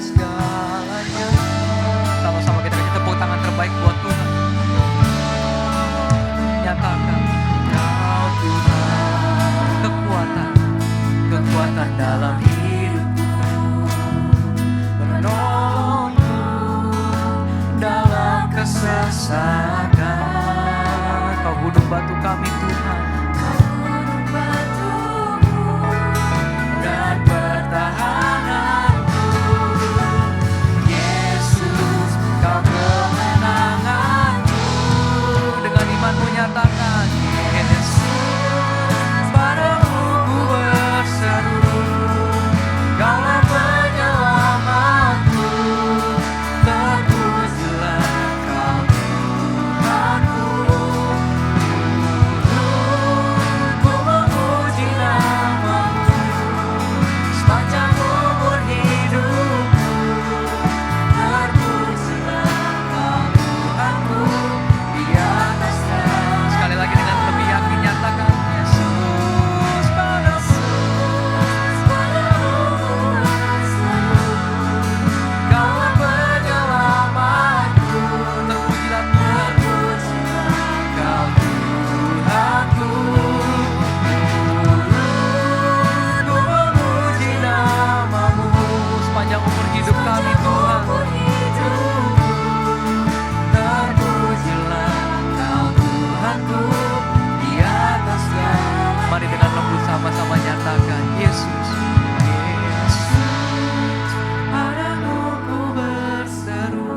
atas segalanya. Sama-sama kita kasih tepuk tangan terbaik buat Tuhan. Nyatakan Kau Tuhan, kekuatan dalam hidupku, penolongku dalam kesesakan. Kau gunung batu kami Tuhan, dan pertahananku. Yesus, Kau kemenanganku. Dengan imanmu nyatakan, Yesus, padamu ku berseru. Kaulah penyelamatku, terpujilah Kau Tuhanku. Ku memuji nama-Mu sepanjang umur hidupku. Terpujilah Kau Tuhanku di atasnya. Sekali lagi dengan lebih yakin nyatakan, Yesus padamu, Kaulah penyelamatku. Terpujilah Tuhan, Kau Tuhanku. Ku memuji nama-Mu sepanjang umur hidup kami Tuhan. Terpujilah Kau Tuhanku di atas segala. Mari dengan lembut sama-sama nyatakan, Yesus, Yesus, padamu ku berseru.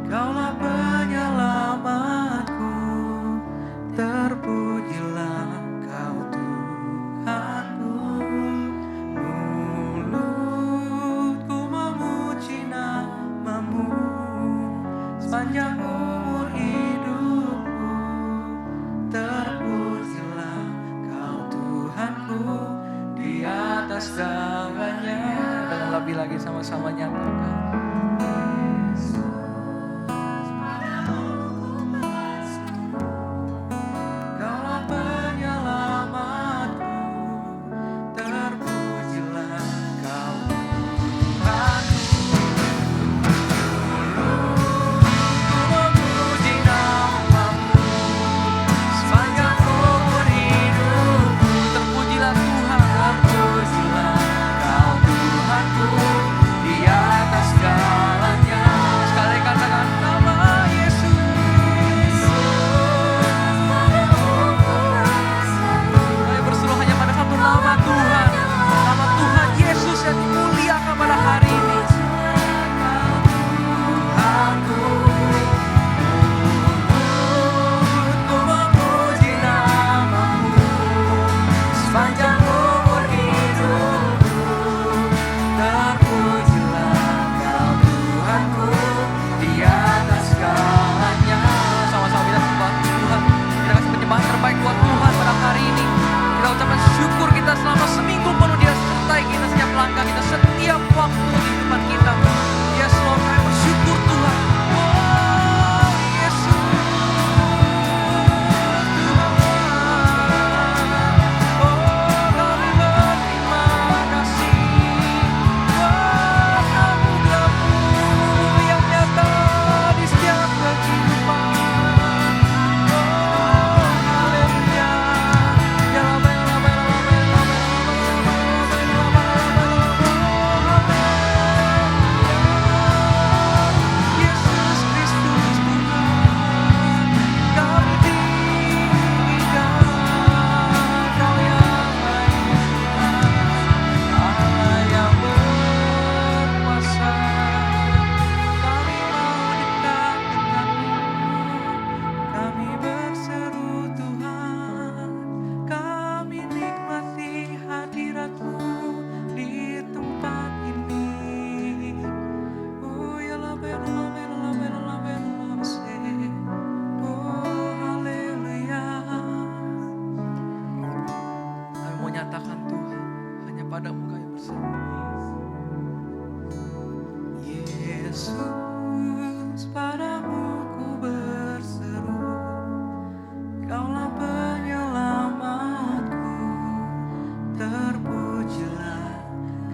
Kaulah penyelamatku, terpujilah Kau Tuhanku. Mulutku memuji nama-Mu sepanjang umur hidupku. Terpujilah Kau Tuhanku di atas segalanya. Dan lebih lagi sama-sama nyatakan, Kaulah penyelamatku, terpujilah Kau Tuhanku. Ku memuji nama-Mu sepanjang umur hidupku. Terpujilah Tuhan, terpujilah Kau Tuhanku di atas segalanya. Sekali katakan nama Yesus. Saya berseru hanya pada satu nama Tuhan, nama Tuhan Yesus yang dimuliakan pada hari ini. Aku memuji nama-Mu sepanjang umur hidupku. Terpujilah Kau Tuhanku di atas segalanya. Sama-sama kita sembah Tuhan. Kita kasih penyembahan terbaik buat Tuhan pada hari ini. Kita ucapkan syukur kita selama seminggu penuh Dia sertai kita setiap langkah kita, setiap waktu di depan kita. Yes Lord, kami bersyukur Tuhan. Oh Yesus, Tuhan. Oh kami berterima kasih. Oh anugerah-Mu yang nyata di setiap kehidupan. Oh haleluya. Ya Rabbi, ya Rabbi, ya Rabbi, ya Rabbi, ya Rabbi, ya Rabbi. Yesus Kristus Tuhan, kami tinggikan Kau yang baik, Allah yang berkuasa. Kami mau dekat denganmu, kami berseru Tuhan, kami nikmati hadirat-Mu di tempat ini. Oh ya la bela la bela la bela la bela la se. Oh haleluya. Kami mau nyatakan Tuhan, hanya padamu kami berseru. Yesus, padamu ku berseru. Kaulah penyelamatku, terpujilah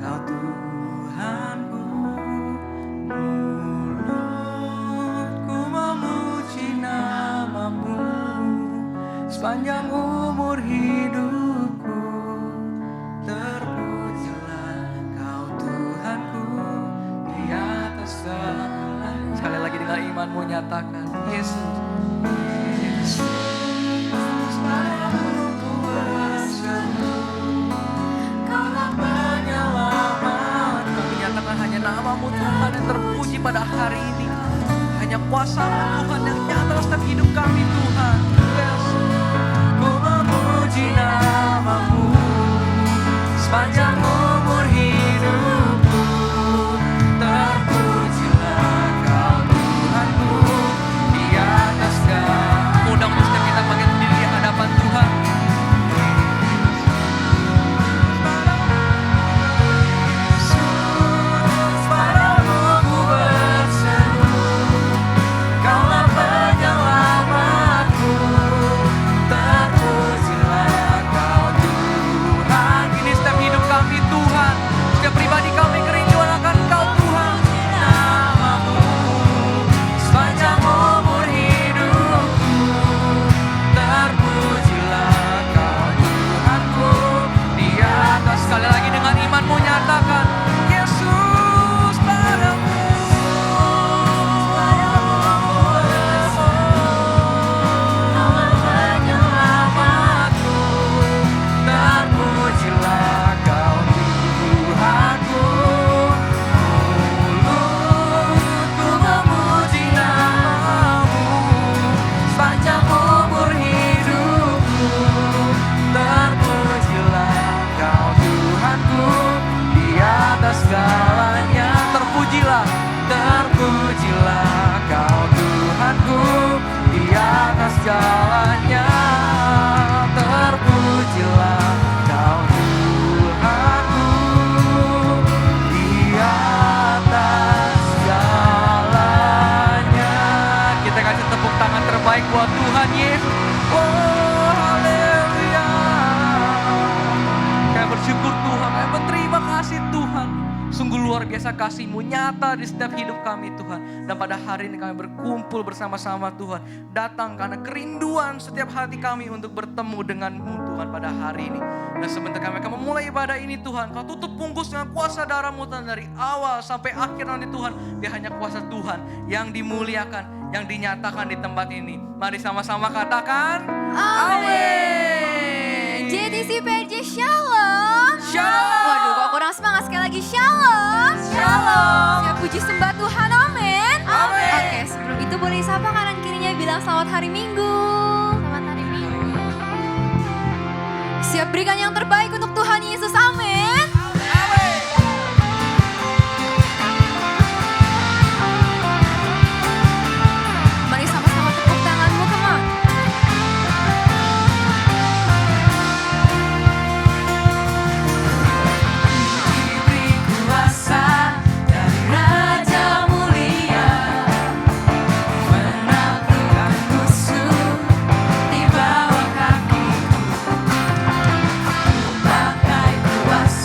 Kau Tuhanku. nyatakan Yesus. Kami nyatakan hanya nama-Mu Tuhan yang terpuji pada hari ini. Hanya kuasa-Mu Tuhan yang nyata dalam setiap hidup kami Tuhan. Yes. Ku memuji nama-Mu sepanjang umur hidupku. Terpujilah Kau Tuhanku di atas segala. Undang setiap kita bangkit berdiri di hadapan Tuhan. Padamu ku berseru, Kaulah penyelamatku. Terpujilah Kau Tuhan. Ini setiap hidup kami Tuhan. Setiap pribadi kami kerinduan akan Kau Tuhan. Namamu sepanjang umur hidupku. Terpujilah Kau Tuhanku di atas. Sekali lagi dengan imanmu nyatakan Yesus padamu. Penyelamatku. Terpujilah Kau Tuhanku. Mulutku memuji nama-Mu sepanjang umur hidupku. Terpujilah Kau Tuhanku di atas segalanya. Terpujilah, terpujilah Kau Tuhanku di atas segalanya. Terpujilah Kau Tuhanku di atas segalanya. Kita kasih tepuk tangan terbaik buat Tuhan Yesus. Oh, haleluya. Kami bersyukur Tuhan, kami berterima kasih Tuhan. Sungguh luar biasa kasih-Mu nyata di setiap hidup kami Tuhan. Dan pada hari ini kami berkumpul bersama-sama Tuhan. Datang karena kerinduan setiap hati kami untuk bertemu dengan-Mu Tuhan pada hari ini. Dan sebentar kami akan memulai ibadah ini Tuhan. Kau tutup bungkus dengan kuasa darah-Mu Tuhan dari awal sampai akhir nanti Tuhan. Dia hanya kuasa Tuhan yang dimuliakan, yang dinyatakan di tempat ini. Mari sama-sama katakan amin. JTC PJ Shalom. Shalom. Waduh, kok kurang semangat sekali lagi. Shalom. Shalom. Siap puji sembah Tuhan, amin. Amin. Oke, sebelum itu boleh sapa kanan kirinya bilang selamat hari Minggu. Selamat hari Minggu. Siap berikan yang terbaik untuk Tuhan Yesus, amin. Amin. Mari sama-sama tepuk tanganmu, come on. Diberi kuasa dari Raja Mulia, menaklukkan musuh di bawah kakiku. Pakai kuasa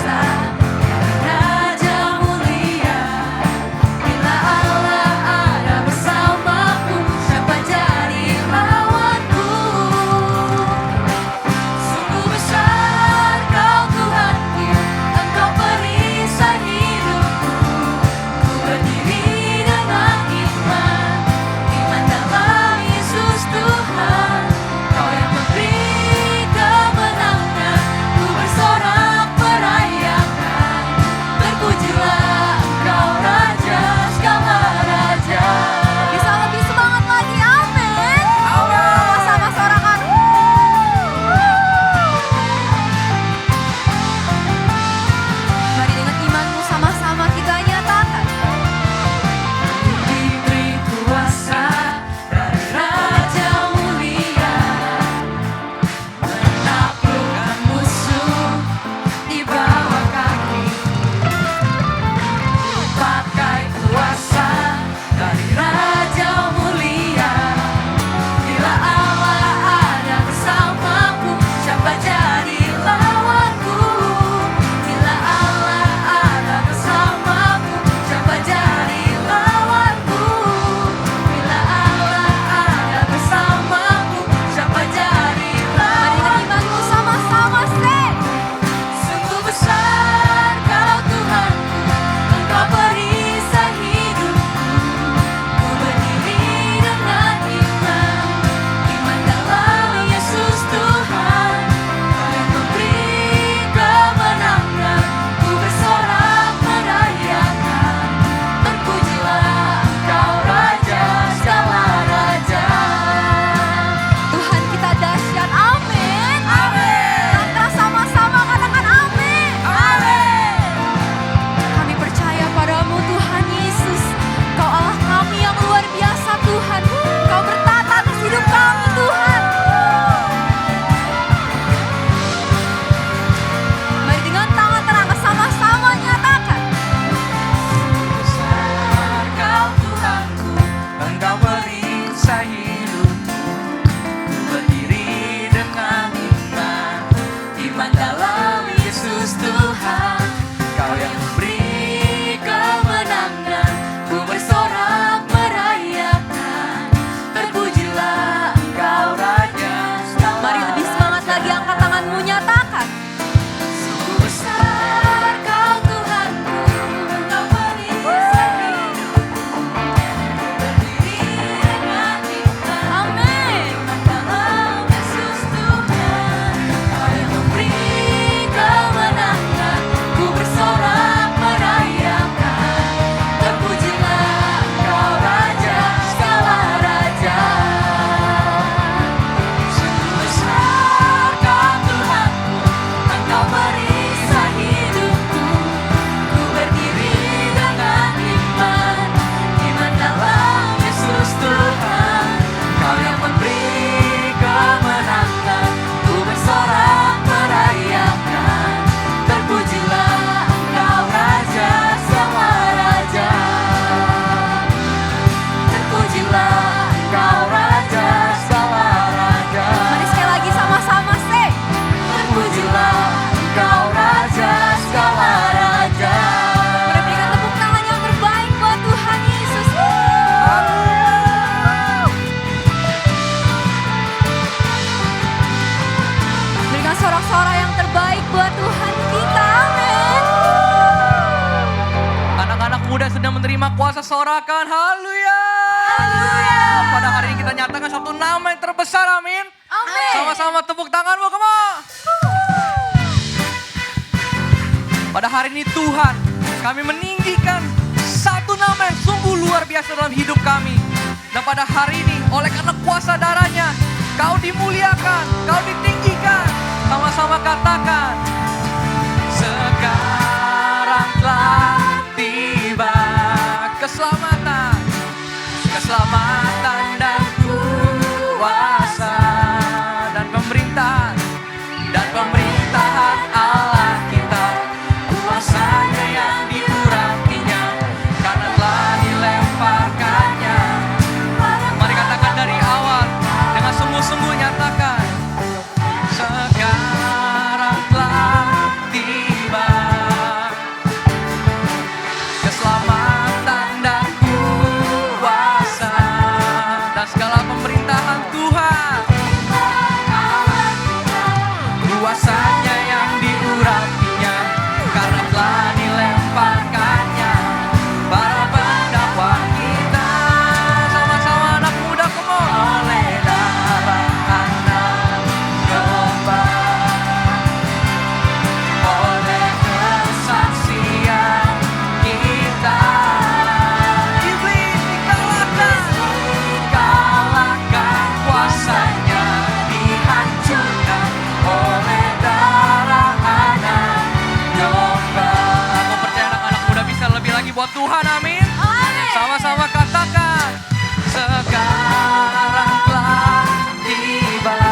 sudah menerima kuasa, sorakan haleluya. Pada hari ini kita nyatakan satu nama yang terbesar, amin. Amin. Sama-sama tepuk tanganmu, come on. Pada hari ini Tuhan, kami meninggikan satu nama yang sungguh luar biasa dalam hidup kami. Dan pada hari ini, oleh karena kuasa darahnya, Kau dimuliakan, Kau ditinggikan. Sama-sama katakan, sekarang telah tiba keselamatan, keselamatan dan kuasa dan pemerintahan Allah kita, kuasanya yang diurapinya karena telah dilemparkannya. Mari katakan dari awal dengan sungguh-sungguh, nyatakan sekarang telah tiba keselamatan dan kuasa dan segala pemerintahan Tuhan, kuasanya yang diurapinya karena telah dilemparkannya para pendakwa kita. Sama-sama anak muda, come on. Oleh darah anak domba, oleh kesaksian kita, iblis dikalahkan kuasanya dihancurkan oleh darah anak domba. Aku percaya anak-anak muda bisa lebih lagi buat Tuhan, amin. Sama-sama katakan, sekarang telah tiba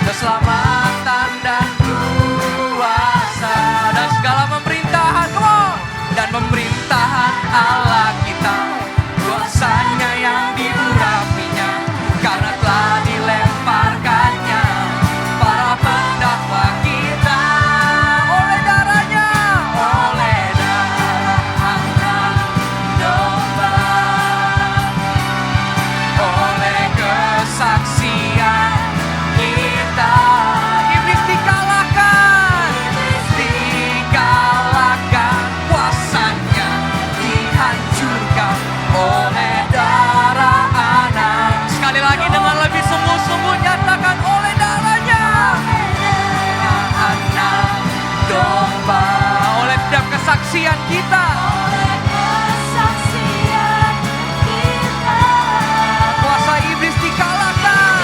keselamatan dan kuasa dan segala pemerintahan, come on. Dan pemerintahan Allah kita, kuasanya yang diurapinya karena telah dilemparkannya para pendakwa kita. Oleh darahnya, oleh darah anak domba, oleh kesaksian kita, iblis dikalahkan, kuasanya dihancurkan oleh darah anak. Sekali lagi dengan lebih sungguh-sungguh, nyatakan oleh darahnya, anak domba, oleh setiap kesaksian kita, kuasa iblis dikalahkan,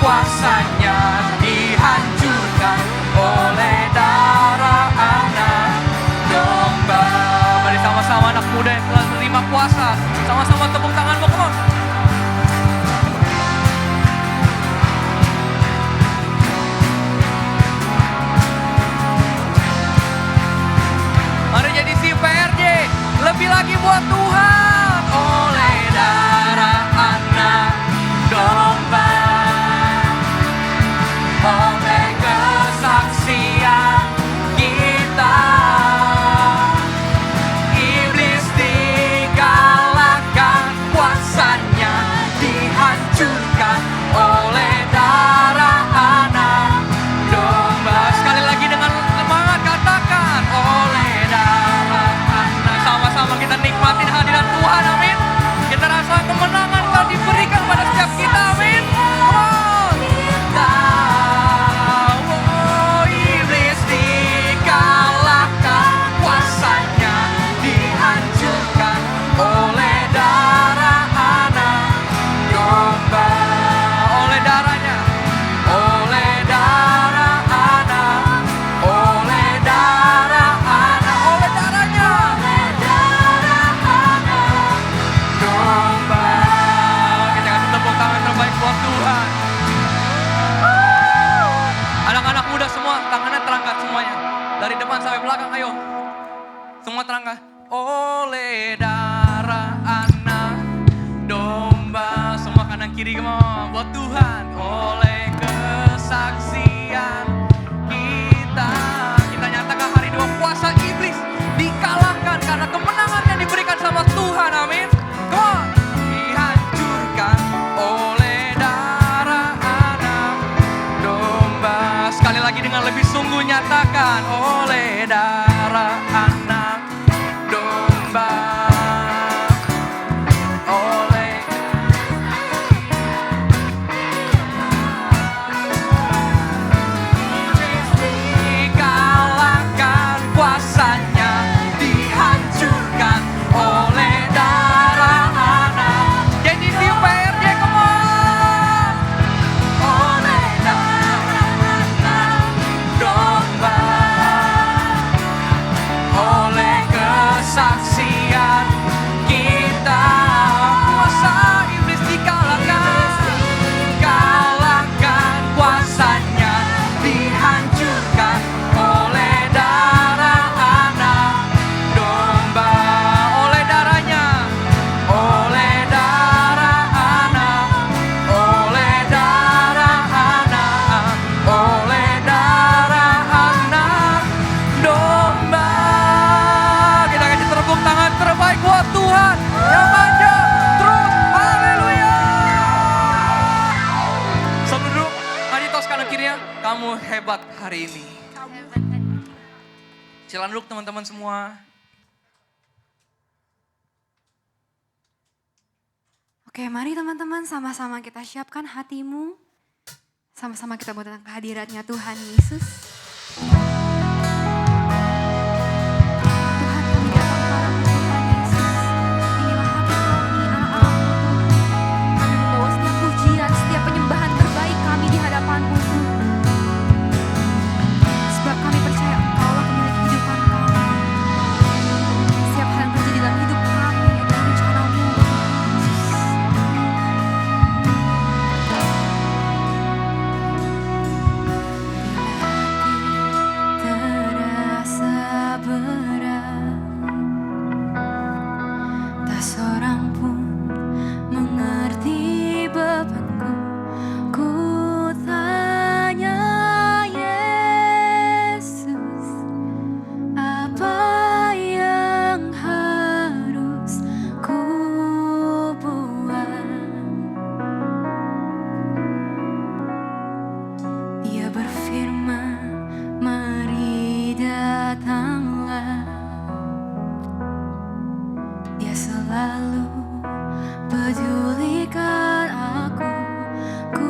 kuasanya dihancurkan oleh darah anak domba. Mari sama-sama anak muda yang telah menerima kuasa, sama-sama tepuk tanganmu, come on. Mari jadi si PRJ lebih lagi buat Tuhan. Oleh darah anak domba, oleh kesaksian kita, iblis dikalahkan, kuasanya dihancurkan oleh darah anak domba. Sekali lagi dengan semangat katakan, oleh darah anak. Sama-sama kita nikmatin hadirat Tuhan, amin. Kita rasa kemenangan telah diberikan pada setiap kita, amin. Iblis dikalahkan, kuasanya dihancurkan oleh darah anak domba. Oleh darahnya, oleh darah anak, oleh darah anak, oleh darahnya, domba. Kita kasih tepuk tangan terbaik buat Tuhan. Anak-anak muda semua, tangannya terangkat semuanya. Dari depan sampai belakang, ayo. Semua terangkat. Oleh darah anak domba. Semua kanan kiri, come on. Buat Tuhan. Oleh kesaksian kita. Kita nyatakan hari ini bahwa kuasa iblis dikalahkan karena kemenangan yang diberikan sama Tuhan, amin. Come on. Dihancurkan oleh darah anak domba. Sekali lagi dengan lebih sungguh nyatakan oleh darah anak domba. Oleh dikalahkan kuasanya, dihancurkan oleh darah anak. Jadi view PRJ, come on. Oleh darah anak domba, oleh kesaksian kita, kuasa iblis dikalahkan, kalahkan kuasanya, dihancurkan oleh darah anak domba. Oleh darahnya, oleh darah anak, oleh darah anak, oleh darah anak domba. Kita kasih tepuk tangan terbaik buat Tuhan yang manja terus. Haleluya. Sambil duduk, mari tos kanan kirinya. Kamu hebat hari ini. Silakan duduk teman-teman semua. Oke, mari teman-teman sama-sama kita siapkan hatimu. Sama-sama kita mau datang ke hadiratnya Tuhan Yesus. Tuhan, kami datang kepadamu Tuhan Yesus. Inilah hati kami, anak-anakmu Tuhan. Kami membawa setiap pujian, setiap penyembahan terbaik kami di hadapan-Mu Tuhan. Sebab kami percaya Engkaulah pemilik kehidupan kami. Setiap hal yang terjadi dalam hidup kami adalah rencana-Mu Tuhan Yesus. Terasa berat, tak seorang pun mengerti bebanku. Ku tanya Yesus, apa yang harus ku buat? Dia berfirman, mari datanglah. Dia selalu pedulikan aku. Ku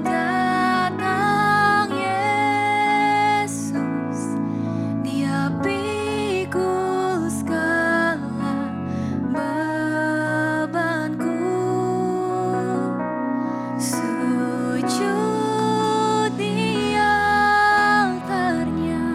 datang Yesus, Dia pikul segala bebanku. Sujud di altarnya,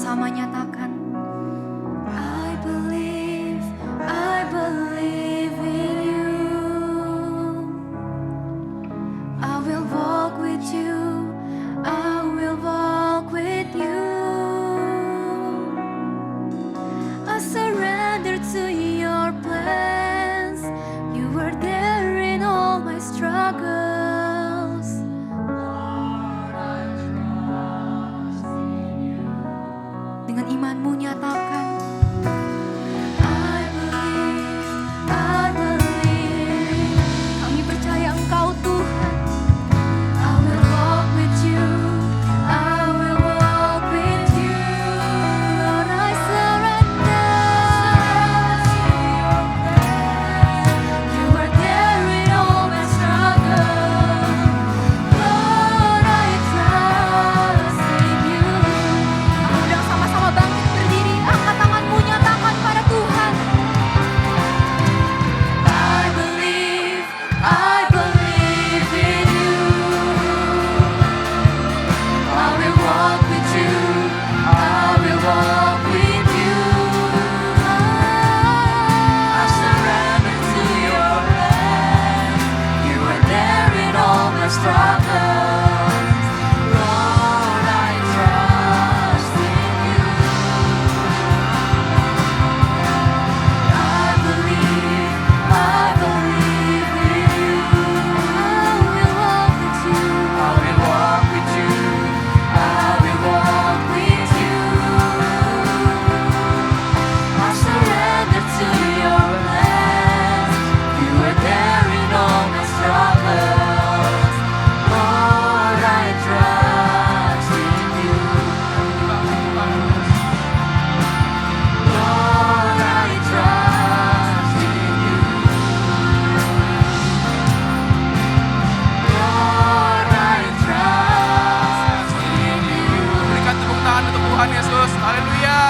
sama-sama nyatakan, I believe in you. I will walk with you, I will walk with you. I surrender to your plans. You were there in all my struggles. Dengan imanmu nyatakan, I believe. Kami percaya Engkau Tuhan. I will walk with you, I will walk with you. Lord, I surrender. You were there in all my struggles. Lord, I trust in you. Aku undang sama-sama bangkit berdiri, angkat tanganmu, nyatakan pada Tuhan. I believe in you. I will walk with you, I will walk with you. I surrender to your plan. You are there in all my struggles. Lord, I trust in you. I believe in you. I will walk with you, I will walk with you, I will walk with you. I surrender to your plans. You are there in all my struggles. Lord, I trust in you. Lord, I trust in you. Lord, I trust in you. Berikan tepuk tangan untuk Tuhan Yesus. Haleluya.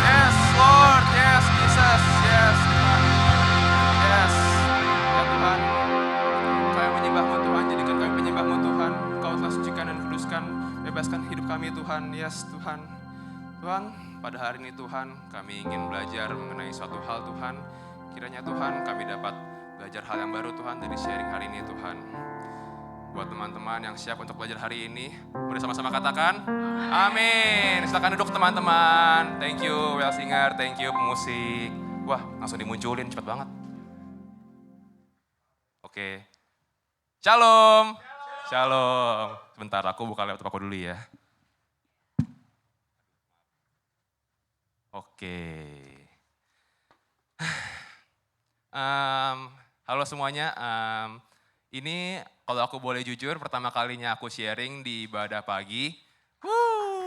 Yes, Lord. Yes, Jesus. Yes, Tuhan. Yes. Ya Tuhan, kami menyembah-Mu Tuhan. Jadikan kami penyembah-Mu Tuhan. Kau telah sucikan dan kuduskan. Bebaskan hidup kami Tuhan. Yes, Tuhan. Tuhan, pada hari ini Tuhan, kami ingin belajar mengenai suatu hal Tuhan. Kiranya Tuhan, kami dapat belajar hal yang baru Tuhan dari sharing hari ini Tuhan. Buat teman-teman yang siap untuk belajar hari ini, boleh sama-sama katakan, amin. Silakan duduk teman-teman. Thank you, well singer, thank you pemusik. Wah, langsung dimunculin, cepet banget. Oke. Shalom. Shalom. Sebentar, aku buka laptop aku dulu ya. Oke. Halo semuanya. Ini kalau aku boleh jujur, pertama kalinya aku sharing di ibadah pagi.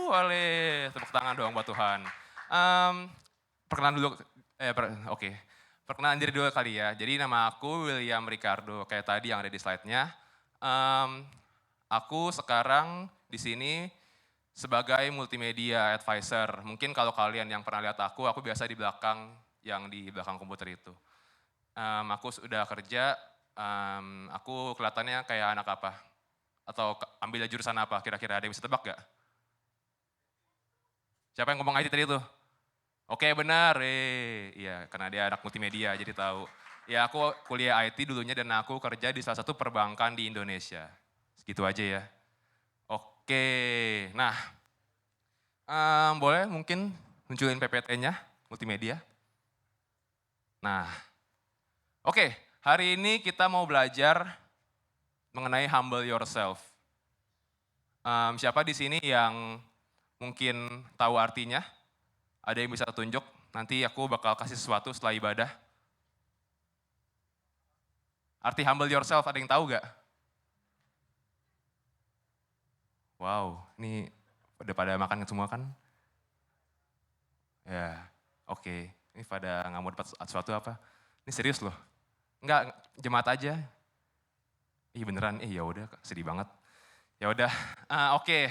Boleh tepuk tangan dong buat Tuhan. Perkenalan dulu, oke. Perkenalan diri dulu kali ya. Jadi nama aku William Ricardo, kayak tadi yang ada di slide-nya. Aku sekarang di sini sebagai multimedia advisor. Mungkin kalau kalian yang pernah lihat aku biasa di belakang, yang di belakang komputer itu. Aku sudah kerja, aku kelihatannya kayak anak apa? Atau ambil jurusan apa? Kira-kira ada yang bisa tebak gak? Siapa yang ngomong IT tadi tuh? Oke benar, iya karena dia anak multimedia jadi tahu. Ya aku kuliah IT dulunya dan aku kerja di salah satu perbankan di Indonesia. Segitu aja ya. Oke, nah boleh mungkin munculin PPT-nya multimedia. Nah, oke, hari ini kita mau belajar mengenai humble yourself. Siapa di sini yang mungkin tahu artinya? Ada yang bisa tunjuk? Nanti aku bakal kasih sesuatu setelah ibadah. Arti humble yourself ada yang tahu gak? Wow, ini udah pada makan semua kan? Ya, oke. Ini pada nggak mau dapat sesuatu apa? Ini serius loh. Enggak, jemaat aja. Ih beneran, ya udah sedih banget. Ya udah, oke.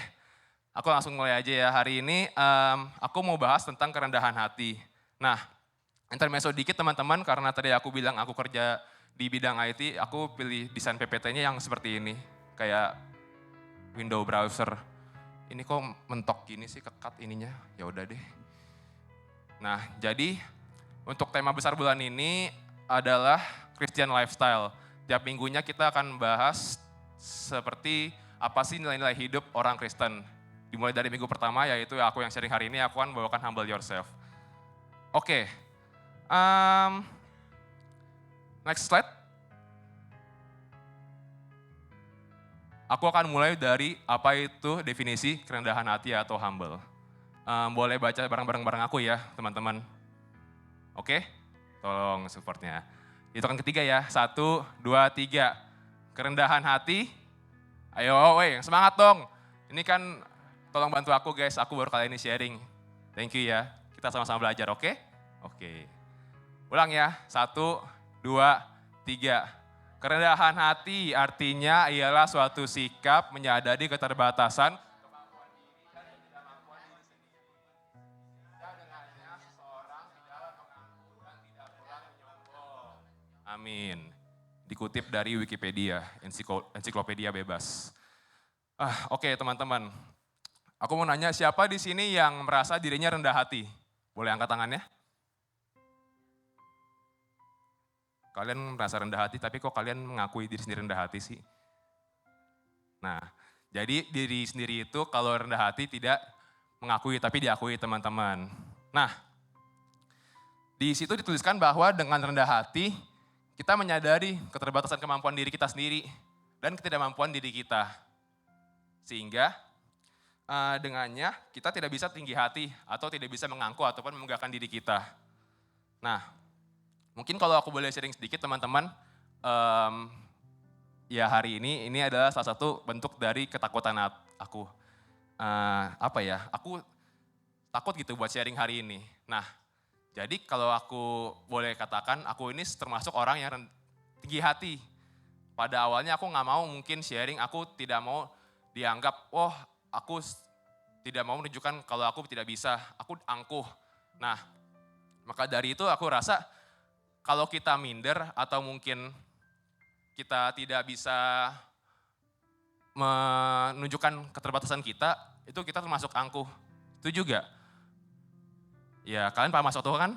Aku langsung mulai aja ya. Hari ini aku mau bahas tentang kerendahan hati. Nah, intermezzo dikit teman-teman, karena tadi aku bilang aku kerja di bidang IT, aku pilih desain PPT-nya yang seperti ini. Kayak window browser. Ini kok mentok gini sih, kekat ininya. Ya udah deh. Nah, jadi untuk tema besar bulan ini adalah Christian lifestyle. Tiap minggunya kita akan bahas seperti apa sih nilai-nilai hidup orang Kristen. Dimulai dari minggu pertama, yaitu aku yang sharing hari ini, aku akan bawakan humble yourself. Oke, next slide. Aku akan mulai dari apa itu definisi kerendahan hati atau humble. Boleh baca bareng-bareng aku ya, teman-teman. Oke? Tolong supportnya. Hitungan ketiga ya, 1, 2, 3. Kerendahan hati. Ayo, yang semangat dong. Ini kan tolong bantu aku guys, aku baru kali ini sharing. Thank you ya, kita sama-sama belajar, oke? Oke. Ulang ya, 1, 2, 3. Kerendahan hati artinya ialah suatu sikap menyadari keterbatasan, kemampuan diri dan ketidakmampuan diri sendiri. Sehingga dengannya seseorang tidak mengaku dan tidak pula menyombong. Amin. Dikutip dari Wikipedia, ensiklopedia bebas. Oke teman-teman. Aku mau nanya siapa di sini yang merasa dirinya rendah hati? Boleh angkat tangannya? Kalian merasa rendah hati, tapi kok kalian mengakui diri sendiri rendah hati sih? Nah, jadi diri sendiri itu kalau rendah hati tidak mengakui, tapi diakui teman-teman. Nah, di situ dituliskan bahwa dengan rendah hati, kita menyadari keterbatasan kemampuan diri kita sendiri dan ketidakmampuan diri kita. Sehingga dengannya kita tidak bisa tinggi hati atau tidak bisa mengaku ataupun membanggakan diri kita. Nah, mungkin kalau aku boleh sharing sedikit teman-teman, ya hari ini adalah salah satu bentuk dari ketakutan aku. Aku takut gitu buat sharing hari ini. Nah, jadi kalau aku boleh katakan, aku ini termasuk orang yang tinggi hati. Pada awalnya aku nggak mau mungkin sharing, aku tidak mau dianggap, aku tidak mau menunjukkan kalau aku tidak bisa, aku angkuh. Nah, maka dari itu aku rasa, kalau kita minder atau mungkin kita tidak bisa menunjukkan keterbatasan kita, itu kita termasuk angkuh. Itu juga. Ya kalian paham maksud Tuhan kan?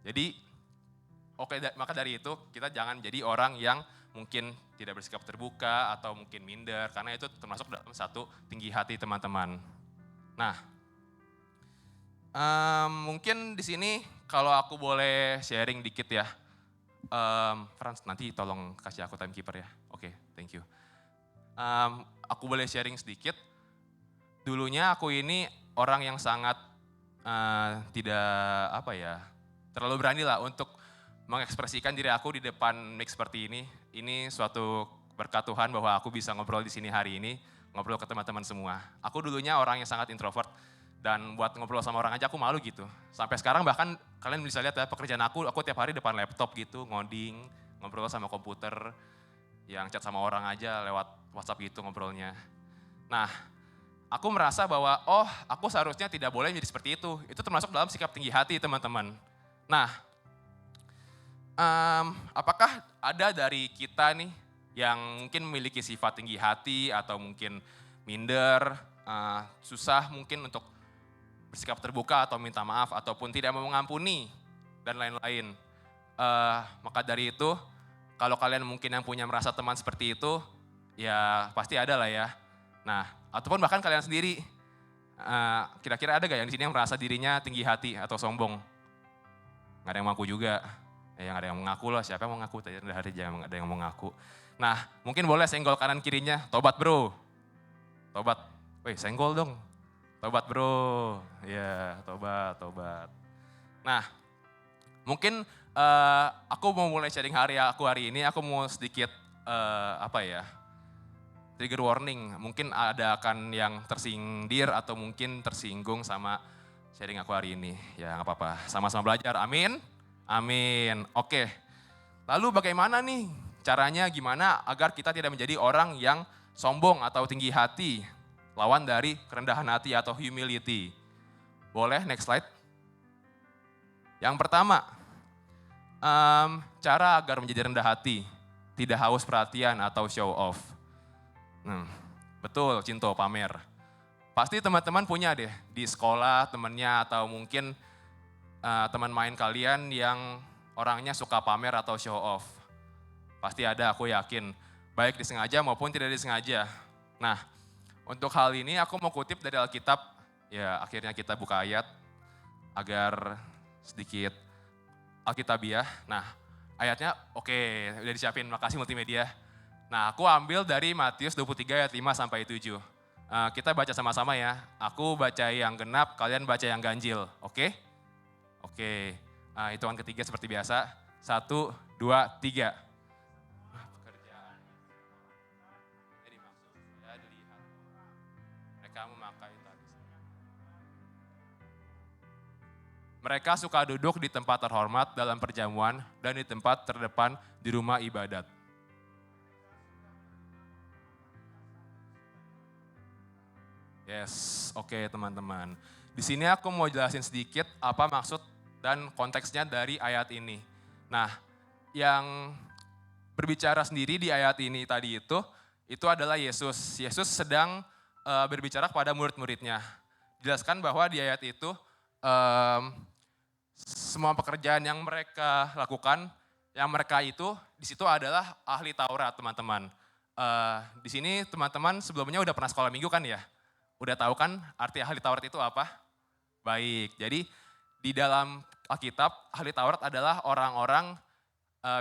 Jadi, maka dari itu kita jangan jadi orang yang mungkin tidak bersikap terbuka atau mungkin minder, karena itu termasuk dalam satu tinggi hati teman-teman. Nah, mungkin di sini kalau aku boleh sharing dikit ya. Frans, nanti tolong kasih aku timekeeper ya. Oke, thank you. Aku boleh sharing sedikit. Dulunya aku ini orang yang sangat terlalu berani lah untuk mengekspresikan diri aku di depan mic seperti ini. Ini suatu berkat Tuhan bahwa aku bisa ngobrol di sini hari ini, ngobrol ke teman-teman semua. Aku dulunya orang yang sangat introvert. Dan buat ngobrol sama orang aja aku malu gitu. Sampai sekarang bahkan kalian bisa lihat ya pekerjaan aku tiap hari depan laptop gitu, ngoding, ngobrol sama komputer, yang chat sama orang aja lewat WhatsApp gitu ngobrolnya. Nah, aku merasa bahwa aku seharusnya tidak boleh menjadi seperti itu. Itu termasuk dalam sikap tinggi hati teman-teman. Nah, apakah ada dari kita nih yang mungkin memiliki sifat tinggi hati atau mungkin minder, susah mungkin untuk bersikap terbuka atau minta maaf ataupun tidak mau mengampuni dan lain-lain. Maka dari itu, kalau kalian mungkin yang punya merasa teman seperti itu, ya pasti ada lah ya. Nah, ataupun bahkan kalian sendiri, kira-kira ada gak yang di sini yang merasa dirinya tinggi hati atau sombong? Gak ada yang mengaku juga. Yang ada yang mengaku lah, siapa yang mau ngaku? Tadi hari jangan ada yang mau ngaku. Nah, mungkin boleh senggol kanan kirinya, tobat bro. Tobat, senggol dong. Tobat bro, ya tobat. Nah, mungkin aku mau mulai sharing hari ini, aku mau sedikit trigger warning. Mungkin ada akan yang tersindir atau mungkin tersinggung sama sharing aku hari ini. Ya nggak apa-apa, sama-sama belajar, amin. Amin, oke. Lalu bagaimana nih caranya gimana agar kita tidak menjadi orang yang sombong atau tinggi hati? Lawan dari kerendahan hati atau humility. Boleh, next slide. Yang pertama, cara agar menjadi rendah hati, tidak haus perhatian atau show off. Betul, Cinto, pamer. Pasti teman-teman punya deh di sekolah temennya atau mungkin teman main kalian yang orangnya suka pamer atau show off. Pasti ada, aku yakin. Baik disengaja maupun tidak disengaja. Nah, untuk hal ini aku mau kutip dari Alkitab. Ya, akhirnya kita buka ayat agar sedikit Alkitabiah. Nah, ayatnya oke, udah disiapin, makasih multimedia. Nah, aku ambil dari Matius 23 ayat 5 sampai 7. Kita baca sama-sama ya. Aku baca yang genap, kalian baca yang ganjil. Oke? Oke. Hitungan ketiga seperti biasa. 1, 2, 3. Pekerjaan. Jadi maksudnya dilihat. Mereka memakai tali. Mereka suka duduk di tempat terhormat dalam perjamuan dan di tempat terdepan di rumah ibadat. Yes, oke teman-teman. Di sini aku mau jelasin sedikit apa maksud dan konteksnya dari ayat ini. Nah, yang berbicara sendiri di ayat ini tadi itu adalah Yesus. Yesus sedang berbicara kepada murid-muridnya. Jelaskan bahwa di ayat itu semua pekerjaan yang mereka lakukan, yang mereka itu di situ adalah ahli Taurat, teman-teman. Di sini teman-teman sebelumnya udah pernah sekolah minggu kan ya? Udah tahu kan arti ahli Taurat itu apa? Baik, jadi di dalam Alkitab, ahli Taurat adalah orang-orang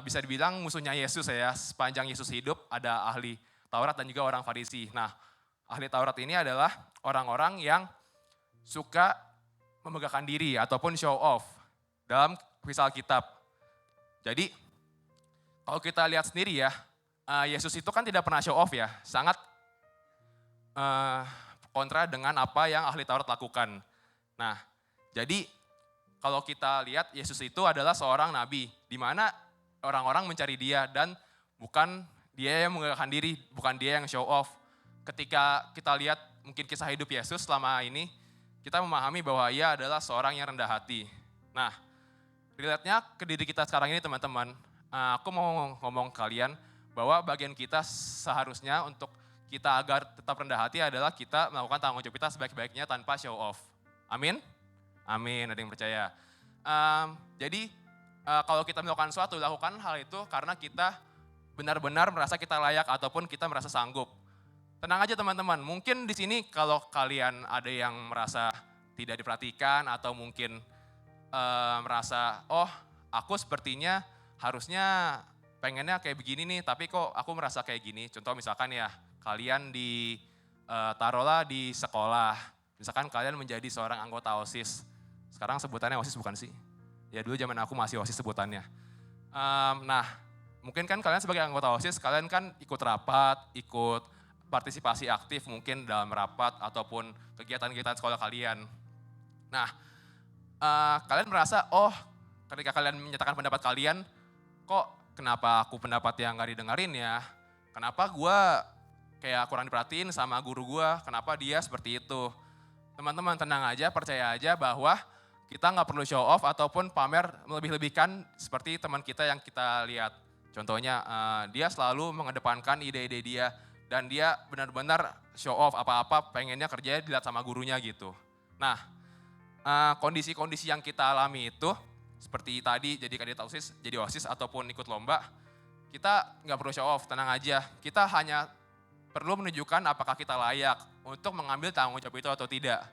bisa dibilang musuhnya Yesus ya. Sepanjang Yesus hidup ada ahli Taurat dan juga orang Farisi. Nah, ahli Taurat ini adalah orang-orang yang suka memegahkan diri ataupun show off dalam kisah Alkitab. Jadi, kalau kita lihat sendiri ya, Yesus itu kan tidak pernah show off ya, sangat kontra dengan apa yang ahli Taurat lakukan. Nah, jadi kalau kita lihat Yesus itu adalah seorang nabi, di mana orang-orang mencari dia dan bukan dia yang menggunakan diri, bukan dia yang show off. Ketika kita lihat mungkin kisah hidup Yesus selama ini, kita memahami bahwa ia adalah seorang yang rendah hati. Nah, relate-nya ke diri kita sekarang ini teman-teman, aku mau ngomong ke kalian bahwa bagian kita seharusnya untuk kita agar tetap rendah hati adalah kita melakukan tanggung jawab kita sebaik-baiknya tanpa show off. Amin? Amin, ada yang percaya. Jadi kalau kita melakukan sesuatu, lakukan hal itu karena kita benar-benar merasa kita layak ataupun kita merasa sanggup. Tenang aja teman-teman, mungkin di sini kalau kalian ada yang merasa tidak diperhatikan atau mungkin merasa, oh aku sepertinya harusnya pengennya kayak begini nih, tapi kok aku merasa kayak gini. Contoh misalkan ya, kalian taruhlah di sekolah, misalkan kalian menjadi seorang anggota OSIS. Sekarang sebutannya OSIS bukan sih? Ya dulu zaman aku masih OSIS sebutannya. Nah, mungkin kan kalian sebagai anggota OSIS, kalian kan ikut rapat, ikut partisipasi aktif mungkin dalam rapat ataupun kegiatan-kegiatan sekolah kalian. Nah, kalian merasa, oh ketika kalian menyatakan pendapat kalian, kok kenapa aku pendapat yang gak didengarin ya? Kenapa gue kayak kurang diperhatiin sama guru gue, kenapa dia seperti itu? Teman-teman tenang aja, percaya aja bahwa kita gak perlu show off ataupun pamer melebih-lebihkan seperti teman kita yang kita lihat. Contohnya dia selalu mengedepankan ide-ide dia dan dia benar-benar show off apa-apa pengennya kerjanya dilihat sama gurunya gitu. Nah, kondisi-kondisi yang kita alami itu seperti tadi jadi kandidat OSIS, jadi OSIS ataupun ikut lomba, kita nggak perlu show off, tenang aja. Kita hanya perlu menunjukkan apakah kita layak untuk mengambil tanggung jawab itu atau tidak.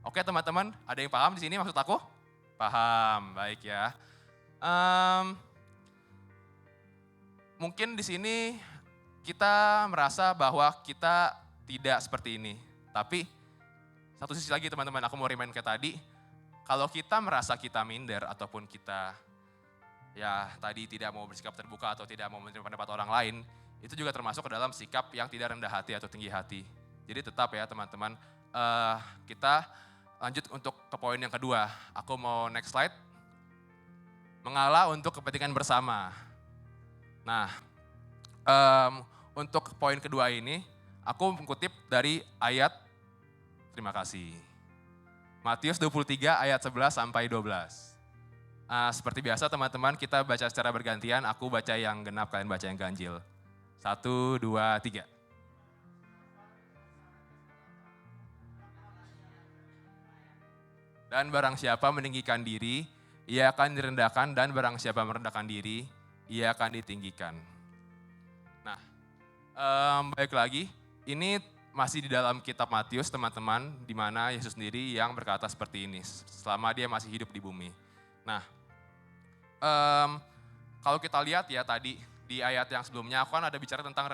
Oke teman-teman, ada yang paham di sini maksud aku? Paham, baik ya. Mungkin di sini kita merasa bahwa kita tidak seperti ini. Tapi satu sisi lagi teman-teman, aku mau remind kayak tadi, kalau kita merasa kita minder ataupun kita ya tadi tidak mau bersikap terbuka atau tidak mau menerima pendapat orang lain, itu juga termasuk ke dalam sikap yang tidak rendah hati atau tinggi hati. Jadi tetap ya teman-teman, kita lanjut untuk ke poin yang kedua. Aku mau next slide. Mengalah untuk kepentingan bersama. Nah, untuk poin kedua ini, aku mengutip dari ayat, terima kasih. Matius 23 ayat 11 sampai 12. Seperti biasa teman-teman, kita baca secara bergantian, aku baca yang genap, kalian baca yang ganjil. 1, 2, 3. Dan barang siapa meninggikan diri, ia akan direndahkan, dan barang siapa merendahkan diri, ia akan ditinggikan. Nah, baik lagi, ini masih di dalam kitab Matius teman-teman, di mana Yesus sendiri yang berkata seperti ini, selama dia masih hidup di bumi. Nah, kalau kita lihat ya tadi, di ayat yang sebelumnya, aku kan ada bicara tentang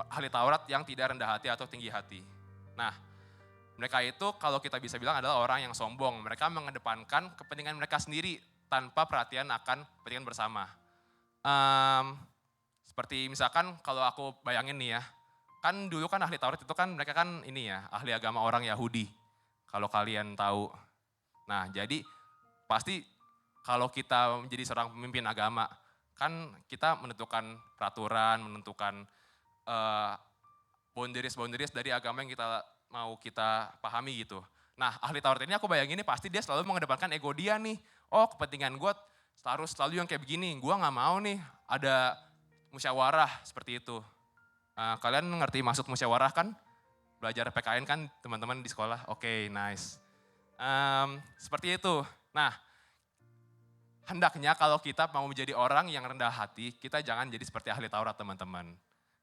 ahli Taurat yang tidak rendah hati atau tinggi hati. Nah, mereka itu kalau kita bisa bilang adalah orang yang sombong. Mereka mengedepankan kepentingan mereka sendiri tanpa perhatian akan kepentingan bersama. Seperti misalkan kalau aku bayangin nih ya, kan dulu kan ahli Taurat itu kan mereka kan ini ya, ahli agama orang Yahudi. Kalau kalian tahu. Nah, jadi pasti kalau kita menjadi seorang pemimpin agama, kan kita menentukan peraturan, menentukan boundaries dari agama yang kita pahami gitu. Nah, ahli Taurat ini aku bayangin pasti dia selalu mengedepankan ego dia nih. Oh, kepentingan gue harus selalu yang kayak begini. Gue gak mau nih ada musyawarah seperti itu. Kalian ngerti maksud musyawarah kan? Belajar PKN kan teman-teman di sekolah? Oke, nice. Seperti itu. Nah, hendaknya kalau kita mau menjadi orang yang rendah hati, kita jangan jadi seperti ahli Taurat teman-teman.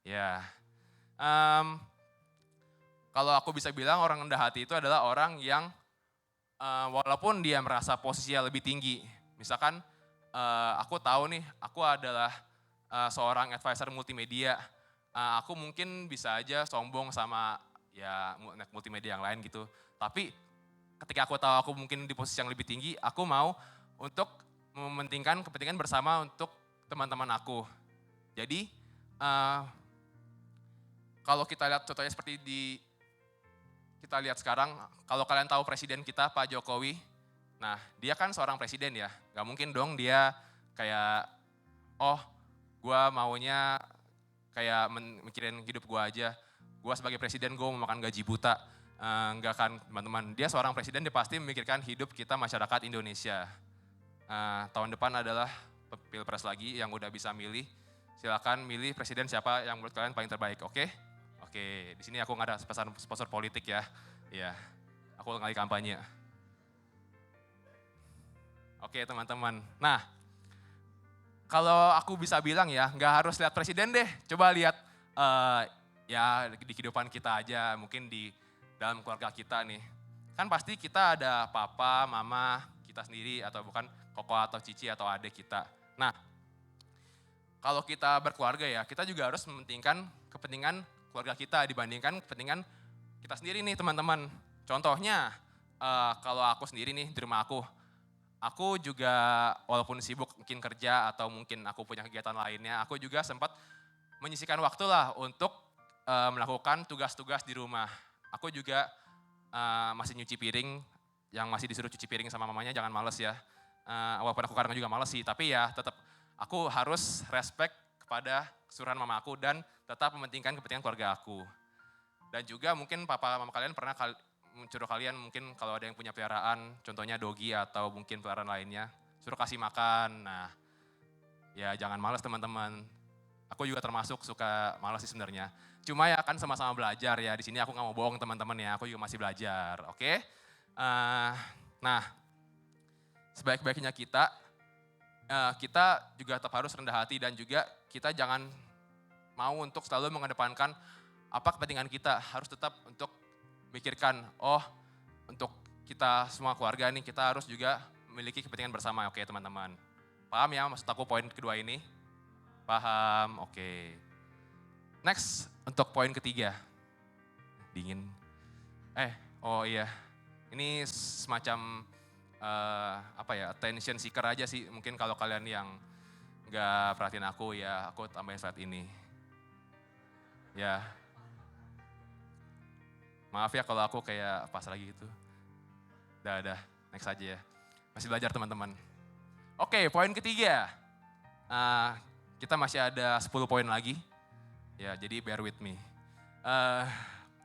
Ya, kalau aku bisa bilang orang rendah hati itu adalah orang yang walaupun dia merasa posisinya lebih tinggi. Misalkan aku tahu nih, aku adalah seorang advisor multimedia. Aku mungkin bisa aja sombong sama ya multimedia yang lain gitu. Tapi ketika aku tahu aku mungkin di posisi yang lebih tinggi, aku mau untuk mementingkan kepentingan bersama untuk teman-teman aku. Jadi kalau kita lihat contohnya seperti kita lihat sekarang, kalau kalian tahu presiden kita Pak Jokowi, nah dia kan seorang presiden ya, gak mungkin dong dia kayak, oh gue maunya kayak mikirin hidup gue aja, gue sebagai presiden gue mau makan gaji buta, enggak kan teman-teman, dia seorang presiden dia pasti memikirkan hidup kita masyarakat Indonesia. Tahun depan adalah pilpres lagi yang udah bisa milih. Silakan milih presiden siapa yang menurut kalian paling terbaik, oke? Oke, di sini aku nggak ada sponsor politik ya. Iya, aku lagi kampanye. Oke teman-teman. Nah, kalau aku bisa bilang ya, nggak harus lihat presiden deh. Coba lihat ya di kehidupan kita aja, mungkin di dalam keluarga kita nih. Kan pasti kita ada papa, mama, kita sendiri atau bukan koko atau cici atau adik kita. Nah, kalau kita berkeluarga ya, kita juga harus mementingkan kepentingan keluarga kita dibandingkan kepentingan kita sendiri nih teman-teman. Contohnya, kalau aku sendiri nih di rumah aku juga walaupun sibuk mungkin kerja atau mungkin aku punya kegiatan lainnya, aku juga sempat menyisihkan waktu lah untuk melakukan tugas-tugas di rumah. Aku juga masih nyuci piring, yang masih disuruh cuci piring sama mamanya jangan males ya. Walaupun aku kadang juga males sih, tapi ya tetap aku harus respect kepada kesuruhan mama aku dan tetap mementingkan kepentingan keluarga aku. Dan juga mungkin papa mama kalian pernah mencuruh kalian mungkin kalau ada yang punya peliharaan, contohnya dogi atau mungkin peliharaan lainnya, suruh kasih makan. Nah, ya jangan males teman-teman. Aku juga termasuk suka males sih sebenarnya. Cuma ya kan sama-sama belajar ya, di sini aku nggak mau bohong teman-teman ya, aku juga masih belajar, oke? Nah, sebaik-baiknya kita juga tetap harus rendah hati dan juga kita jangan mau untuk selalu mengedepankan apa kepentingan kita, harus tetap untuk mikirkan, oh untuk kita semua keluarga nih kita harus juga memiliki kepentingan bersama, oke teman-teman. Paham ya maksud aku poin kedua ini? Paham, oke. Next, untuk poin ketiga. Dingin. Oh iya, ini semacam attention seeker aja sih. Mungkin kalau kalian yang nggak perhatiin aku ya, aku tambahin slide ini. Ya, maaf ya kalau aku kayak pas lagi gitu. Udah, next aja ya. Masih belajar teman-teman. Oke, poin ketiga. Kita masih ada 10 poin lagi. Ya, jadi bear with me.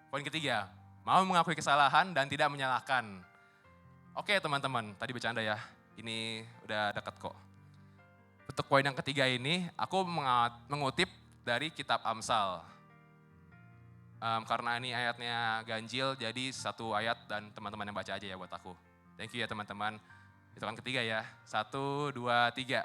Poin ketiga, mau mengakui kesalahan dan tidak menyalahkan. Oke teman-teman, tadi bercanda ya, ini udah dekat kok. Untuk poin yang ketiga ini, aku mengutip dari kitab Amsal. Karena ini ayatnya ganjil, jadi satu ayat dan teman-teman yang baca aja ya buat aku. Thank you ya teman-teman. Hitungan ketiga ya. 1, 2, 3.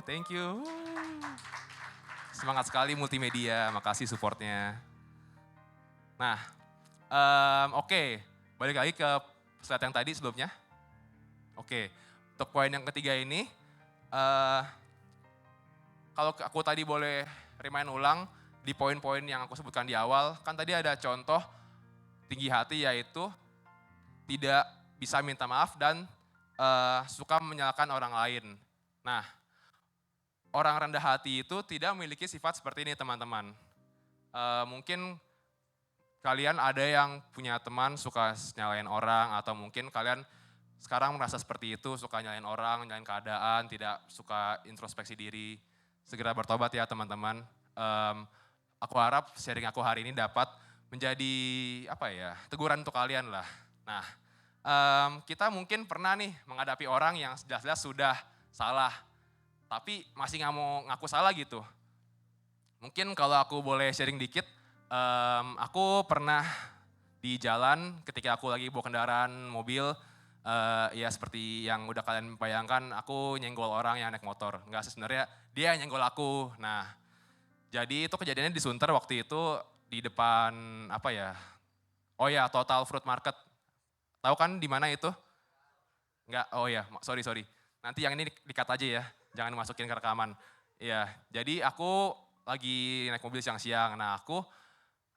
Thank you. Semangat sekali multimedia, makasih supportnya. Nah, oke. Balik lagi ke slide yang tadi sebelumnya. Oke, untuk poin yang ketiga ini, kalau aku tadi boleh remind ulang di poin-poin yang aku sebutkan di awal, kan tadi ada contoh tinggi hati yaitu tidak bisa minta maaf dan suka menyalahkan orang lain. Nah, orang rendah hati itu tidak memiliki sifat seperti ini teman-teman. Mungkin kalian ada yang punya teman suka nyalain orang atau mungkin kalian sekarang merasa seperti itu, suka nyalain orang, nyalain keadaan, tidak suka introspeksi diri. Segera bertobat ya teman-teman. Aku harap sharing aku hari ini dapat menjadi teguran untuk kalian lah. Nah, kita mungkin pernah nih menghadapi orang yang jelas-jelas sudah salah, tapi masih nggak mau ngaku salah gitu. Mungkin kalau aku boleh sharing dikit, aku pernah di jalan ketika aku lagi bawa kendaraan mobil, ya seperti yang udah kalian bayangkan, aku nyenggol orang yang naik motor. Enggak, sebenarnya dia yang nyenggol aku. Nah, jadi itu kejadiannya di Sunter waktu itu di depan Total Fruit Market. Tahu kan di mana itu? Enggak, sorry. Nanti yang ini di-cut aja ya, jangan masukin ke rekaman. Iya, jadi aku lagi naik mobil siang-siang. Nah, aku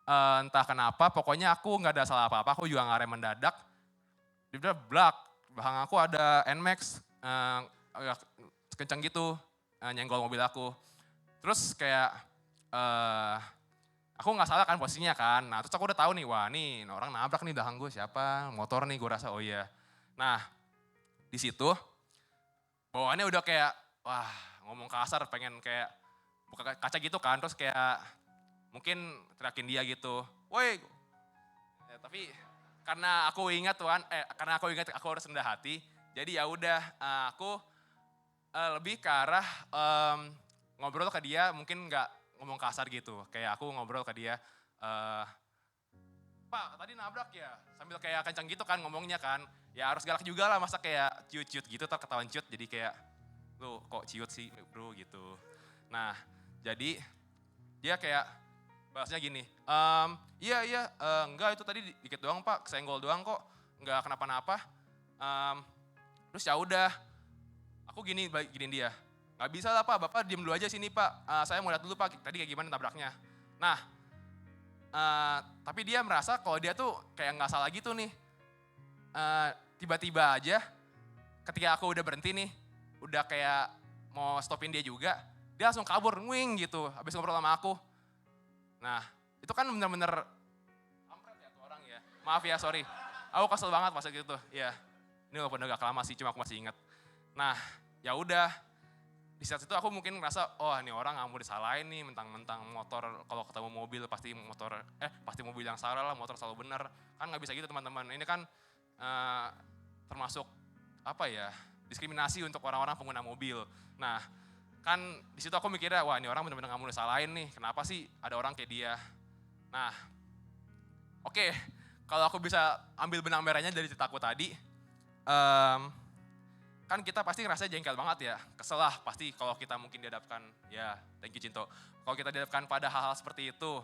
entah kenapa, pokoknya aku nggak ada salah apa-apa, aku juga ngarem mendadak. Dia blak, belakang aku ada NMAX, kenceng gitu, nyenggol mobil aku. Terus kayak, aku nggak salah kan posisinya kan, nah terus aku udah tahu nih, wah nih orang nabrak nih belakang gue, siapa, motor nih gue rasa, oh iya. Nah, di situ bawaannya udah kayak, wah ngomong kasar, pengen kayak buka kaca gitu kan, terus kayak mungkin teriakin dia gitu, woi. Ya, tapi karena aku ingat aku harus rendah hati, jadi ya udah aku lebih ke arah ngobrol ke dia, mungkin nggak ngomong kasar gitu, kayak aku ngobrol ke dia, Pak tadi nabrak ya, sambil kayak kencang gitu kan ngomongnya kan, ya harus galak juga lah, masa kayak ciut-ciut gitu, tak ketahuan ciut, jadi kayak lu kok ciut sih bro gitu. Nah jadi dia kayak bahasnya gini, iya, enggak itu tadi dikit doang pak, kesenggol doang kok, enggak kenapa-napa. Terus ya udah, aku giniin dia, nggak bisa lah pak, bapak diem dulu aja sini pak, saya mau lihat dulu pak, tadi kayak gimana tabraknya. Nah, tapi dia merasa kalau dia tuh kayak nggak salah gitu nih. Tiba-tiba aja, ketika aku udah berhenti nih, udah kayak mau stopin dia juga, dia langsung kabur, nguing gitu, habis ngobrol sama aku. Nah, itu kan bener-bener kampret ya tuh orang ya. Maaf ya, sorry. Aku kesel banget pas gitu. Ya, ini walaupun udah agak lama sih, cuma aku masih ingat. Nah, ya udah. Di saat itu aku mungkin ngerasa, oh ini orang nggak mau disalahin nih, mentang-mentang motor, kalau ketemu mobil pasti mobil yang salah lah, motor selalu benar. Kan nggak bisa gitu teman-teman. Ini kan termasuk diskriminasi untuk orang-orang pengguna mobil. Nah, kan di situ aku mikirnya, wah ini orang benar-benar nggak mau disalahin nih, kenapa sih ada orang kayak dia. Nah, oke, kalau aku bisa ambil benang merahnya dari ceritaku tadi, kan kita pasti ngerasa jengkel banget ya, kesel lah pasti kalau kita mungkin dihadapkan, ya thank you Cinto, kalau kita dihadapkan pada hal-hal seperti itu,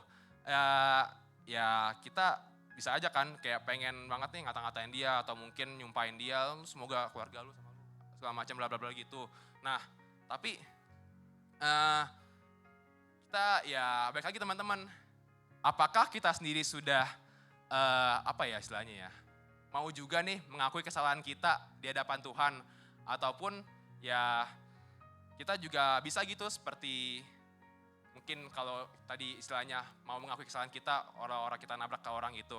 ya kita bisa aja kan kayak pengen banget nih ngata-ngatain dia atau mungkin nyumpahin dia, semoga keluarga lu sama lu segala macam bla bla bla gitu. Nah, tapi kita ya balik lagi teman-teman, apakah kita sendiri sudah istilahnya ya, mau juga nih mengakui kesalahan kita di hadapan Tuhan, ataupun ya kita juga bisa gitu seperti mungkin kalau tadi istilahnya mau mengakui kesalahan kita, orang-orang kita nabrak ke orang itu.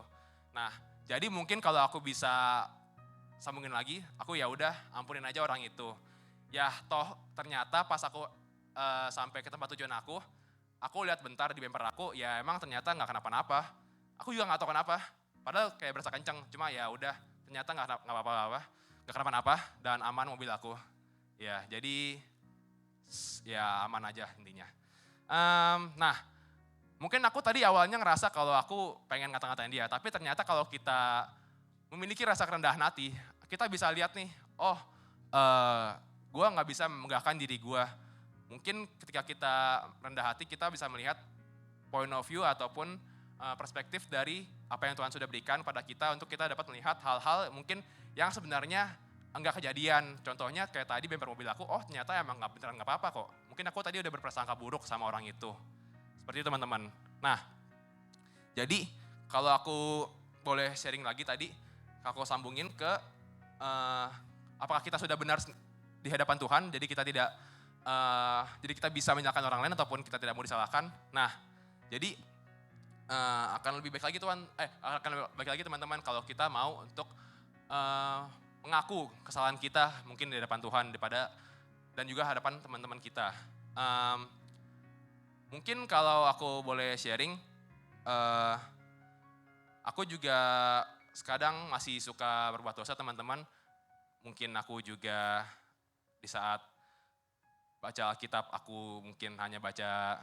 Nah, jadi mungkin kalau aku bisa sambungin lagi, aku ya udah ampunin aja orang itu. Ya toh ternyata pas aku sampai ke tempat tujuan aku lihat bentar di bumper aku, ya emang ternyata nggak kenapa-napa. Aku juga nggak tahu kenapa, padahal kayak berasa kenceng, cuma ya udah ternyata nggak apa-apa. gak kenapa-napa dan aman mobil aku. Ya, jadi ya aman aja intinya. Nah, mungkin aku tadi awalnya ngerasa kalau aku pengen ngata-ngatain dia, tapi ternyata kalau kita memiliki rasa kerendahan hati, kita bisa lihat nih, oh gue gak bisa menggahkan diri gue. Mungkin ketika kita rendah hati, kita bisa melihat point of view ataupun perspektif dari apa yang Tuhan sudah berikan pada kita untuk kita dapat melihat hal-hal mungkin yang sebenarnya enggak kejadian. Contohnya kayak tadi bemper mobil aku, oh ternyata emang beneran gak apa-apa kok. Mungkin aku tadi udah berprasangka buruk sama orang itu. Seperti itu teman-teman. Nah, jadi kalau aku boleh sharing lagi tadi, aku sambungin ke apakah kita sudah benar di hadapan Tuhan, jadi kita tidak, jadi kita bisa menyalahkan orang lain ataupun kita tidak mau disalahkan. Nah, jadi akan lebih baik lagi akan lebih baik lagi teman-teman kalau kita mau untuk mengaku kesalahan kita mungkin di hadapan Tuhan dan juga hadapan teman-teman kita. Mungkin kalau aku boleh sharing, aku juga kadang masih suka berbuat dosa teman-teman. Mungkin aku juga di saat baca Alkitab aku mungkin hanya baca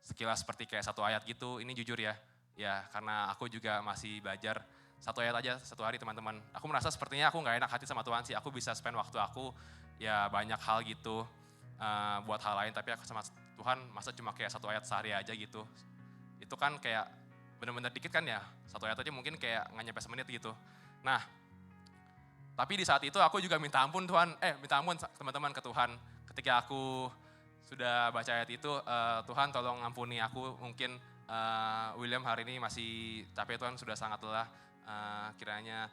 sekilas seperti kayak satu ayat gitu. Ini jujur ya, karena aku juga masih belajar satu ayat aja satu hari teman-teman. Aku merasa sepertinya aku gak enak hati sama Tuhan sih. Aku bisa spend waktu aku ya banyak hal gitu buat hal lain. Tapi aku sama Tuhan masa cuma kayak satu ayat sehari aja gitu. Itu kan kayak bener-bener dikit kan ya. Satu ayat aja mungkin kayak gak nyampe semenit gitu. Nah, tapi di saat itu aku juga minta ampun teman-teman ke Tuhan. Ketika aku sudah baca ayat itu, Tuhan tolong ampuni aku, mungkin William hari ini masih capek Tuhan, sudah sangat lelah. Kiranya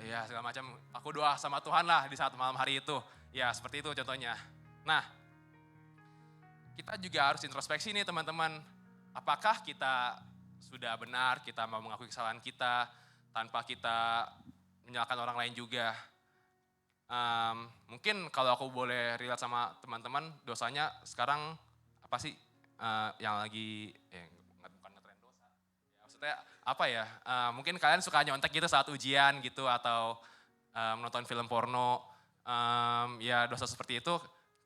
ya segala macam, aku doa sama Tuhan lah di saat malam hari itu. Ya seperti itu contohnya. Nah, kita juga harus introspeksi nih teman-teman. Apakah kita sudah benar, kita mau mengakui kesalahan kita tanpa kita menyalahkan orang lain juga. Mungkin kalau aku boleh relate sama teman-teman, dosanya sekarang apa sih yang lagi, bukan ngetren dosa. Ya, maksudnya apa ya, mungkin kalian suka nyontek gitu saat ujian gitu atau menonton film porno. Ya dosa seperti itu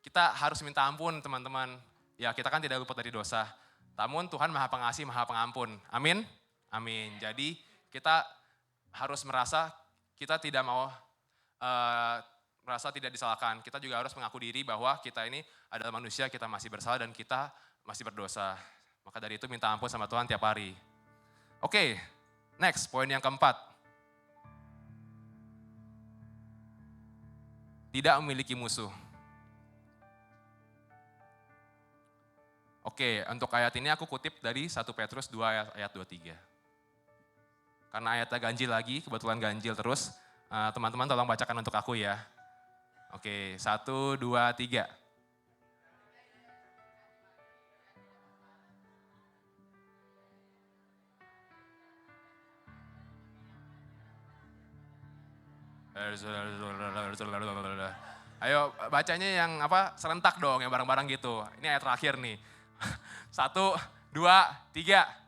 kita harus minta ampun teman-teman. Ya kita kan tidak luput dari dosa. Namun Tuhan Maha Pengasih, Maha Pengampun. Amin? Amin. Jadi kita harus merasa kita tidak mau merasa tidak disalahkan. Kita juga harus mengaku diri bahwa kita ini adalah manusia, kita masih bersalah dan kita masih berdosa. Maka dari itu minta ampun sama Tuhan tiap hari. Oke, next, poin yang keempat. Tidak memiliki musuh. Oke, untuk ayat ini aku kutip dari 1 Petrus 2 ayat 23. Karena ayatnya ganjil lagi, kebetulan ganjil terus. Teman-teman tolong bacakan untuk aku ya. Oke, 1, 2, 3. Ayo bacanya yang serentak dong, yang bareng-bareng gitu. Ini ayat terakhir nih. 1, 2, 3.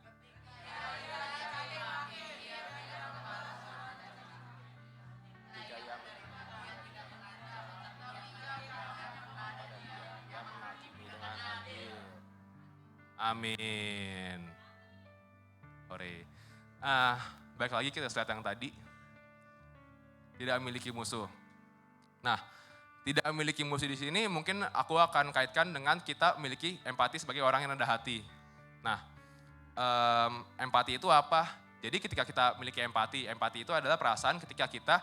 Amin. Sore. Baik lagi kita lihat yang tadi. Tidak memiliki musuh. Nah, tidak memiliki musuh di sini mungkin aku akan kaitkan dengan kita memiliki empati sebagai orang yang rendah hati. Nah, empati itu apa? Jadi ketika kita memiliki empati itu adalah perasaan ketika kita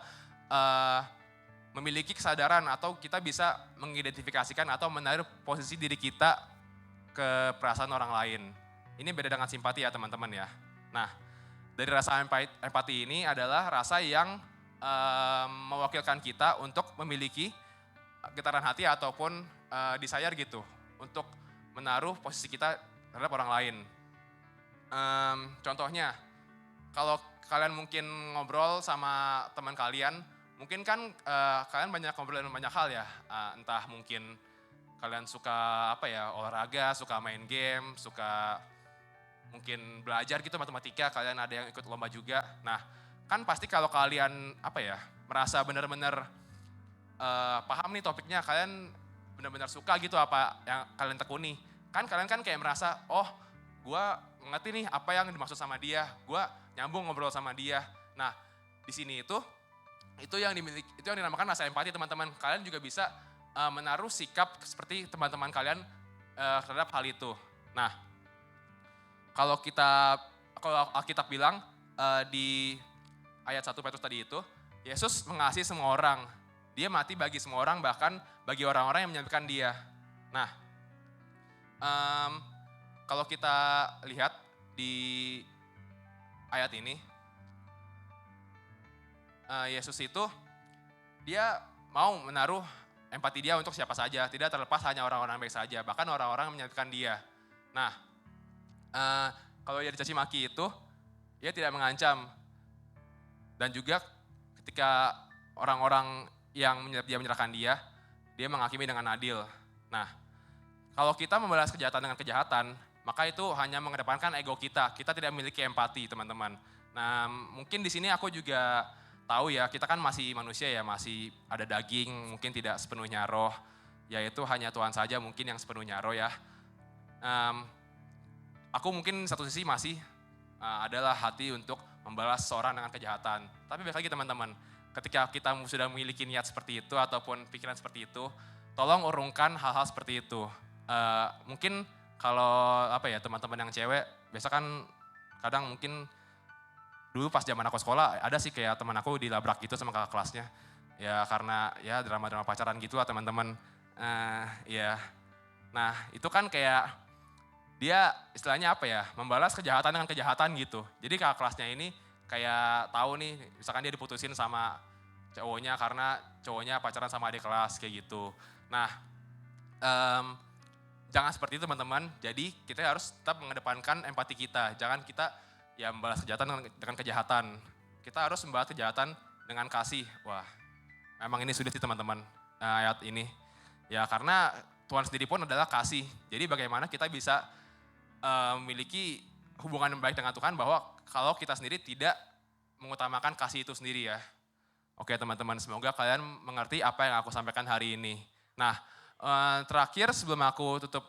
memiliki kesadaran atau kita bisa mengidentifikasikan atau menaruh posisi diri kita ke perasaan orang lain. Ini beda dengan simpati ya teman-teman ya. Nah, dari rasa empati ini adalah rasa yang mewakilkan kita untuk memiliki getaran hati ataupun desire gitu. Untuk menaruh posisi kita terhadap orang lain. Contohnya, kalau kalian mungkin ngobrol sama teman kalian, mungkin kan kalian banyak ngobrolin banyak hal ya. Entah mungkin kalian suka olahraga, suka main game, suka mungkin belajar gitu matematika, kalian ada yang ikut lomba juga. Nah, kan pasti kalau kalian merasa benar-benar paham nih topiknya, kalian benar-benar suka gitu apa yang kalian tekuni. Kan kalian kan kayak merasa, oh gue ngerti nih apa yang dimaksud sama dia, gue nyambung ngobrol sama dia. Nah di sini itu yang dinamakan rasa empati teman-teman. Kalian juga bisa menaruh sikap seperti teman-teman kalian terhadap hal itu. Nah kalau Alkitab bilang di ayat 1 Petrus tadi itu, Yesus mengasihi semua orang. Dia mati bagi semua orang, bahkan bagi orang-orang yang menyampaikan dia. Nah, kalau kita lihat di ayat ini, Yesus itu dia mau menaruh empati dia untuk siapa saja, tidak terlepas hanya orang-orang baik saja, bahkan orang-orang yang menyampaikan dia. Nah, kalau dia dicaci maki itu, dia tidak mengancam. Dan juga ketika orang-orang yang dia menyerahkan dia menghakimi dengan adil. Nah, kalau kita membalas kejahatan dengan kejahatan, maka itu hanya mengedepankan ego kita. Kita tidak memiliki empati, teman-teman. Nah, mungkin di sini aku juga tahu ya, kita kan masih manusia ya, masih ada daging, mungkin tidak sepenuhnya roh. Yaitu hanya Tuhan saja mungkin yang sepenuhnya roh ya. Aku mungkin satu sisi masih adalah hati untuk membalas seorang dengan kejahatan. Tapi balik lagi teman-teman, ketika kita sudah memiliki niat seperti itu ataupun pikiran seperti itu, tolong urungkan hal-hal seperti itu. Mungkin kalau teman-teman yang cewek, biasa kan kadang mungkin dulu pas zaman aku sekolah ada sih kayak teman aku dilabrak gitu sama kakak kelasnya. Ya karena ya drama-drama pacaran gitu lah teman-teman. Ya. Nah itu kan kayak dia istilahnya membalas kejahatan dengan kejahatan gitu. Jadi kakak kelasnya ini kayak tahu nih, misalkan dia diputusin sama cowoknya karena cowoknya pacaran sama adik kelas kayak gitu. Nah, jangan seperti itu teman-teman. Jadi kita harus tetap mengedepankan empati kita. Jangan kita membalas kejahatan dengan kejahatan. Kita harus membalas kejahatan dengan kasih. Wah, memang ini sudah sih teman-teman ayat ini. Ya karena Tuhan sendiri pun adalah kasih. Jadi bagaimana kita bisa memiliki hubungan yang baik dengan Tuhan bahwa kalau kita sendiri tidak mengutamakan kasih itu sendiri ya. Oke teman-teman, semoga kalian mengerti apa yang aku sampaikan hari ini. Nah, terakhir sebelum aku tutup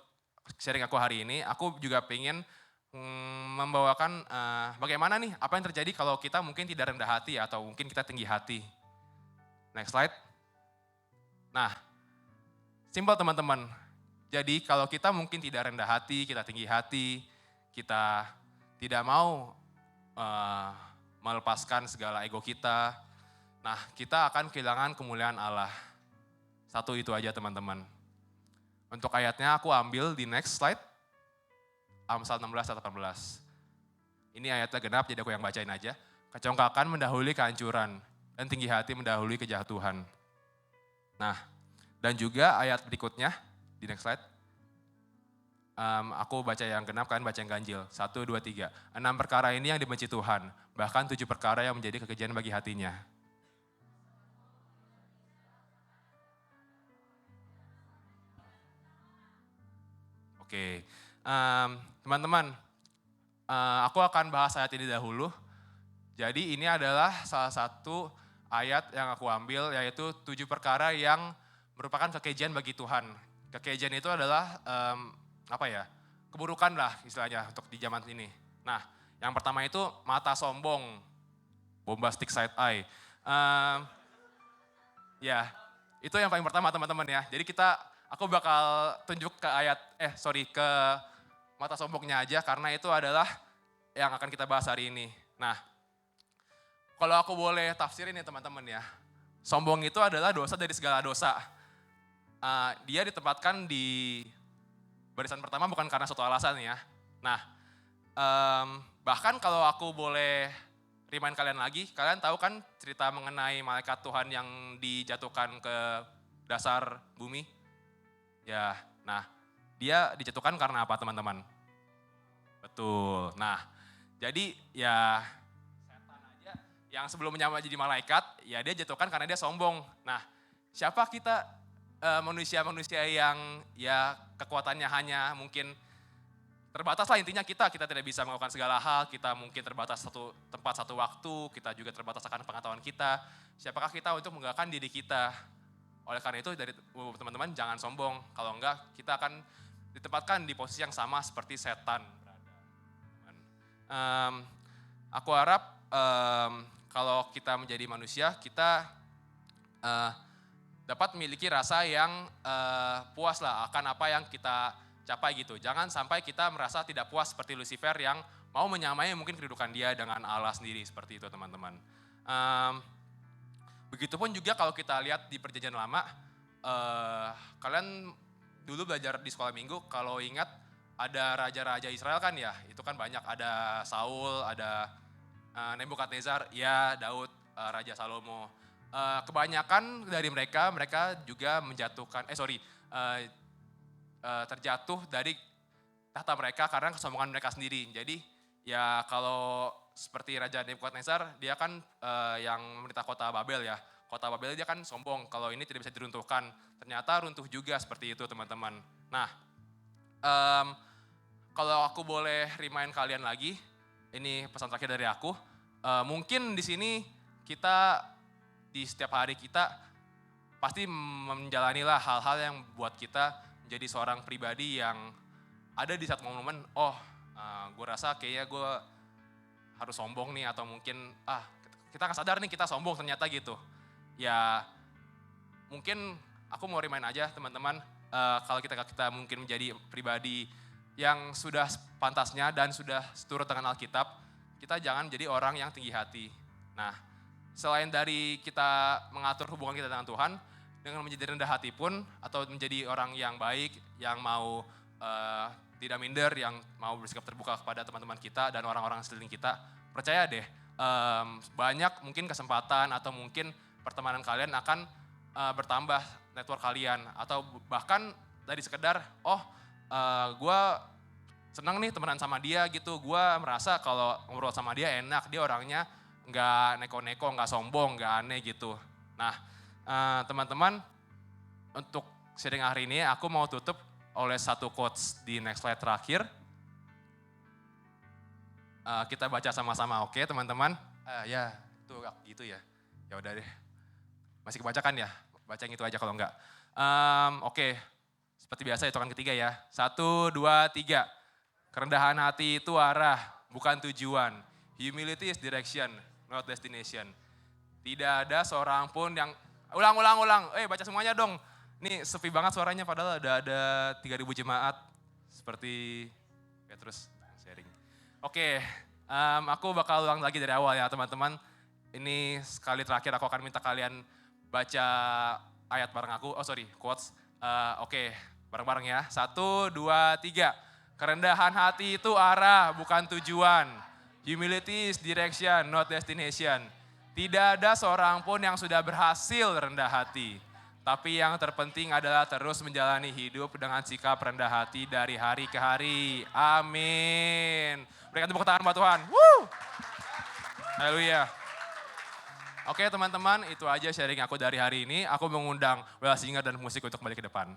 sharing aku hari ini, aku juga pengen membawakan bagaimana nih, apa yang terjadi kalau kita mungkin tidak rendah hati atau mungkin kita tinggi hati. Next slide. Nah, simpel teman-teman. Jadi kalau kita mungkin tidak rendah hati, kita tinggi hati, kita tidak mau melepaskan segala ego kita, nah kita akan kehilangan kemuliaan Allah. Satu itu aja teman-teman. Untuk ayatnya aku ambil di next slide, Amsal 16 ayat 18. Ini ayatnya genap jadi aku yang bacain aja. Kecongkakan mendahului kehancuran dan tinggi hati mendahului kejatuhan. Nah, dan juga ayat berikutnya, di next slide. Aku baca yang genap, kalian baca yang ganjil. 1, 2, 3. 6 perkara ini yang dibenci Tuhan, bahkan 7 perkara yang menjadi kekejian bagi hatinya. Oke, teman-teman, aku akan bahas ayat ini dahulu. Jadi ini adalah salah satu ayat yang aku ambil, yaitu 7 perkara yang merupakan kekejian bagi Tuhan. Kekejian itu adalah keburukan lah istilahnya untuk di zaman ini. Nah, yang pertama itu mata sombong, bombastic side eye. Itu yang paling pertama teman-teman ya. Jadi aku bakal tunjuk ke ke mata sombongnya aja karena itu adalah yang akan kita bahas hari ini. Nah, kalau aku boleh tafsirin ya teman-teman ya. Sombong itu adalah dosa dari segala dosa. Dia ditempatkan di barisan pertama bukan karena suatu alasan ya. Nah, bahkan kalau aku boleh remind kalian lagi, kalian tahu kan cerita mengenai malaikat Tuhan yang dijatuhkan ke dasar bumi? Ya, nah dia dijatuhkan karena apa teman-teman? Betul, nah jadi ya setan aja yang sebelum menyamar jadi malaikat, ya dia jatuhkan karena dia sombong. Nah, siapa kita? Manusia-manusia yang ya kekuatannya hanya mungkin terbatas lah intinya kita tidak bisa melakukan segala hal, kita mungkin terbatas satu tempat satu waktu, kita juga terbatas akan pengetahuan kita. Siapakah kita untuk menggerakkan diri kita? Oleh karena itu dari teman-teman jangan sombong. Kalau enggak kita akan ditempatkan di posisi yang sama seperti setan. Aku harap kalau kita menjadi manusia, kita dapat memiliki rasa yang puas lah akan apa yang kita capai gitu. Jangan sampai kita merasa tidak puas seperti Lucifer yang mau menyamai mungkin kedudukan dia dengan Allah sendiri, seperti itu teman-teman. Begitupun juga kalau kita lihat di perjanjian lama, kalian dulu belajar di sekolah minggu, kalau ingat ada raja-raja Israel kan ya, itu kan banyak, ada Saul, ada Nebukadnezar, ya Daud, Raja Salomo. Kebanyakan dari mereka juga terjatuh dari tahta mereka karena kesombongan mereka sendiri. Jadi ya kalau seperti Raja Nebukadnezar, dia kan yang memerintah kota Babel ya. Kota Babel dia kan sombong, kalau ini tidak bisa diruntuhkan. Ternyata runtuh juga seperti itu teman-teman. Nah, kalau aku boleh remind kalian lagi, ini pesan terakhir dari aku. Mungkin di sini kita di setiap hari kita pasti menjalanilah hal-hal yang buat kita menjadi seorang pribadi yang ada di satu momen, gue rasa kayaknya gue harus sombong nih, atau mungkin kita akan sadar nih kita sombong ternyata gitu. Ya mungkin aku mau remind aja teman-teman, kalau kita mungkin menjadi pribadi yang sudah pantasnya dan sudah seturut dengan Alkitab, kita jangan menjadi orang yang tinggi hati. Nah, selain dari kita mengatur hubungan kita dengan Tuhan, dengan menjadi rendah hati pun, atau menjadi orang yang baik, yang mau tidak minder, yang mau bersikap terbuka kepada teman-teman kita dan orang-orang sekeliling kita, percaya deh, banyak mungkin kesempatan atau mungkin pertemanan kalian akan bertambah network kalian, atau bahkan dari sekedar, gue senang nih temenan sama dia gitu, gue merasa kalau ngobrol sama dia enak, dia orangnya nggak neko-neko, nggak sombong, nggak aneh gitu. Nah, teman-teman, untuk sharing hari ini aku mau tutup oleh satu quotes di next slide terakhir. Kita baca sama-sama, oke teman-teman? Ya, itu gitu ya. Ya udah deh. Masih kebaca kan ya? Baca yang itu aja kalau enggak. Oke, seperti biasa hitungan ketiga ya. 1, 2, 3. Kerendahan hati itu arah, bukan tujuan. Humility is direction, not destination. Tidak ada seorang pun yang, ulang. Baca semuanya dong. Ini sepi banget suaranya padahal ada 3.000 jemaat. Seperti Petrus sharing. Oke, aku bakal ulang lagi dari awal ya teman-teman. Ini sekali terakhir aku akan minta kalian baca ayat bareng aku, quotes. Oke, bareng-bareng ya. 1, 2, 3. Kerendahan hati itu arah, bukan tujuan. Humility is direction, not destination. Tidak ada seorang pun yang sudah berhasil rendah hati. Tapi yang terpenting adalah terus menjalani hidup dengan sikap rendah hati dari hari ke hari. Amin. Berikan tepuk tangan buat Tuhan. Woo! Haleluya. Oke teman-teman, itu aja sharing aku dari hari ini. Aku mengundang Well Singer dan musik untuk kembali ke depan.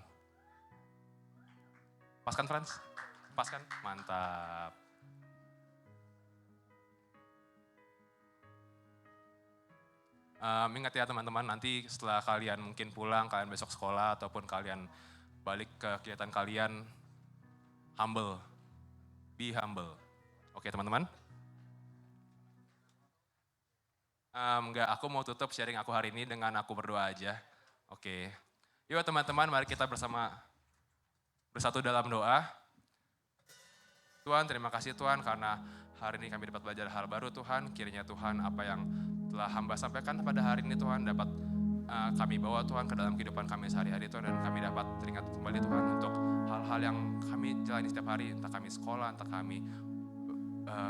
Pas kan Frans? Pas kan? Mantap. Ingat ya teman-teman, nanti setelah kalian mungkin pulang, kalian besok sekolah, ataupun kalian balik ke kegiatan kalian, humble. Be humble. Oke teman-teman? Aku mau tutup sharing aku hari ini dengan aku berdoa aja. Oke. Yuk teman-teman, mari kita bersatu dalam doa. Tuhan, terima kasih Tuhan karena hari ini kami dapat belajar hal baru Tuhan. Kiranya Tuhan apa yang telah hamba sampaikan pada hari ini Tuhan dapat kami bawa Tuhan ke dalam kehidupan kami sehari-hari Tuhan. Dan kami dapat teringat kembali Tuhan untuk hal-hal yang kami jalani setiap hari. Entah kami sekolah, entah kami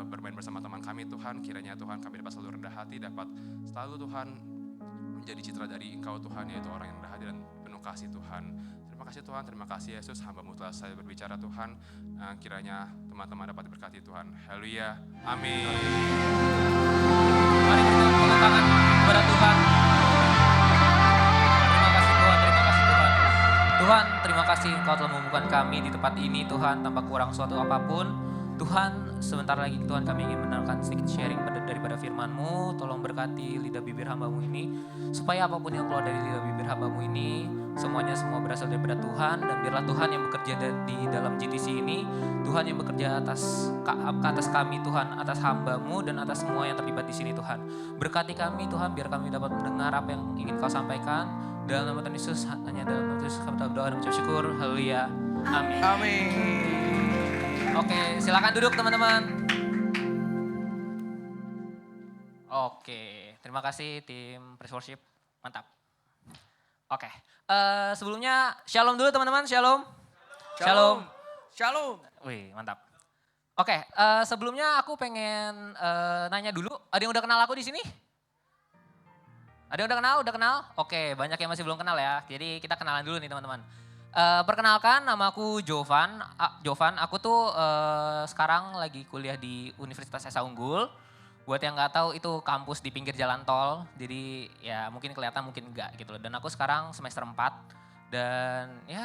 bermain bersama teman kami Tuhan. Kiranya Tuhan kami dapat selalu rendah hati, dapat selalu Tuhan menjadi citra dari Engkau Tuhan, yaitu orang yang rendah hati dan penuh kasih Tuhan. Terima kasih Tuhan, terima kasih Yesus, hamba-Mu telah saya berbicara Tuhan. Kiranya teman-teman dapat diberkati Tuhan. Haleluya. Amin. Mari kita tepuk tangan kepada Tuhan. Terima kasih Tuhan, terima kasih Tuhan. Tuhan, terima kasih Engkau telah membuka kami di tempat ini Tuhan tanpa kurang suatu apapun. Tuhan, sebentar lagi Tuhan kami ingin mendengarkan sedikit sharing daripada firman-Mu. Tolong berkati lidah bibir hamba-Mu ini, supaya apapun yang keluar dari lidah bibir hamba-Mu ini, semuanya semua berasal daripada Tuhan. Dan biarlah Tuhan yang bekerja di dalam GTC ini, Tuhan yang bekerja atas kami Tuhan, atas hamba-Mu dan atas semua yang terlibat di sini Tuhan. Berkati kami Tuhan, biar kami dapat mendengar apa yang ingin Kau sampaikan. Dalam nama Tuhan Yesus, hanya dalam nama Yesus kami berdoa dan mengucap syukur. Haleluya. Amin. Oke, silakan duduk teman-teman. Oke, terima kasih tim Praise Worship. Mantap. Oke, sebelumnya shalom dulu teman-teman, shalom. Shalom. Shalom. Wih, mantap. Oke, sebelumnya aku pengen nanya dulu, ada yang udah kenal aku di sini? Ada yang udah kenal? Udah kenal? Oke, banyak yang masih belum kenal ya. Jadi kita kenalan dulu nih teman-teman. Perkenalkan, nama aku Jovan. Aku tuh sekarang lagi kuliah di Universitas Esa Unggul. Buat yang nggak tahu itu kampus di pinggir jalan tol. Jadi ya mungkin kelihatan mungkin enggak gitu loh. Dan aku sekarang semester 4. Dan ya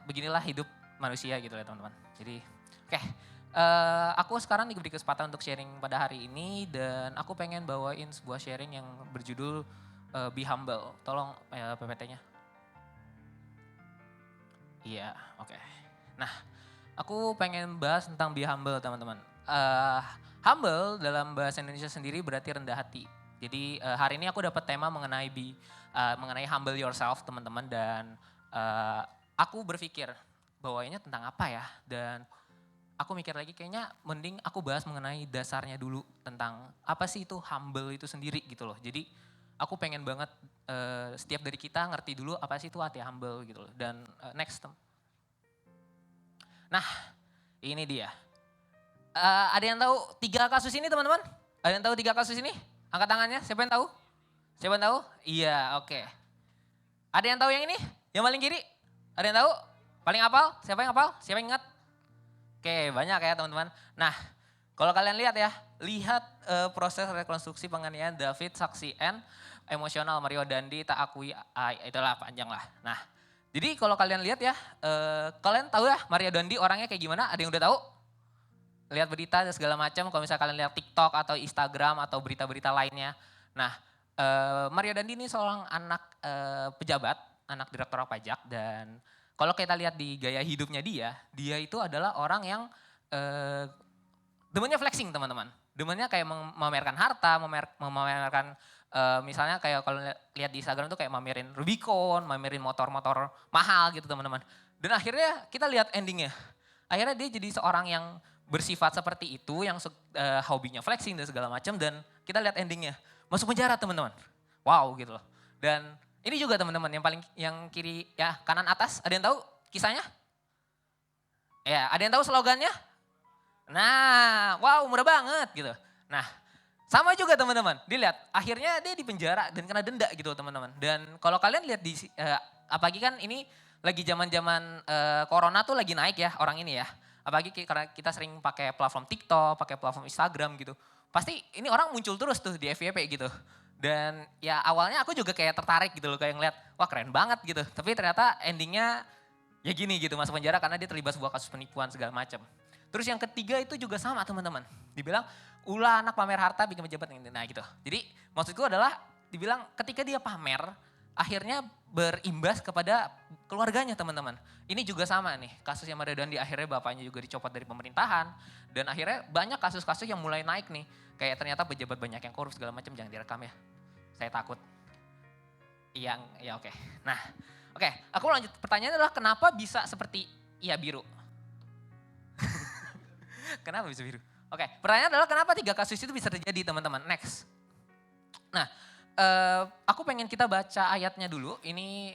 beginilah hidup manusia gitu ya teman-teman. Jadi oke. Aku sekarang diberi kesempatan untuk sharing pada hari ini. Dan aku pengen bawain sebuah sharing yang berjudul Be Humble. Tolong PPT-nya. Iya, oke. Nah, aku pengen bahas tentang be humble teman-teman. Humble dalam bahasa Indonesia sendiri berarti rendah hati. Jadi hari ini aku dapat tema mengenai mengenai humble yourself teman-teman. Dan aku berpikir bawainnya tentang apa ya. Dan aku mikir lagi kayaknya mending aku bahas mengenai dasarnya dulu. Tentang apa sih itu humble itu sendiri gitu loh. Jadi aku pengen banget setiap dari kita ngerti dulu apa sih itu arti humble gitu loh. Dan next. Nah, ini dia. Ada yang tahu 3 kasus ini teman-teman? Ada yang tahu 3 kasus ini? Angkat tangannya, siapa yang tahu? Siapa yang tahu? Iya, oke. Ada yang tahu yang ini? Yang paling kiri? Ada yang tahu? Paling hafal? Siapa yang hafal? Siapa yang ingat? Oke, banyak ya teman-teman. Nah, kalau kalian lihat ya, lihat proses rekonstruksi penganiayaan David, saksi N, emosional Mario Dandi, tak akui, itulah panjang lah. Nah, jadi kalau kalian lihat ya, kalian tahu ya Mario Dandi orangnya kayak gimana? Ada yang udah tahu? Lihat berita dan segala macam, kalau misalnya kalian lihat TikTok atau Instagram atau berita-berita lainnya. Nah, Mario Dandi ini seorang anak pejabat, anak direktur pajak. Dan kalau kita lihat di gaya hidupnya dia itu adalah orang yang demennya flexing teman-teman. Demennya kayak memamerkan harta, memamerkan misalnya kayak kalau lihat di Instagram tuh kayak mamerin Rubicon, mamerin motor-motor mahal gitu teman-teman. Dan akhirnya kita lihat endingnya. Akhirnya dia jadi seorang yang bersifat seperti itu, yang hobinya flexing dan segala macam. Dan kita lihat endingnya, masuk penjara teman-teman. Wow gitu loh. Dan ini juga teman-teman yang kiri ya kanan atas, ada yang tahu kisahnya? Ya, ada yang tahu slogannya? Nah, wow mudah banget gitu. Nah, sama juga teman-teman, dilihat akhirnya dia di penjara dan kena denda gitu teman-teman. Dan kalau kalian lihat apalagi kan ini lagi zaman-zaman corona tuh lagi naik ya orang ini ya. Apalagi karena kita sering pakai platform TikTok, pakai platform Instagram gitu. Pasti ini orang muncul terus tuh di FYP gitu. Dan ya awalnya aku juga kayak tertarik gitu loh, kayak ngeliat wah keren banget gitu. Tapi ternyata endingnya ya gini gitu, masuk penjara karena dia terlibat sebuah kasus penipuan segala macam. Terus yang ketiga itu juga sama teman-teman. Dibilang ulah anak pamer harta bikin pejabat. Nah gitu. Jadi maksudku adalah dibilang ketika dia pamer akhirnya berimbas kepada keluarganya teman-teman. Ini juga sama nih kasusnya Mario Dandi, akhirnya bapaknya juga dicopot dari pemerintahan. Dan akhirnya banyak kasus-kasus yang mulai naik nih. Kayak ternyata pejabat banyak yang korup segala macam, jangan direkam ya. Saya takut. Ya oke. Nah oke, aku lanjut pertanyaannya adalah kenapa bisa seperti biru? Kenapa bisa biru? Oke, pertanyaan adalah kenapa 3 kasus itu bisa terjadi teman-teman. Next. Nah, aku pengen kita baca ayatnya dulu. Ini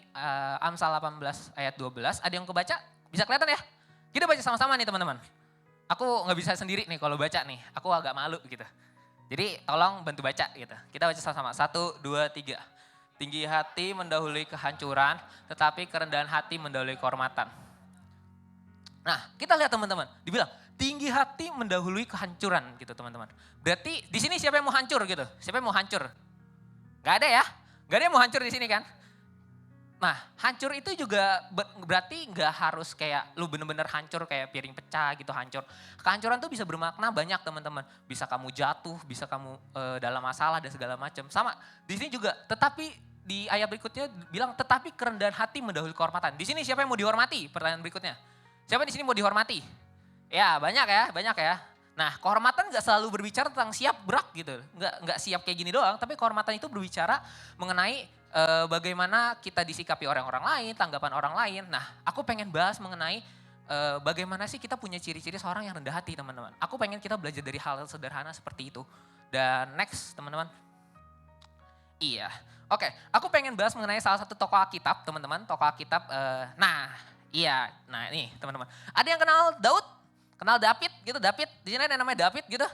Amsal 18 ayat 12. Ada yang kebaca? Bisa kelihatan ya? Kita baca sama-sama nih teman-teman. Aku gak bisa sendiri nih kalau baca nih. Aku agak malu gitu. Jadi tolong bantu baca gitu. Kita baca sama-sama. 1, 2, 3. Tinggi hati mendahului kehancuran, tetapi kerendahan hati mendahului kehormatan. Nah, kita lihat teman-teman. Dibilang tinggi hati mendahului kehancuran gitu teman-teman. Berarti di sini siapa yang mau hancur gitu? Siapa yang mau hancur? Gak ada ya? Gak ada yang mau hancur di sini kan? Nah, hancur itu juga berarti nggak harus kayak lu bener-bener hancur kayak piring pecah gitu hancur. Kehancuran tuh bisa bermakna banyak teman-teman. Bisa kamu jatuh, bisa kamu dalam masalah dan segala macam. Sama di sini juga, tetapi di ayat berikutnya bilang tetapi kerendahan hati mendahului kehormatan. Di sini siapa yang mau dihormati? Pertanyaan berikutnya. Siapa di sini mau dihormati? Ya banyak ya. Nah, kehormatan nggak selalu berbicara tentang siap berak gitu, nggak siap kayak gini doang. Tapi kehormatan itu berbicara mengenai bagaimana kita disikapi orang-orang lain, tanggapan orang lain. Nah, aku pengen bahas mengenai bagaimana sih kita punya ciri-ciri seorang yang rendah hati, teman-teman. Aku pengen kita belajar dari hal sederhana seperti itu. Dan next, teman-teman. Iya, oke. Aku pengen bahas mengenai salah satu tokoh Alkitab, teman-teman. Tokoh Alkitab. Nah, ini teman-teman. Ada yang kenal Daud? Kenal David gitu? David, di sini ada namanya David gitu?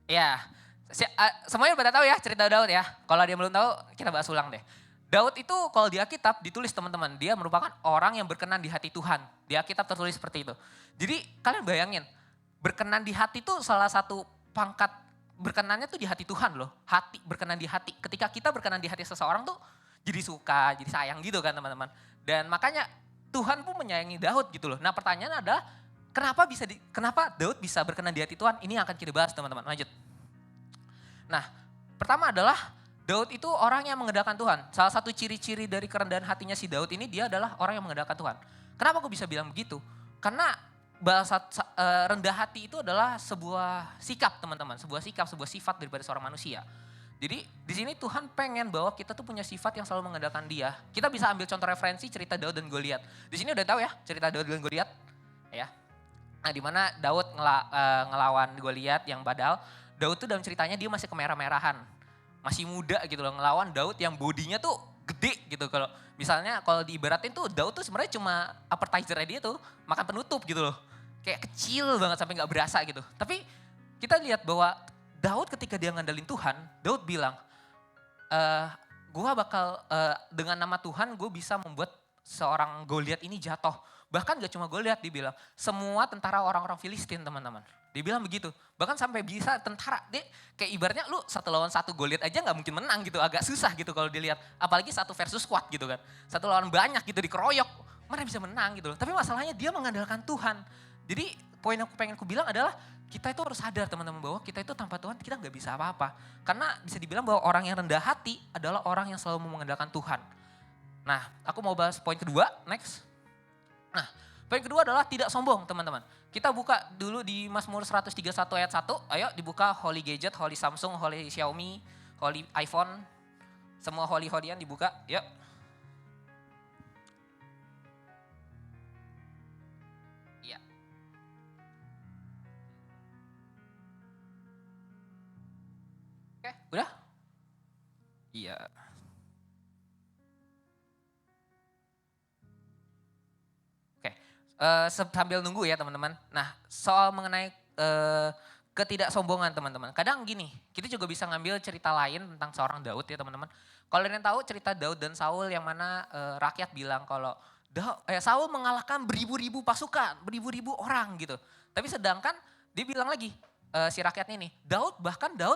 Ya, semuanya pada tahu ya cerita Daud ya. Kalau dia belum tahu, kita bahas ulang deh. Daud itu kalau di Alkitab ditulis teman-teman, dia merupakan orang yang berkenan di hati Tuhan. Di Alkitab tertulis seperti itu. Jadi kalian bayangin, berkenan di hati itu salah satu pangkat berkenannya tuh di hati Tuhan loh. Hati, berkenan di hati. Ketika kita berkenan di hati seseorang tuh jadi suka, jadi sayang gitu kan teman-teman. Dan makanya Tuhan pun menyayangi Daud gitu loh. Nah pertanyaannya adalah kenapa Daud bisa berkenan di hati Tuhan? Ini yang akan kita bahas teman-teman. Lanjut. Nah, pertama adalah Daud itu orang yang mengendalikan Tuhan. Salah satu ciri-ciri dari kerendahan hatinya si Daud ini, dia adalah orang yang mengendalikan Tuhan. Kenapa aku bisa bilang begitu? Karena bahasa rendah hati itu adalah sebuah sikap teman-teman. Sebuah sifat daripada seorang manusia. Jadi di sini Tuhan pengen bahwa kita tuh punya sifat yang selalu mengendalikan dia. Kita bisa ambil contoh referensi cerita Daud dan Goliat. Di sini udah tahu ya cerita Daud dan Goliat? Ya. Nah, di mana Daud ngelawan Goliat yang badal. Daud tuh dalam ceritanya dia masih kemerah-merahan. Masih muda gitu loh, ngelawan Daud yang bodinya tuh gede gitu. Kalau misalnya kalau diibaratin tuh Daud tuh sebenarnya cuma appetizer dia tuh makan penutup gitu loh. Kayak kecil banget sampai gak berasa gitu. Tapi kita lihat bahwa Daud ketika dia ngandelin Tuhan, Daud bilang, gue bakal dengan nama Tuhan gue bisa membuat seorang Goliat ini jatuh. Bahkan gak cuma Goliat, dia bilang semua tentara orang-orang Filistin teman-teman. Dia bilang begitu. Bahkan sampai bisa tentara, dia kayak ibaratnya lu 1 lawan 1 Goliat aja gak mungkin menang gitu. Agak susah gitu kalau dilihat. Apalagi 1 versus squad gitu kan. 1 lawan banyak gitu dikeroyok. Mana bisa menang gitu loh. Tapi masalahnya dia mengandalkan Tuhan. Jadi poin yang aku pengen ku bilang adalah kita itu harus sadar teman-teman bahwa kita itu tanpa Tuhan kita gak bisa apa-apa. Karena bisa dibilang bahwa orang yang rendah hati adalah orang yang selalu mengandalkan Tuhan. Nah, aku mau bahas poin kedua, next. Nah, poin kedua adalah tidak sombong teman-teman. Kita buka dulu di Mazmur 131 ayat 1. Ayo dibuka Holy Gadget, Holy Samsung, Holy Xiaomi, Holy iPhone. Semua holy-holian dibuka, yuk. Iya. Oke, udah? Iya. Sambil nunggu ya teman-teman. Nah soal mengenai ketidaksombongan teman-teman. Kadang gini, kita juga bisa ngambil cerita lain tentang seorang Daud ya teman-teman. Kalau kalian tahu cerita Daud dan Saul yang mana rakyat bilang kalau Saul mengalahkan beribu-ribu pasukan, beribu-ribu orang gitu. Tapi sedangkan dia bilang lagi si rakyatnya ini, Daud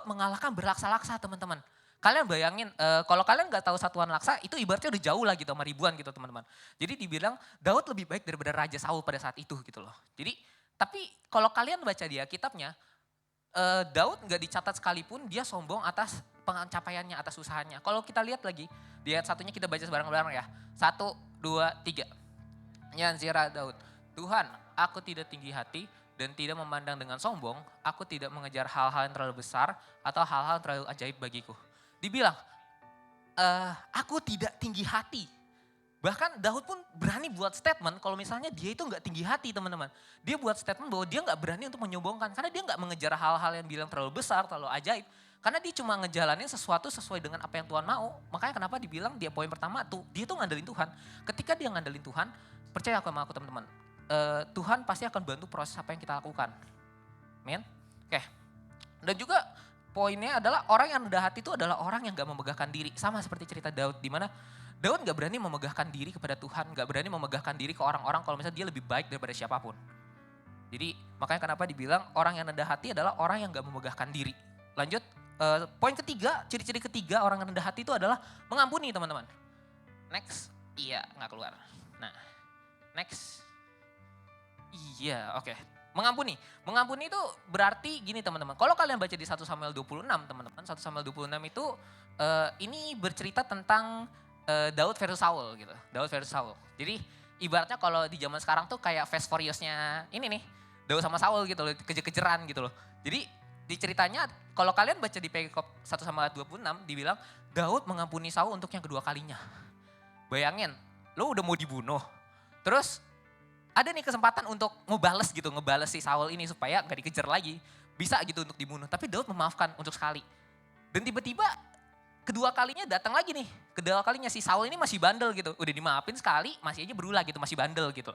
mengalahkan berlaksa-laksa teman-teman. Kalian bayangin, kalau kalian gak tahu satuan laksa, itu ibaratnya udah jauh lah gitu sama ribuan gitu teman-teman. Jadi dibilang Daud lebih baik daripada Raja Saul pada saat itu gitu loh. Jadi, tapi kalau kalian baca di Alkitabnya, Daud gak dicatat sekalipun dia sombong atas pencapaiannya, atas usahanya. Kalau kita lihat lagi, di ayat satunya kita baca bareng-bareng ya. 1, 2, 3. Nyanzira Daud, Tuhan aku tidak tinggi hati dan tidak memandang dengan sombong, aku tidak mengejar hal-hal yang terlalu besar atau hal-hal yang terlalu ajaib bagiku. Dibilang, aku tidak tinggi hati. Bahkan Daud pun berani buat statement kalau misalnya dia itu gak tinggi hati teman-teman. Dia buat statement bahwa dia gak berani untuk menyombongkan. Karena dia gak mengejar hal-hal yang bilang terlalu besar, terlalu ajaib. Karena dia cuma ngejalanin sesuatu sesuai dengan apa yang Tuhan mau. Makanya kenapa dibilang dia poin pertama tuh, dia tuh ngandelin Tuhan. Ketika dia ngandelin Tuhan, percaya aku sama aku teman-teman. Tuhan pasti akan bantu proses apa yang kita lakukan. Amin? Oke. Dan juga poinnya adalah orang yang rendah hati itu adalah orang yang gak memegahkan diri. Sama seperti cerita Daud, di mana Daud gak berani memegahkan diri kepada Tuhan, gak berani memegahkan diri ke orang-orang kalau misalnya dia lebih baik daripada siapapun. Jadi makanya kenapa dibilang orang yang rendah hati adalah orang yang gak memegahkan diri. Lanjut, poin ketiga, ciri-ciri ketiga orang yang rendah hati itu adalah mengampuni teman-teman. Next. Iya, nggak keluar. Nah, next. Iya, oke. Mengampuni. Mengampuni itu berarti gini teman-teman. Kalau kalian baca di 1 Samuel 26 teman-teman. 1 Samuel 26 itu ini bercerita tentang Daud versus Saul gitu. Daud versus Saul. Jadi ibaratnya kalau di zaman sekarang tuh kayak Fast Furious-nya ini nih. Daud sama Saul gitu loh, kejar-kejaran gitu loh. Jadi di ceritanya kalau kalian baca di Perikop 1 Samuel 26 dibilang Daud mengampuni Saul untuk yang kedua kalinya. Bayangin, lo udah mau dibunuh. Terus ada nih kesempatan untuk ngebales gitu, ngebales si Saul ini supaya gak dikejar lagi. Bisa gitu untuk dibunuh, tapi Daud memaafkan untuk sekali. Dan tiba-tiba kedua kalinya datang lagi nih. Kedua kalinya si Saul ini masih bandel gitu. Udah dimaafin sekali, masih aja berulah gitu, masih bandel gitu.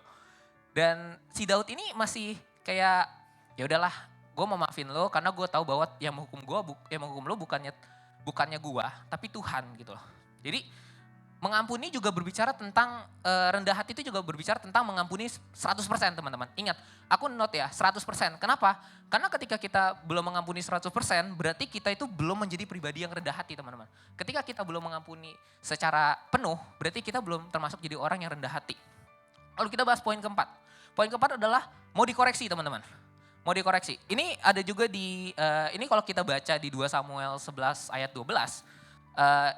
Dan si Daud ini masih kayak, ya udahlah, gue mau maafin lo karena gue tahu bahwa yang menghukum lo bukannya gue, tapi Tuhan gitu loh. Jadi mengampuni juga berbicara tentang rendah hati itu juga berbicara tentang mengampuni 100% teman-teman. Ingat, aku note ya 100%. Kenapa? Karena ketika kita belum mengampuni 100% berarti kita itu belum menjadi pribadi yang rendah hati teman-teman. Ketika kita belum mengampuni secara penuh berarti kita belum termasuk jadi orang yang rendah hati. Lalu kita bahas poin keempat. Poin keempat adalah mau dikoreksi teman-teman. Mau dikoreksi. Ini ada juga ini kalau kita baca di 2 Samuel 11 ayat 12.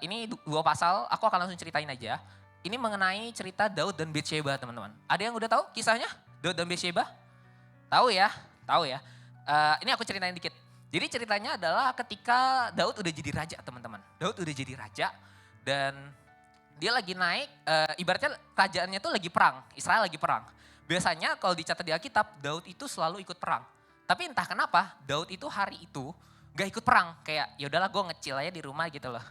Ini 2 pasal, aku akan langsung ceritain aja. Ini mengenai cerita Daud dan Betsheba teman-teman. Ada yang udah tahu kisahnya Daud dan Betsheba? Tahu ya? Tahu ya? Ini aku ceritain dikit. Jadi ceritanya adalah ketika Daud udah jadi raja teman-teman. Daud udah jadi raja dan dia lagi naik, ibaratnya kerajaannya tuh lagi perang, Israel lagi perang. Biasanya kalau dicatat di Alkitab, Daud itu selalu ikut perang. Tapi entah kenapa Daud itu hari itu gak ikut perang. Kayak ya udahlah gue ngecil aja di rumah gitu loh.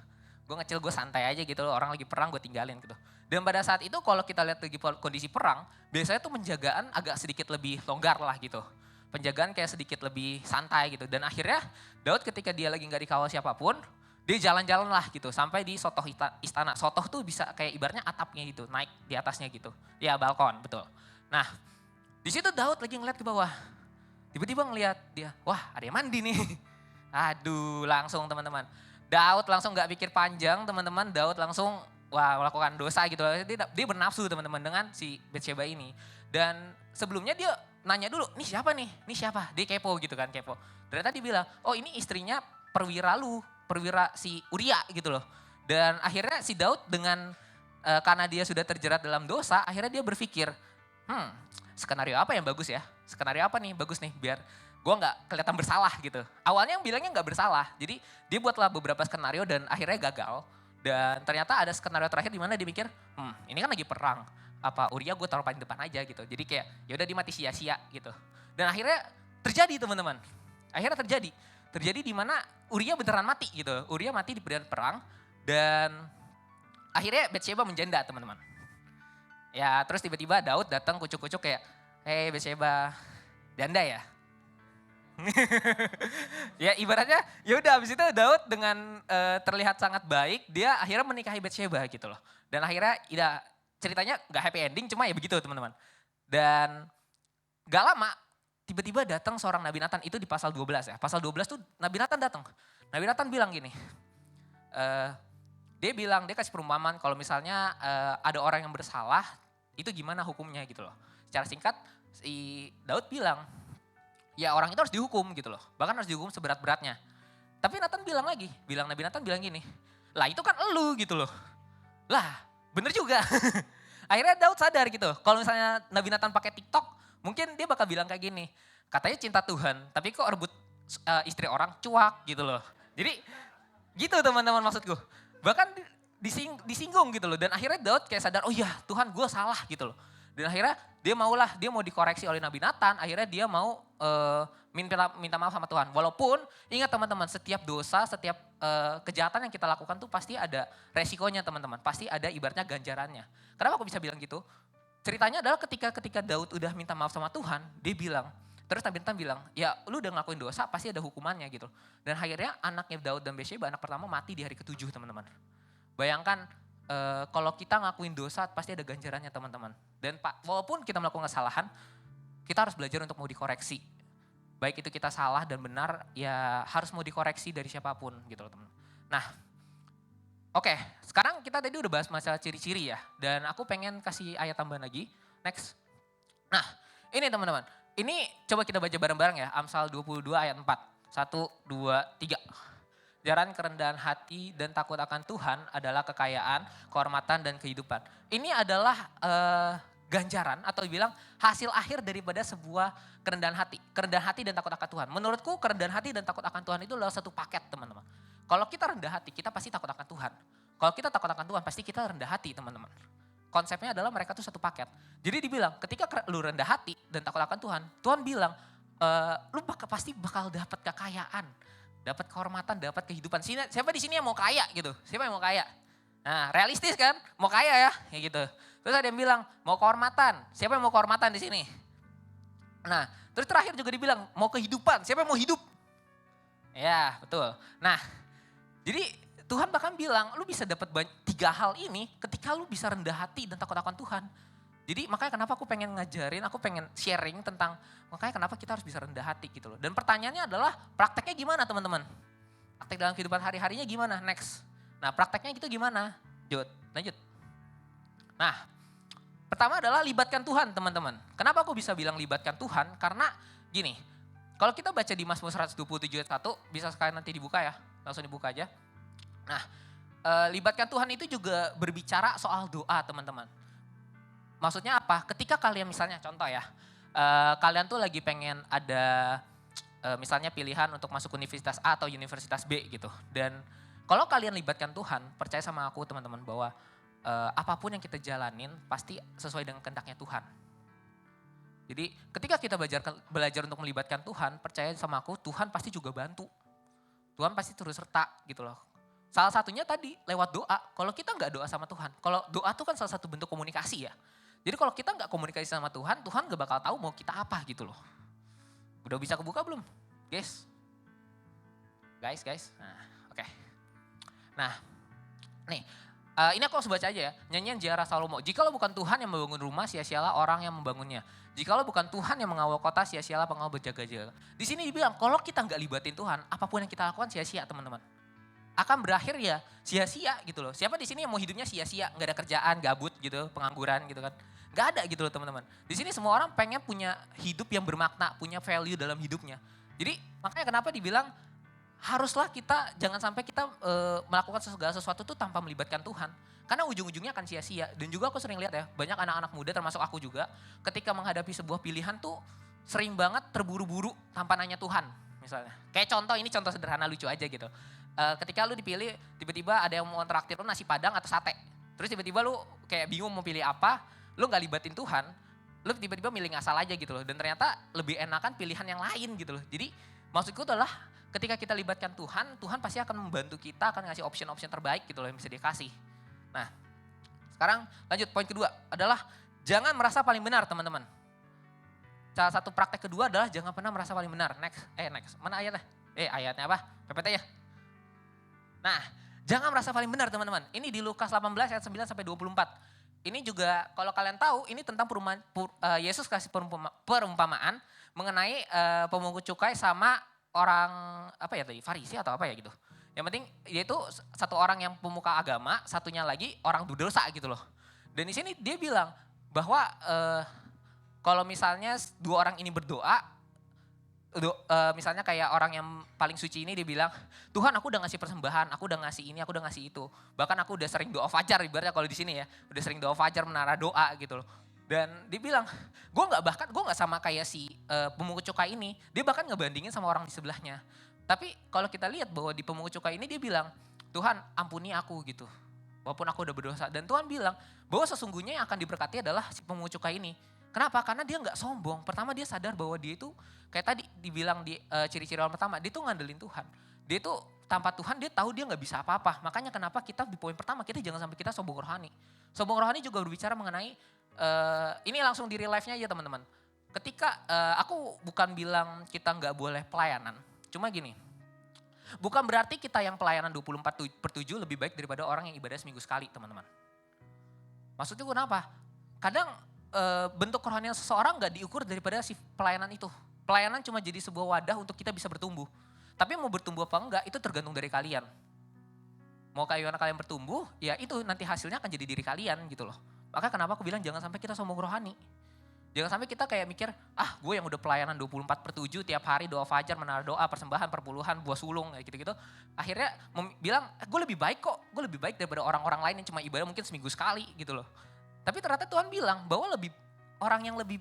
Gue ngecil, gue santai aja gitu loh, orang lagi perang gue tinggalin gitu. Dan pada saat itu kalau kita lihat lagi kondisi perang, biasanya tuh penjagaan agak sedikit lebih longgar lah gitu. Penjagaan kayak sedikit lebih santai gitu. Dan akhirnya Daud ketika dia lagi gak dikawal siapapun, dia jalan-jalan lah gitu. Sampai di Sotoh istana. Sotoh tuh bisa kayak ibaratnya atapnya gitu, naik di atasnya gitu. Ya balkon, betul. Nah di situ Daud lagi ngeliat ke bawah. Tiba-tiba ngeliat dia, wah ada yang mandi nih. Aduh langsung teman-teman. Daud langsung gak pikir panjang teman-teman, Daud langsung melakukan dosa gitu. Dia bernafsu teman-teman dengan si Betsheba ini. Dan sebelumnya dia nanya dulu, nih siapa nih? Nih siapa? Dia kepo gitu kan, kepo. Ternyata dia bilang, oh ini istrinya perwira si Uria gitu loh. Dan akhirnya si Daud dengan, karena dia sudah terjerat dalam dosa, akhirnya dia berpikir, skenario apa yang bagus ya? Skenario apa nih bagus nih biar gue gak kelihatan bersalah gitu. Awalnya yang bilangnya gak bersalah, jadi dia buatlah beberapa skenario dan akhirnya gagal. Dan ternyata ada skenario terakhir di mana dia mikir, ini kan lagi perang, apa Uria gue taruh paling depan aja gitu. Jadi kayak yaudah dia mati sia-sia gitu. Dan akhirnya terjadi teman-teman, akhirnya terjadi di mana Uria beneran mati gitu. Uria mati di medan perang dan akhirnya Betsheba menjanda teman-teman. Ya terus tiba-tiba Daud datang kucuk-kucuk kayak, hey Betsheba, janda ya? Ya ibaratnya ya udah habis itu Daud dengan terlihat sangat baik dia akhirnya menikahi Betsheba gitu loh. Dan akhirnya ya, ceritanya gak happy ending cuma ya begitu teman-teman. Dan gak lama tiba-tiba datang seorang Nabi Nathan, itu di pasal 12 ya. Pasal 12 tuh Nabi Nathan datang. Nabi Nathan bilang gini, dia kasih perumpamaan kalau misalnya ada orang yang bersalah itu gimana hukumnya gitu loh. Secara singkat si Daud bilang, ya orang itu harus dihukum gitu loh. Bahkan harus dihukum seberat-beratnya. Tapi Nabi Nathan bilang gini, lah itu kan elu gitu loh. Lah bener juga. Akhirnya Daud sadar gitu, kalau misalnya Nabi Nathan pakai TikTok, mungkin dia bakal bilang kayak gini, katanya cinta Tuhan, tapi kok rebut istri orang cuak gitu loh. Jadi gitu teman-teman maksudku. Bahkan disinggung gitu loh. Dan akhirnya Daud kayak sadar, oh iya Tuhan gue salah gitu loh. Dan akhirnya dia mau dikoreksi oleh Nabi Nathan, akhirnya dia mau minta maaf sama Tuhan. Walaupun ingat teman-teman, setiap dosa, setiap kejahatan yang kita lakukan tuh pasti ada resikonya teman-teman. Pasti ada ibaratnya ganjarannya. Kenapa aku bisa bilang gitu? Ceritanya adalah ketika Daud udah minta maaf sama Tuhan, dia bilang, terus Nabi Nathan bilang, ya lu udah ngelakuin dosa pasti ada hukumannya gitu. Dan akhirnya anaknya Daud dan Betsheba, anak pertama mati di hari ke-7 teman-teman. Bayangkan kalau kita ngakuin dosa pasti ada ganjarannya teman-teman. Dan walaupun kita melakukan kesalahan, kita harus belajar untuk mau dikoreksi. Baik itu kita salah dan benar, ya harus mau dikoreksi dari siapapun gitu loh teman. Nah, Oke, sekarang kita tadi udah bahas masalah ciri-ciri ya. Dan aku pengen kasih ayat tambahan lagi. Next. Nah, ini teman-teman. Ini coba kita baca bareng-bareng ya. Amsal 22 ayat 4. 1, 2, 3. Jalan kerendahan hati dan takut akan Tuhan adalah kekayaan, kehormatan, dan kehidupan. Ini adalah ganjaran atau dibilang hasil akhir daripada sebuah kerendahan hati. Kerendahan hati dan takut akan Tuhan. Menurutku kerendahan hati dan takut akan Tuhan itu adalah satu paket teman-teman. Kalau kita rendah hati, kita pasti takut akan Tuhan. Kalau kita takut akan Tuhan, pasti kita rendah hati teman-teman. Konsepnya adalah mereka tuh satu paket. Jadi dibilang ketika lu rendah hati dan takut akan Tuhan, Tuhan bilang lu pasti bakal dapat kekayaan, dapat kehormatan, dapat kehidupan. Siapa di sini yang mau kaya gitu? Siapa yang mau kaya? Nah, realistis kan? Mau kaya ya, kayak gitu. Terus ada yang bilang mau kehormatan. Siapa yang mau kehormatan di sini? Nah, terus terakhir juga dibilang mau kehidupan. Siapa yang mau hidup? Ya, betul. Nah, jadi Tuhan bahkan bilang lu bisa dapat 3 hal ini ketika lu bisa rendah hati dan takut akan Tuhan. Jadi makanya kenapa aku pengen ngajarin, aku pengen sharing tentang makanya kenapa kita harus bisa rendah hati gitu loh. Dan pertanyaannya adalah prakteknya gimana teman-teman? Praktek dalam kehidupan hari-harinya gimana? Next. Nah prakteknya gitu gimana? Lanjut. Nah pertama adalah libatkan Tuhan teman-teman. Kenapa aku bisa bilang libatkan Tuhan? Karena gini, kalau kita baca di Mazmur 127 ayat 1, bisa sekalian nanti dibuka ya, langsung dibuka aja. Nah libatkan Tuhan itu juga berbicara soal doa teman-teman. Maksudnya apa? Ketika kalian misalnya contoh ya, kalian tuh lagi pengen ada misalnya pilihan untuk masuk universitas A atau universitas B gitu. Dan kalau kalian libatkan Tuhan, percaya sama aku teman-teman bahwa apapun yang kita jalanin pasti sesuai dengan kehendaknya Tuhan. Jadi ketika kita belajar untuk melibatkan Tuhan, percaya sama aku Tuhan pasti juga bantu. Tuhan pasti terus serta gitu loh. Salah satunya tadi lewat doa. Kalau kita nggak doa sama Tuhan, kalau doa itu kan salah satu bentuk komunikasi ya. Jadi kalau kita nggak komunikasi sama Tuhan, Tuhan nggak bakal tahu mau kita apa gitu loh. Udah bisa kebuka belum, guys? Guys. Nah, oke. Nah, nih, ini aku harus baca aja ya. Nyanyian Ziarah Salomo. Jikalau bukan Tuhan yang membangun rumah, sia-sialah orang yang membangunnya. Jikalau bukan Tuhan yang mengawal kota, sia-sialah pengawal berjaga-jaga. Di sini dibilang, kalau kita nggak libatin Tuhan, apapun yang kita lakukan sia-sia teman-teman. Akan berakhir ya sia-sia gitu loh. Siapa di sini yang mau hidupnya sia-sia, nggak ada kerjaan, gabut gitu, pengangguran gitu kan. Gak ada gitu loh teman-teman. Di sini semua orang pengen punya hidup yang bermakna, punya value dalam hidupnya. Jadi makanya kenapa dibilang haruslah kita jangan sampai kita melakukan segala sesuatu itu tanpa melibatkan Tuhan. Karena ujung-ujungnya akan sia-sia. Dan juga aku sering lihat ya, banyak anak-anak muda termasuk aku juga, ketika menghadapi sebuah pilihan tuh sering banget terburu-buru tanpa nanya Tuhan misalnya. Kayak contoh, ini contoh sederhana lucu aja gitu. Ketika lu dipilih, tiba-tiba ada yang mau traktir lu nasi padang atau sate. Terus tiba-tiba lu kayak bingung mau pilih apa, lu gak libatin Tuhan, lu tiba-tiba milih ngasal aja gitu loh. Dan ternyata lebih enakan pilihan yang lain gitu loh. Jadi maksudku adalah ketika kita libatkan Tuhan, Tuhan pasti akan membantu kita, akan ngasih option-option terbaik gitu loh yang bisa dia kasih. Nah sekarang lanjut poin kedua adalah jangan merasa paling benar teman-teman. Salah satu praktek kedua adalah jangan pernah merasa paling benar. Next. Mana ayatnya? Ayatnya apa? PPT ya. Nah jangan merasa paling benar teman-teman. Ini di Lukas 18 ayat 9 sampai 24. Ini juga kalau kalian tahu ini tentang Yesus kasih perumpamaan mengenai pemungut cukai sama orang apa ya tadi Farisi atau apa ya gitu. Yang penting dia itu satu orang yang pemuka agama, satunya lagi orang berdosa gitu loh. Dan di sini dia bilang bahwa kalau misalnya 2 orang ini berdoa, misalnya kayak orang yang paling suci ini dia bilang, Tuhan aku udah ngasih persembahan, aku udah ngasih ini, aku udah ngasih itu. Bahkan aku udah sering doa fajar ibaratnya kalau di sini ya, udah sering doa fajar menara doa gitu loh. Dan dia bilang, gue gak sama kayak si pemungut cukai ini, dia bahkan ngebandingin sama orang di sebelahnya. Tapi kalau kita lihat bahwa di pemungut cukai ini dia bilang, Tuhan ampuni aku gitu, walaupun aku udah berdosa. Dan Tuhan bilang bahwa sesungguhnya yang akan diberkati adalah si pemungut cukai ini. Kenapa? Karena dia gak sombong. Pertama dia sadar bahwa dia itu kayak tadi dibilang di ciri-ciri orang pertama, dia tuh ngandelin Tuhan. Dia tuh tanpa Tuhan dia tahu dia gak bisa apa-apa. Makanya kenapa kita di poin pertama kita jangan sampai kita sombong rohani. Sombong rohani juga berbicara mengenai, ini langsung di real life-nya aja teman-teman. Ketika aku bukan bilang kita gak boleh pelayanan. Cuma gini, bukan berarti kita yang pelayanan 24/7 lebih baik daripada orang yang ibadah seminggu sekali teman-teman. Maksudnya kenapa? Kadang bentuk kerohanian seseorang gak diukur daripada si pelayanan itu. Pelayanan cuma jadi sebuah wadah untuk kita bisa bertumbuh. Tapi mau bertumbuh apa enggak itu tergantung dari kalian. mau kayak gimana kalian bertumbuh, ya itu nanti hasilnya akan jadi diri kalian gitu loh. Maka kenapa aku bilang jangan sampai kita sombong rohani. Jangan sampai kita kayak mikir, gue yang udah pelayanan 24/7 tiap hari doa fajar, menara doa, persembahan, perpuluhan, buah sulung kayak gitu-gitu. Akhirnya bilang, gue lebih baik kok, gue lebih baik daripada orang-orang lain yang cuma ibadah mungkin seminggu sekali gitu loh. Tapi ternyata Tuhan bilang bahwa orang yang lebih,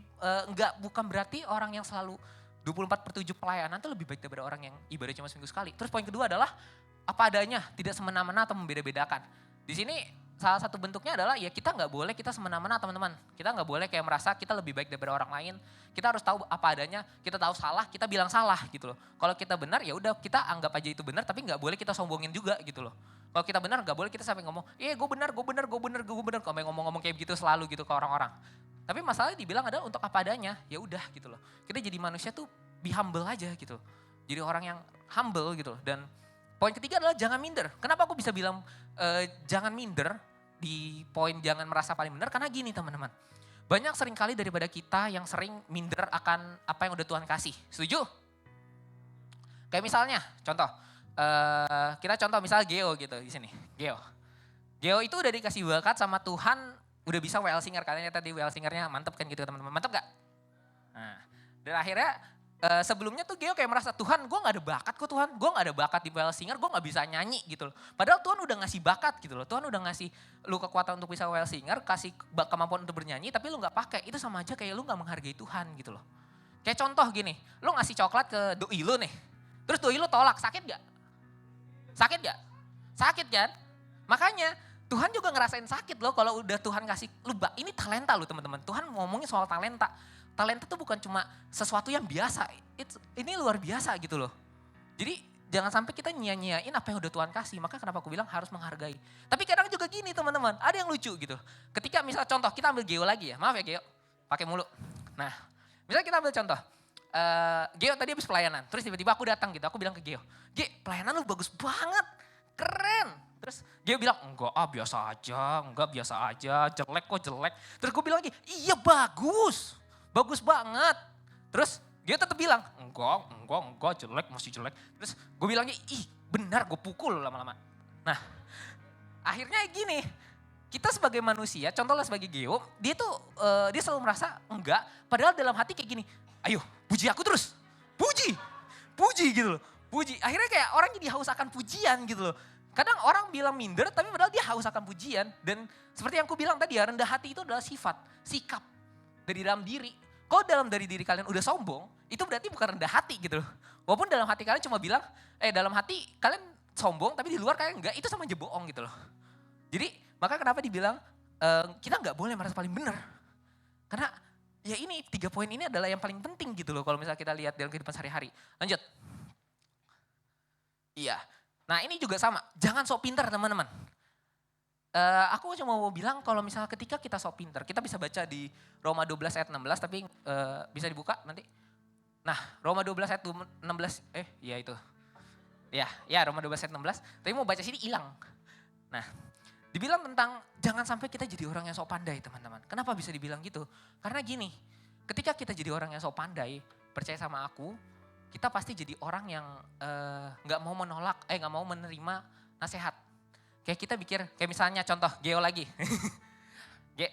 bukan berarti orang yang selalu 24/7 pelayanan itu lebih baik daripada orang yang ibadah cuma seminggu sekali. Terus poin kedua adalah apa adanya, tidak semena-mena atau membeda-bedakan. Di sini salah satu bentuknya adalah ya kita nggak boleh kita semena-mena teman-teman. Kita nggak boleh kayak merasa kita lebih baik daripada orang lain. Kita harus tahu apa adanya, kita tahu salah, kita bilang salah gitu loh. Kalau kita benar ya udah kita anggap aja itu benar, tapi nggak boleh kita sombongin juga gitu loh. Kalau kita benar nggak boleh kita sampai ngomong, gue benar, sampai ngomong-ngomong kayak gitu selalu gitu ke orang-orang. Tapi masalahnya dibilang adalah untuk apa adanya, ya udah gitu loh. Kita jadi manusia tuh be humble aja gitu. Jadi orang yang humble gitu loh. Dan poin ketiga adalah jangan minder. Kenapa aku bisa bilang jangan minder di poin jangan merasa paling benar? Karena gini teman-teman. Banyak seringkali daripada kita yang sering minder akan apa yang udah Tuhan kasih. Setuju? Kayak misalnya contoh. Kita contoh misalnya Geo gitu di sini. Geo itu udah dikasih bakat sama Tuhan. Udah bisa WL Singer. Katanya tadi WL Singernya mantep kan gitu teman-teman. Mantep gak? Nah, dan akhirnya sebelumnya tuh Geo kayak merasa, Tuhan gue gak ada bakat kok Tuhan. Gue gak ada bakat di WL Singer, gue gak bisa nyanyi gitu loh. Padahal Tuhan udah ngasih bakat gitu loh. Tuhan udah ngasih lu kekuatan untuk bisa WL Singer, kasih kemampuan untuk bernyanyi, tapi lu gak pakai. Itu sama aja kayak lu gak menghargai Tuhan gitu loh. Kayak contoh gini, lu ngasih coklat ke doi lu nih. Terus doi lu tolak, sakit gak? Sakit gak? Sakit kan? Makanya Tuhan juga ngerasain sakit loh kalau udah Tuhan kasih, ini talenta lu teman-teman. Tuhan ngomongin soal talenta. Talenta itu bukan cuma sesuatu yang biasa, ini luar biasa gitu loh. Jadi jangan sampai kita nyia-nyiain apa yang udah Tuhan kasih, maka kenapa aku bilang harus menghargai. Tapi kadang juga gini teman-teman, ada yang lucu gitu. Ketika misal contoh, kita ambil Geo lagi ya, maaf ya Geo, pakai mulu. Nah, misalnya kita ambil contoh, Geo tadi habis pelayanan, terus tiba-tiba aku datang gitu, aku bilang ke Geo, pelayanan lu bagus banget, keren. Terus Geo bilang, enggak biasa aja, jelek kok jelek. Terus gue bilang lagi, iya bagus banget. Terus dia tetap bilang, enggak jelek, masih jelek. Terus gue bilangnya, benar gue pukul lama-lama. Nah akhirnya gini, kita sebagai manusia, contohnya sebagai Geo, dia tuh dia selalu merasa enggak. Padahal dalam hati kayak gini, ayo puji aku terus, puji gitu loh. Puji, akhirnya kayak orang jadi haus akan pujian gitu loh. Kadang orang bilang minder, tapi padahal dia haus akan pujian. Dan seperti yang aku bilang tadi ya, rendah hati itu adalah sifat, sikap dari dalam diri. Kalau dari diri kalian udah sombong, itu berarti bukan rendah hati gitu loh. Walaupun dalam hati kalian cuma bilang, dalam hati kalian sombong, tapi di luar kalian enggak, itu sama aja bohong gitu loh. Jadi maka kenapa dibilang kita nggak boleh merasa paling benar. Karena ya ini 3 poin ini adalah yang paling penting gitu loh kalau misalnya kita lihat dalam kehidupan sehari-hari. Lanjut. Iya. Nah ini juga sama, jangan sok pintar teman-teman. Aku cuma mau bilang kalau misalnya ketika kita sok pintar, kita bisa baca di Roma 12 ayat 16 tapi bisa dibuka nanti. Nah Roma 12 ayat 16, iya itu. Ya Roma 12 ayat 16, tapi mau baca sini hilang. Nah dibilang tentang jangan sampai kita jadi orang yang sok pandai teman-teman. Kenapa bisa dibilang gitu? Karena gini, ketika kita jadi orang yang sok pandai, percaya sama aku, kita pasti jadi orang yang nggak mau menolak, nggak mau menerima nasihat. Kayak kita pikir, kayak misalnya contoh Geo lagi.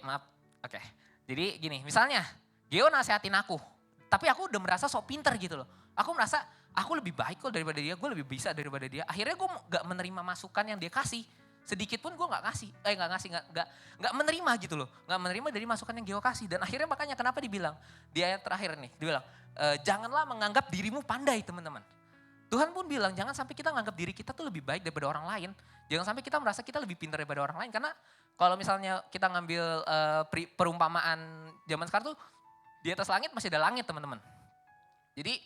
Maaf, oke. Jadi gini, misalnya Geo nasehatin aku, tapi aku udah merasa sok pinter gitu loh. Aku merasa aku lebih baik kok daripada dia, gue lebih bisa daripada dia. Akhirnya gue gak menerima masukan yang dia kasih. Sedikit pun gue gak menerima gitu loh. Gak menerima dari masukan yang Geo kasih. Dan akhirnya makanya kenapa dibilang, di ayat terakhir nih, dibilang, janganlah menganggap dirimu pandai teman-teman. Tuhan pun bilang jangan sampai kita menganggap diri kita tuh lebih baik daripada orang lain. Jangan sampai kita merasa kita lebih pintar daripada orang lain. Karena kalau misalnya kita ngambil perumpamaan zaman sekarang tuh di atas langit masih ada langit teman-teman. Jadi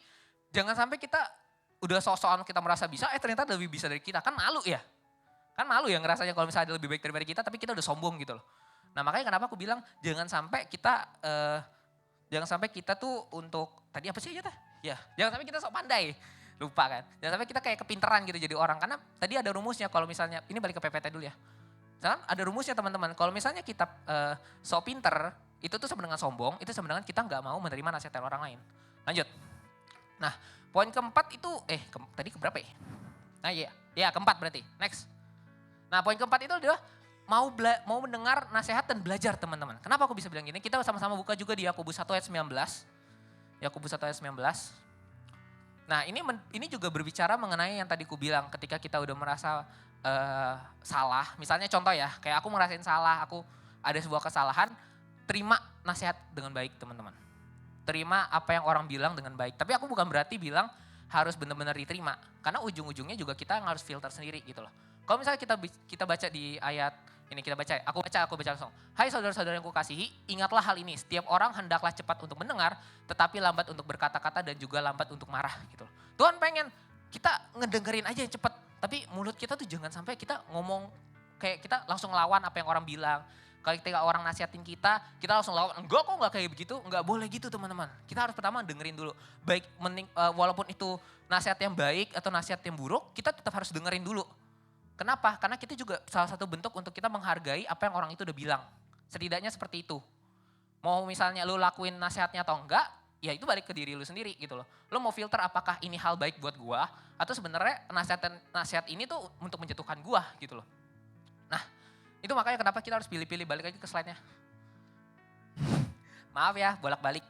jangan sampai kita udah sok-sokan kita merasa bisa, ternyata lebih bisa dari kita. Kan malu ya. Kan malu ya ngerasanya kalau misalnya lebih baik daripada kita tapi kita udah sombong gitu loh. Nah makanya kenapa aku bilang jangan sampai kita tuh untuk, tadi apa sih aja teh? Ya, jangan sampai kita sok pandai. Lupa kan. Jangan sampai kita kayak kepinteran gitu jadi orang. Karena tadi ada rumusnya kalau misalnya, ini balik ke PPT dulu ya. Misalnya ada rumusnya teman-teman. Kalau misalnya kita sok pinter, itu tuh sama dengan sombong, itu sama dengan kita gak mau menerima nasihat orang lain. Lanjut. Nah poin keempat itu, tadi keberapa ya? Nah iya, keempat berarti. Next. Nah, poin keempat itu adalah mau mendengar nasihat dan belajar, teman-teman. Kenapa aku bisa bilang gini? Kita sama-sama buka juga di Yakobus 1 ayat 19. Yakobus 1 ayat 19. Nah, ini juga berbicara mengenai yang tadi ku bilang, ketika kita udah merasa salah. Misalnya contoh ya, kayak aku ngerasain salah, aku ada sebuah kesalahan, terima nasihat dengan baik, teman-teman. Terima apa yang orang bilang dengan baik. Tapi aku bukan berarti bilang harus benar-benar diterima. Karena ujung-ujungnya juga kita harus filter sendiri gitu loh. Kalau misalnya kita baca di ayat ini, aku baca langsung. Hai saudara-saudara yang kukasihi, ingatlah hal ini. Setiap orang hendaklah cepat untuk mendengar, tetapi lambat untuk berkata-kata dan juga lambat untuk marah gitu loh. Tuhan pengen kita ngedengerin aja yang cepat. Tapi mulut kita tuh jangan sampai kita ngomong kayak kita langsung lawan apa yang orang bilang. Kalau ketika orang nasihatin kita langsung lawan. Enggak kok, enggak kayak begitu. Enggak boleh gitu, teman-teman. Kita harus pertama dengerin dulu. Baik walaupun itu nasihat yang baik atau nasihat yang buruk, kita tetap harus dengerin dulu. Kenapa? Karena kita juga salah satu bentuk untuk kita menghargai apa yang orang itu udah bilang. Setidaknya seperti itu. Mau misalnya lu lakuin nasihatnya atau enggak, ya itu balik ke diri lu sendiri gitu loh. Lu mau filter apakah ini hal baik buat gua atau sebenarnya nasihat ini tuh untuk menjatuhkan gua gitu loh. Nah, itu makanya kenapa kita harus pilih-pilih. Balik lagi ke slide-nya. Maaf ya, bolak-balik.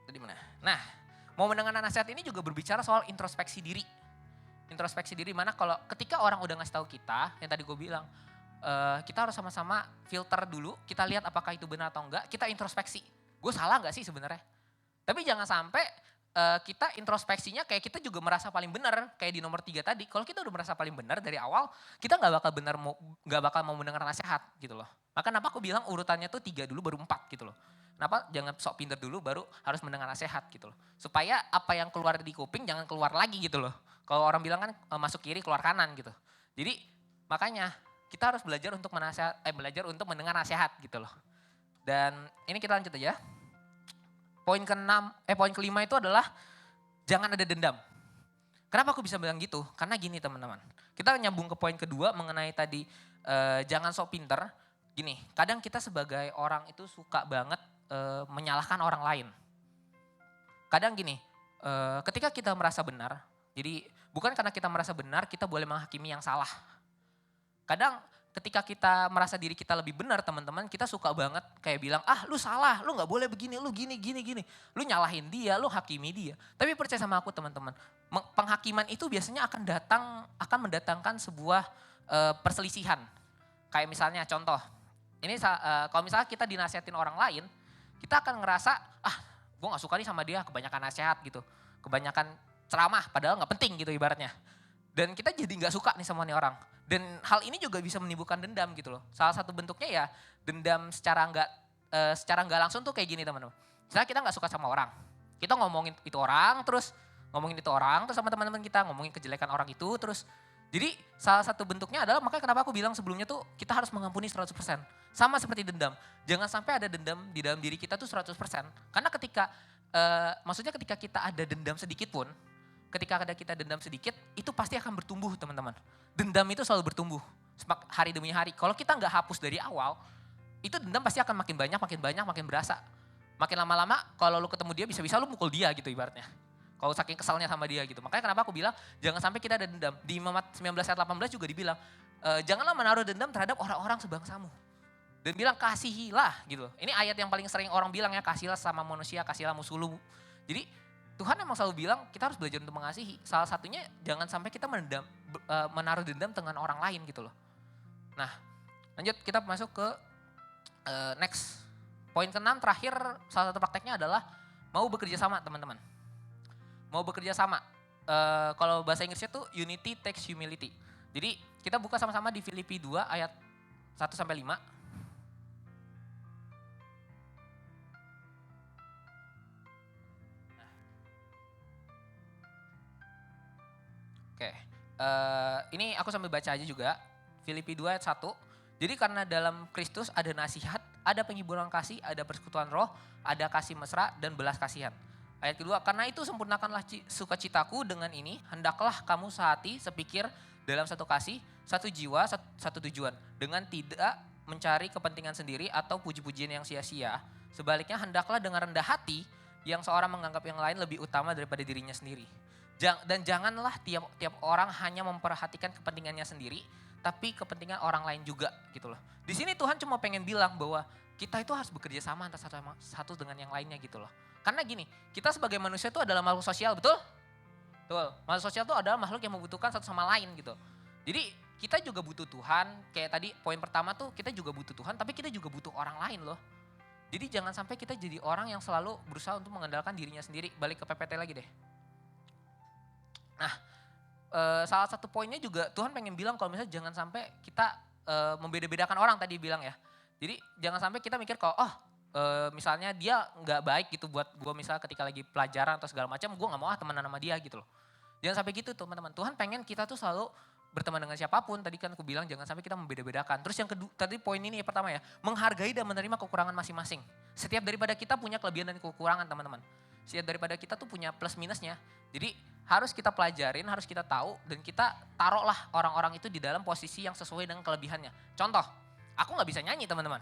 Tadi mana? Nah, mau mendengar nasihat ini juga berbicara soal introspeksi diri. Introspeksi diri mana kalau ketika orang udah ngasih tahu kita, yang tadi gue bilang, kita harus sama-sama filter dulu, kita lihat apakah itu benar atau enggak, kita introspeksi. Gue salah enggak sih sebenarnya? Tapi jangan sampai kita introspeksinya kayak kita juga merasa paling benar, kayak di nomor 3 tadi. Kalau kita udah merasa paling benar dari awal, kita nggak bakal mau mendengar nasihat gitu loh. Maka kenapa aku bilang urutannya tuh 3 dulu baru 4 gitu loh. Kenapa jangan sok pinter dulu baru harus mendengar nasihat gitu loh. Supaya apa yang keluar di kuping jangan keluar lagi gitu loh. Kalau orang bilang kan masuk kiri keluar kanan gitu. Jadi makanya kita harus belajar untuk belajar untuk mendengar nasihat gitu loh. Dan ini kita lanjut aja. Poin kelima itu adalah jangan ada dendam. Kenapa aku bisa bilang gitu? Karena gini teman-teman. Kita nyambung ke poin kedua mengenai tadi jangan sok pinter. Gini, kadang kita sebagai orang itu suka banget menyalahkan orang lain. Kadang gini, ketika kita merasa benar, jadi bukan karena kita merasa benar kita boleh menghakimi yang salah. Kadang ketika kita merasa diri kita lebih benar teman-teman, kita suka banget kayak bilang, lu salah, lu gak boleh begini, lu gini. Lu nyalahin dia, lu hakimi dia. Tapi percaya sama aku teman-teman, penghakiman itu biasanya akan mendatangkan sebuah perselisihan. Kayak misalnya contoh, ini kalau misalnya kita dinasihatin orang lain, kita akan ngerasa, gue gak suka nih sama dia, kebanyakan nasihat gitu. Kebanyakan ceramah, padahal gak penting gitu ibaratnya. Dan kita jadi gak suka nih sama nih orang. Dan hal ini juga bisa menimbulkan dendam gitu loh. Salah satu bentuknya ya dendam secara nggak langsung tuh kayak gini teman-teman. Misalnya kita nggak suka sama orang, kita ngomongin itu orang terus sama teman-teman kita ngomongin kejelekan orang itu terus. Jadi salah satu bentuknya adalah makanya kenapa aku bilang sebelumnya tuh kita harus mengampuni 100%. Sama seperti dendam. Jangan sampai ada dendam di dalam diri kita tuh 100%. Karena maksudnya ketika kita ada dendam sedikit pun, ketika ada kita dendam sedikit, itu pasti akan bertumbuh teman-teman. Dendam itu selalu bertumbuh hari demi hari. Kalau kita nggak hapus dari awal, itu dendam pasti akan makin banyak, makin berasa. Makin lama-lama kalau lu ketemu dia bisa-bisa lu mukul dia gitu ibaratnya. Kalau saking kesalnya sama dia gitu. Makanya kenapa aku bilang jangan sampai kita ada dendam. Di Imamat 19 ayat 18 juga dibilang, janganlah menaruh dendam terhadap orang-orang sebangsamu. Dan bilang kasihilah gitu. Ini ayat yang paling sering orang bilang ya, kasihilah sama manusia, kasihilah musuh lu. Jadi Tuhan emang selalu bilang kita harus belajar untuk mengasihi. Salah satunya jangan sampai kita menaruh dendam dengan orang lain gitu loh. Nah lanjut kita masuk ke next. Poin ke-6 terakhir salah satu prakteknya adalah mau bekerja sama teman-teman. Mau bekerja sama. Kalau bahasa Inggrisnya tuh unity takes humility. Jadi kita buka sama-sama di Filipi 2 ayat 1-5. Oke, ini aku sambil baca aja juga. Filipi 2 ayat 1. Jadi karena dalam Kristus ada nasihat, ada penghiburan kasih, ada persekutuan roh, ada kasih mesra dan belas kasihan. Ayat kedua, karena itu sempurnakanlah sukacitaku dengan ini, hendaklah kamu sehati, sepikir dalam satu kasih, satu jiwa, satu tujuan. Dengan tidak mencari kepentingan sendiri atau puji-pujian yang sia-sia. Sebaliknya hendaklah dengan rendah hati, yang seorang menganggap yang lain lebih utama daripada dirinya sendiri. Dan janganlah tiap orang hanya memperhatikan kepentingannya sendiri, tapi kepentingan orang lain juga gitu loh. Di sini Tuhan cuma pengen bilang bahwa kita itu harus bekerja sama antara satu dengan yang lainnya gitu loh. Karena gini, kita sebagai manusia itu adalah makhluk sosial, betul? Betul. Makhluk sosial itu adalah makhluk yang membutuhkan satu sama lain gitu. Jadi kita juga butuh Tuhan, kayak tadi poin pertama tuh kita juga butuh Tuhan, tapi kita juga butuh orang lain loh. Jadi jangan sampai kita jadi orang yang selalu berusaha untuk mengandalkan dirinya sendiri. Balik ke PPT lagi deh. Nah, salah satu poinnya juga Tuhan pengen bilang kalau misalnya jangan sampai kita membeda-bedakan orang tadi bilang ya. Jadi jangan sampai kita mikir kalau misalnya dia nggak baik gitu buat gue misalnya ketika lagi pelajaran atau segala macam, gue nggak mau temenan sama dia gitu loh. Jangan sampai gitu teman-teman. Tuhan pengen kita tuh selalu berteman dengan siapapun. Tadi kan aku bilang jangan sampai kita membeda-bedakan. Terus yang kedua, tadi poin ini pertama ya, menghargai dan menerima kekurangan masing-masing. Setiap daripada kita punya kelebihan dan kekurangan teman-teman. Setiap daripada kita tuh punya plus minusnya. Jadi harus kita pelajarin, harus kita tahu, dan kita taruhlah orang-orang itu di dalam posisi yang sesuai dengan kelebihannya. Contoh, aku nggak bisa nyanyi teman-teman.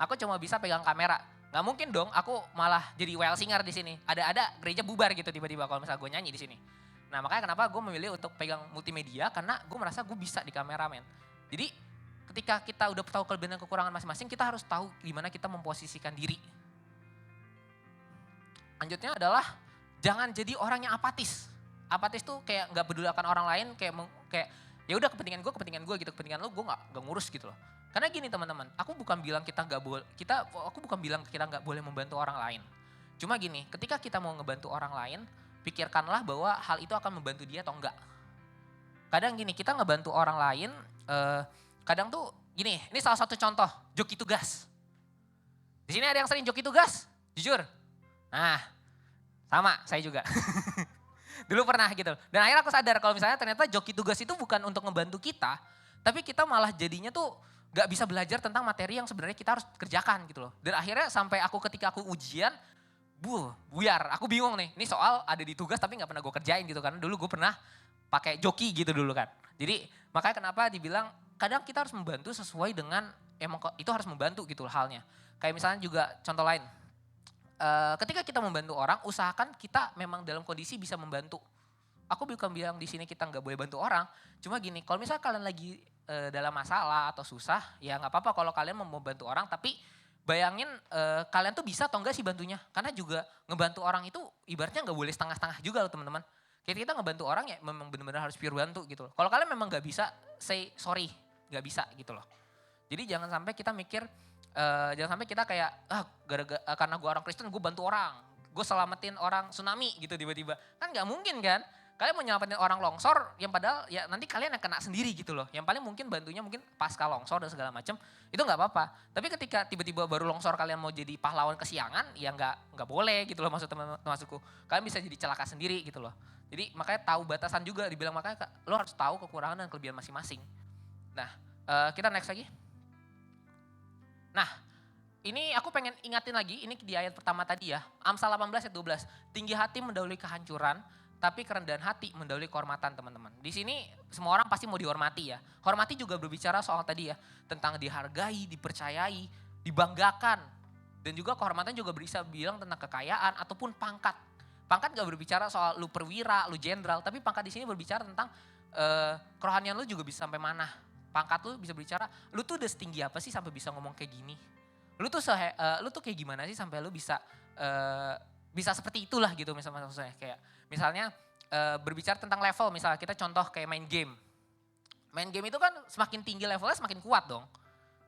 Aku cuma bisa pegang kamera. Nggak mungkin dong aku malah jadi well singer di sini. Ada gereja bubar gitu tiba-tiba kalau misalnya gue nyanyi di sini. Nah makanya kenapa gue memilih untuk pegang multimedia, karena gue merasa gue bisa di kameramen. Jadi ketika kita udah tahu kelebihan dan kekurangan masing-masing, kita harus tahu gimana kita memposisikan diri. Lanjutnya adalah jangan jadi orang yang apatis. Apatis tuh kayak nggak peduli akan orang lain, kayak ya udah kepentingan gue gitu, kepentingan lo gue nggak ngurus gitu loh. Karena gini teman-teman, aku bukan bilang kita nggak boleh membantu orang lain. Cuma gini, ketika kita mau ngebantu orang lain, pikirkanlah bahwa hal itu akan membantu dia atau enggak. Kadang gini, kita ngebantu orang lain, kadang tuh gini, ini salah satu contoh, joki tugas. Di sini ada yang sering joki tugas, jujur. Nah, sama, saya juga. Dulu pernah gitu. Dan akhirnya aku sadar kalau misalnya ternyata joki tugas itu bukan untuk ngebantu kita, tapi kita malah jadinya tuh gak bisa belajar tentang materi yang sebenarnya kita harus kerjakan gitu loh. Dan akhirnya sampai ketika aku ujian, buyar, aku bingung nih. Ini soal ada di tugas tapi gak pernah gue kerjain gitu kan. Dulu gue pernah pakai joki gitu dulu kan. Jadi makanya kenapa dibilang kadang kita harus membantu sesuai dengan, emang itu harus membantu gitu halnya. Kayak misalnya juga contoh lain. Ketika kita membantu orang, usahakan kita memang dalam kondisi bisa membantu. Aku bukan bilang di sini kita nggak boleh bantu orang. Cuma gini, kalau misalnya kalian lagi dalam masalah atau susah, ya nggak apa-apa kalau kalian mau membantu orang. Tapi bayangin kalian tuh bisa atau enggak sih bantunya. Karena juga ngebantu orang itu ibaratnya nggak boleh setengah-setengah juga loh teman-teman. Kita ngebantu orang ya memang benar-benar harus pure bantu gitu loh. Kalau kalian memang nggak bisa, say sorry, nggak bisa gitu loh. Jadi jangan sampai kita mikir, jangan sampai kita kayak karena gue orang Kristen gue bantu orang, gue selamatin orang tsunami gitu tiba-tiba. Kan nggak mungkin kan? Kalian mau nyelamatin orang longsor yang padahal ya nanti kalian yang kena sendiri gitu loh. Yang paling mungkin bantunya mungkin pasca longsor dan segala macam itu nggak apa-apa. Tapi ketika tiba-tiba baru longsor kalian mau jadi pahlawan kesiangan ya nggak boleh gitu loh maksudku. Kalian bisa jadi celaka sendiri gitu loh. Jadi makanya tahu batasan juga dibilang, makanya lo harus tahu kekurangan dan kelebihan masing-masing. Nah kita next lagi. Nah, ini aku pengen ingatin lagi, ini di ayat pertama tadi ya, Amsal 18 ayat 12. Tinggi hati mendahului kehancuran, tapi kerendahan hati mendahului kehormatan teman-teman. Di sini semua orang pasti mau dihormati ya. Hormati juga berbicara soal tadi ya, tentang dihargai, dipercayai, dibanggakan. Dan juga kehormatan juga bisa bilang tentang kekayaan ataupun pangkat. Pangkat gak berbicara soal lu perwira, lu jenderal, tapi pangkat di sini berbicara tentang kerohanian lu juga bisa sampai mana. Pangkat lu bisa berbicara, lu tuh udah setinggi apa sih sampai bisa ngomong kayak gini? Lu tuh kayak gimana sih sampai lu bisa seperti itulah gitu misalnya kayak misalnya berbicara tentang level, misalnya kita contoh kayak main game. Main game itu kan semakin tinggi levelnya semakin kuat dong.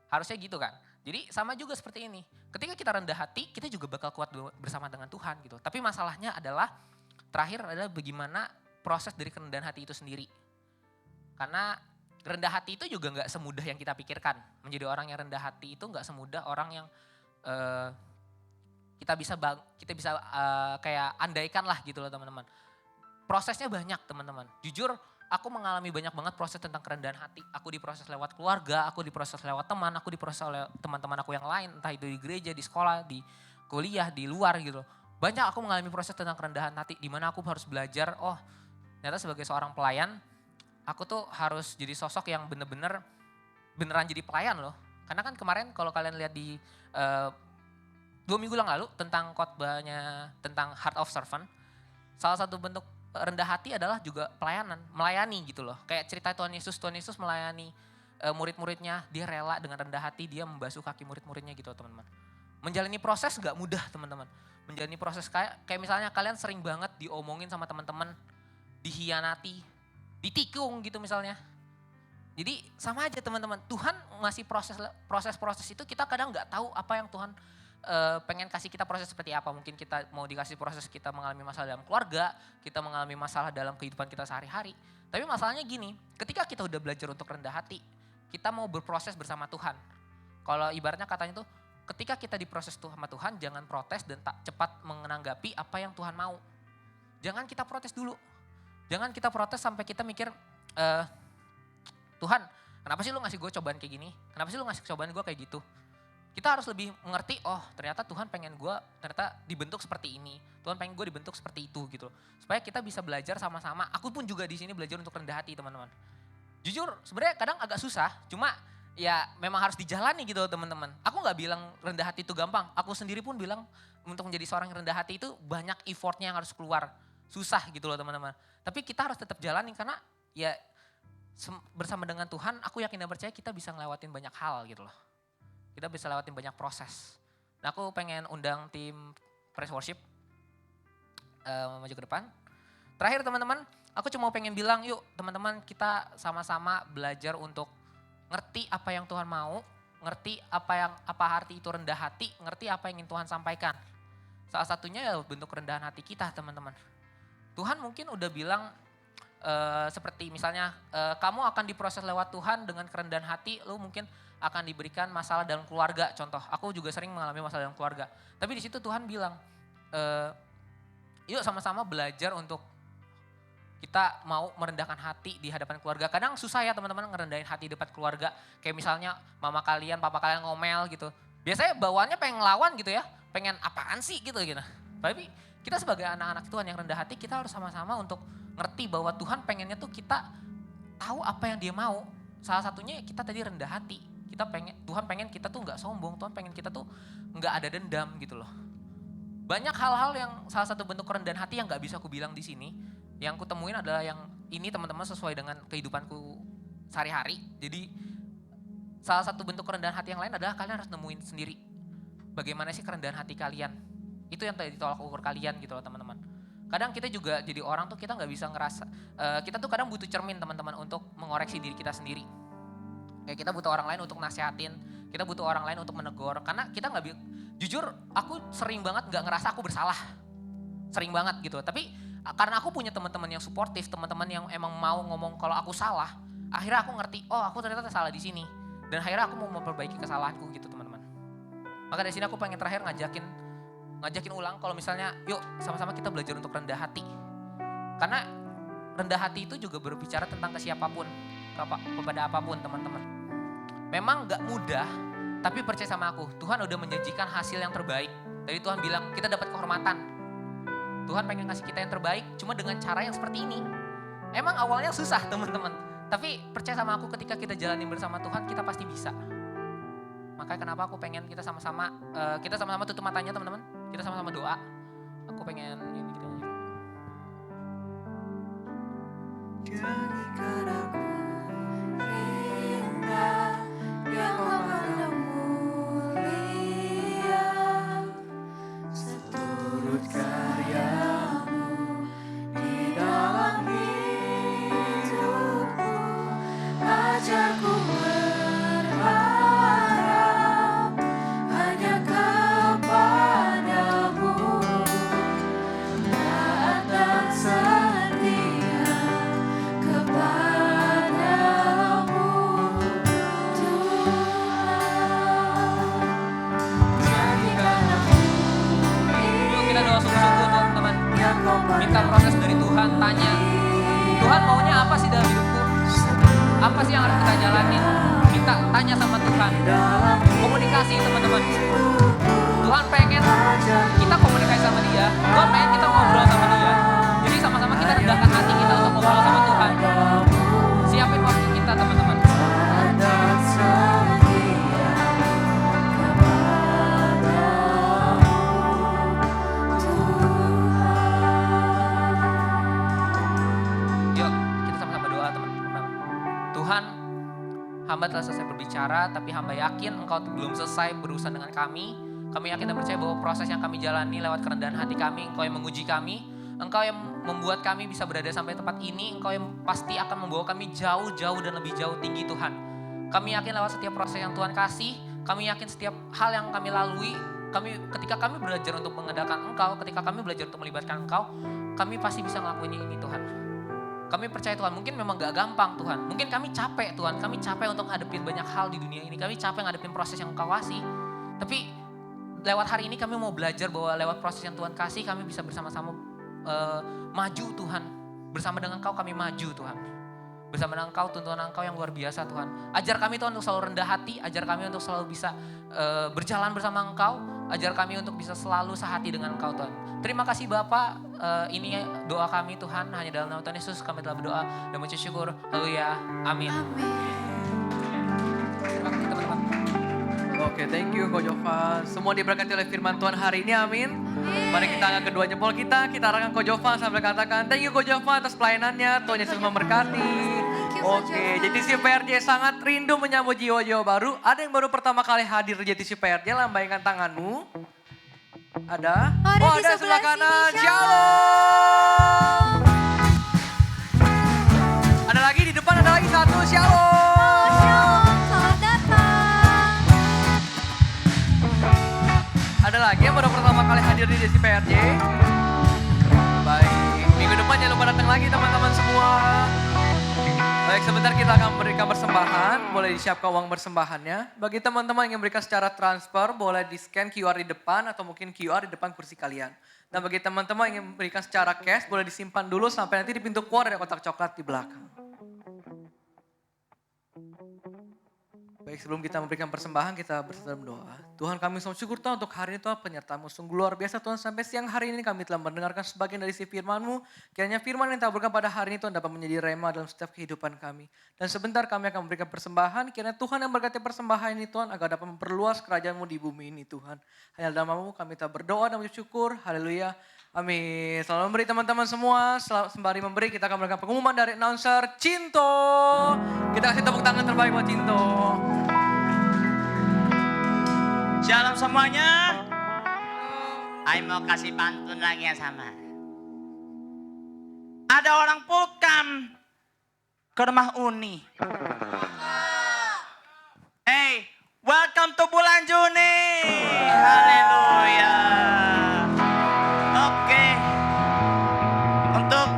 Harusnya gitu kan. Jadi sama juga seperti ini. Ketika kita rendah hati, kita juga bakal kuat bersama dengan Tuhan gitu. Tapi masalahnya adalah terakhir adalah bagaimana proses dari kerendahan hati itu sendiri. Karena rendah hati itu juga gak semudah yang kita pikirkan. Menjadi orang yang rendah hati itu gak semudah orang yang kita bisa kayak andaikan lah gitu loh teman-teman. Prosesnya banyak teman-teman. Jujur aku mengalami banyak banget proses tentang kerendahan hati. Aku diproses lewat keluarga, aku diproses lewat teman, aku diproses oleh teman-teman aku yang lain. Entah itu di gereja, di sekolah, di kuliah, di luar gitu. Banyak aku mengalami proses tentang kerendahan hati. Dimana aku harus belajar, ternyata sebagai seorang pelayan, aku tuh harus jadi sosok yang beneran jadi pelayan loh. Karena kan kemarin kalau kalian lihat di 2 minggu lalu tentang khotbahnya tentang Heart of Servant. Salah satu bentuk rendah hati adalah juga pelayanan, melayani gitu loh. Kayak cerita Tuhan Yesus melayani murid-muridnya, dia rela dengan rendah hati, dia membasuh kaki murid-muridnya gitu teman-teman. Menjalani proses gak mudah teman-teman. Menjalani proses kayak misalnya kalian sering banget diomongin sama teman-teman, dihianati, ditikung gitu misalnya. Jadi sama aja teman-teman, Tuhan ngasih proses itu kita kadang gak tahu apa yang Tuhan pengen kasih kita proses seperti apa. Mungkin kita mau dikasih proses kita mengalami masalah dalam keluarga, kita mengalami masalah dalam kehidupan kita sehari-hari. Tapi masalahnya gini, ketika kita udah belajar untuk rendah hati, kita mau berproses bersama Tuhan. Kalau ibaratnya katanya tuh, ketika kita diproses sama Tuhan, jangan protes dan tak cepat menanggapi apa yang Tuhan mau. Jangan kita protes dulu. Jangan kita protes sampai kita mikir, Tuhan, kenapa sih lu ngasih gue cobaan kayak gini? Kenapa sih lu ngasih cobaan gue kayak gitu? Kita harus lebih mengerti, oh ternyata Tuhan pengen gue ternyata dibentuk seperti ini. Tuhan pengen gue dibentuk seperti itu gitu. Supaya kita bisa belajar sama-sama. Aku pun juga di sini belajar untuk rendah hati teman-teman. Jujur sebenarnya kadang agak susah, cuma ya memang harus dijalani gitu teman-teman. Aku gak bilang rendah hati itu gampang. Aku sendiri pun bilang untuk menjadi seorang yang rendah hati itu banyak effortnya yang harus keluar. Susah gitu loh teman-teman. Tapi kita harus tetap jalani karena ya bersama dengan Tuhan aku yakin dan percaya kita bisa ngelewatin banyak hal gitu loh. Kita bisa lewatin banyak proses. Nah aku pengen undang tim praise worship maju ke depan. Terakhir teman-teman, aku cuma pengen bilang yuk teman-teman kita sama-sama belajar untuk ngerti apa yang Tuhan mau, ngerti apa arti itu rendah hati, ngerti apa yang ingin Tuhan sampaikan. Salah satunya ya bentuk kerendahan hati kita teman-teman. Tuhan mungkin udah bilang seperti misalnya kamu akan diproses lewat Tuhan dengan kerendahan hati, lu mungkin akan diberikan masalah dalam keluarga. Contoh, aku juga sering mengalami masalah dalam keluarga. Tapi di situ Tuhan bilang, yuk sama-sama belajar untuk kita mau merendahkan hati di hadapan keluarga. Kadang susah ya teman-teman ngerendahin hati di depan keluarga. Kayak misalnya mama kalian, papa kalian ngomel gitu. Biasanya bawaannya pengen ngelawan gitu ya, pengen apaan sih gitu. Tapi kita sebagai anak-anak Tuhan yang rendah hati, kita harus sama-sama untuk ngerti bahwa Tuhan pengennya tuh kita tahu apa yang dia mau. Salah satunya kita tadi rendah hati. Tuhan pengen kita tuh gak sombong, Tuhan pengen kita tuh gak ada dendam gitu loh. Banyak hal-hal yang salah satu bentuk kerendahan hati yang gak bisa aku bilang di sini. Yang aku temuin adalah yang ini teman-teman sesuai dengan kehidupanku sehari-hari. Jadi salah satu bentuk kerendahan hati yang lain adalah kalian harus nemuin sendiri. Bagaimana sih kerendahan hati kalian? Itu yang tadi ditolak ukur kalian gitu loh teman-teman. Kadang kita juga jadi orang tuh kita gak bisa ngerasa, kita tuh kadang butuh cermin teman-teman untuk mengoreksi diri kita sendiri. Kayak kita butuh orang lain untuk nasihatin, kita butuh orang lain untuk menegur. Karena kita jujur aku sering banget gak ngerasa aku bersalah. Sering banget gitu. Tapi karena aku punya teman-teman yang suportif, teman-teman yang emang mau ngomong kalau aku salah. Akhirnya aku ngerti, oh aku ternyata salah di sini. Dan akhirnya aku mau memperbaiki kesalahanku gitu teman-teman. Maka dari sini aku pengen terakhir ngajakin ulang kalau misalnya yuk sama-sama kita belajar untuk rendah hati. Karena rendah hati itu juga berbicara tentang ke siapapun, kepada apapun teman-teman. Memang gak mudah, tapi percaya sama aku, Tuhan udah menjanjikan hasil yang terbaik. Tadi Tuhan bilang kita dapat kehormatan. Tuhan pengen ngasih kita yang terbaik, cuma dengan cara yang seperti ini. Emang awalnya susah teman-teman, tapi percaya sama aku ketika kita jalanin bersama Tuhan, kita pasti bisa. Makanya kenapa aku pengen kita sama-sama tutup matanya teman-teman. Kita sama-sama doa. Aku pengen ini kita nyanyi. Jadikan aku indah yang kau pandang mulia, seturut karyamu di dalam hidupku. Ajarku berharap hanya kepadamu, taat dan setia kepadamu Tuhan. Jadikan aku Yuk kita doa sungguh-sungguh teman-teman. yang kau Minta proses dari Tuhan, tanya. Tuhan maunya apa sih dalam hidupku? Apa sih yang harus kita jalanin? Minta tanya sama Tuhan. Komunikasi teman-teman. Tuhan pengen kita komunikasi sama dia. Tuhan pengen kita ngobrol sama dia. Jadi sama-sama kita rendahkan hati kita untuk ngobrol sama Tuhan. Siapin waktu kita teman-teman. dan setia kepadamu Tuhan. Tuhan, hamba telah selesai berbicara, tapi hamba yakin Engkau belum selesai berurusan dengan kami. Kami yakin dan percaya bahwa proses yang kami jalani lewat kerendahan hati kami, Engkau yang menguji kami. Engkau yang membuat kami bisa berada sampai tempat ini. Engkau yang pasti akan membawa kami jauh-jauh dan lebih jauh tinggi Tuhan. Kami yakin lewat setiap proses yang Tuhan kasih. Kami yakin setiap hal yang kami lalui. Ketika kami belajar untuk mengandalkan Engkau, ketika kami belajar untuk melibatkan Engkau, kami pasti bisa ngelakuin ini Tuhan. Kami percaya Tuhan, mungkin memang gak gampang Tuhan. Mungkin kami capek Tuhan, kami capek untuk ngadepin banyak hal di dunia ini. Kami capek ngadepin proses yang Engkau kasih. Tapi lewat hari ini kami mau belajar bahwa lewat proses yang Tuhan kasih, kami bisa bersama-sama maju Tuhan. Bersama dengan Engkau kami maju Tuhan. Bersama dengan Engkau, tuntunan Engkau yang luar biasa Tuhan. Ajar kami Tuhan untuk selalu rendah hati, ajar kami untuk selalu bisa berjalan bersama Engkau, ajar kami untuk bisa selalu sehati dengan Engkau Tuhan. Terima kasih Bapak, ini doa kami Tuhan, hanya dalam nama Tuhan Yesus kami telah berdoa dan mengucap syukur. Haleluya, amin. Terima kasih teman-teman. Oke, thank you Ko Jovan. Semua diberkati oleh firman Tuhan hari ini, amin. Mari kita angkat kedua jempol kita arahkan Ko Jovan sambil katakan, thank you Ko Jovan atas pelayanannya, Tuhan Yesus memberkati. Oke, JTC PRJ sangat rindu menyambut jiwa-jiwa baru. Ada yang baru pertama kali hadir di JTC PRJ, lambaikan tanganmu. Ada? Oh, ada di sebelah kanan. sini. Shalom. Ada lagi di depan, ada lagi satu. Shalom. Shalom, selamat datang. Ada lagi yang baru pertama kali hadir di JTC PRJ. Baik, minggu depan jangan lupa datang lagi teman-teman semua. Baik, sebentar kita akan memberikan persembahan. Boleh disiapkan uang persembahannya. Bagi teman-teman yang memberikan secara transfer, boleh di-scan QR di depan atau mungkin QR di depan kursi kalian. Dan bagi teman-teman yang memberikan secara cash, boleh disimpan dulu sampai nanti di pintu keluar ada kotak coklat di belakang. Baik, sebelum kita memberikan persembahan, kita bersama doa. Tuhan, kami sungguh syukur Tuhan untuk hari ini Tuhan, penyertaan-Mu sungguh luar biasa Tuhan. Sampai siang hari ini kami telah mendengarkan sebagian dari isi firman-Mu. Kiranya firman yang taburkan pada hari ini Tuhan dapat menjadi rema dalam setiap kehidupan kami. Dan sebentar kami akan memberikan persembahan. Kiranya Tuhan yang berkati persembahan ini Tuhan agar dapat memperluas kerajaan-Mu di bumi ini Tuhan. Hanya dalam nama-Mu kami telah berdoa dan bersyukur. Haleluya. Amin. Selamat memberi teman-teman semua. Sembari memberi kita akan memberikan pengumuman dari announcer Cinto. Kita kasih tepuk tangan terbaik buat Cinto. Shalom semuanya. Ayo mau kasih pantun lagi yang sama. Ada orang pulkam ke rumah Uni. Hey, welcome to bulan Juni. Haleluya. Oke. Untuk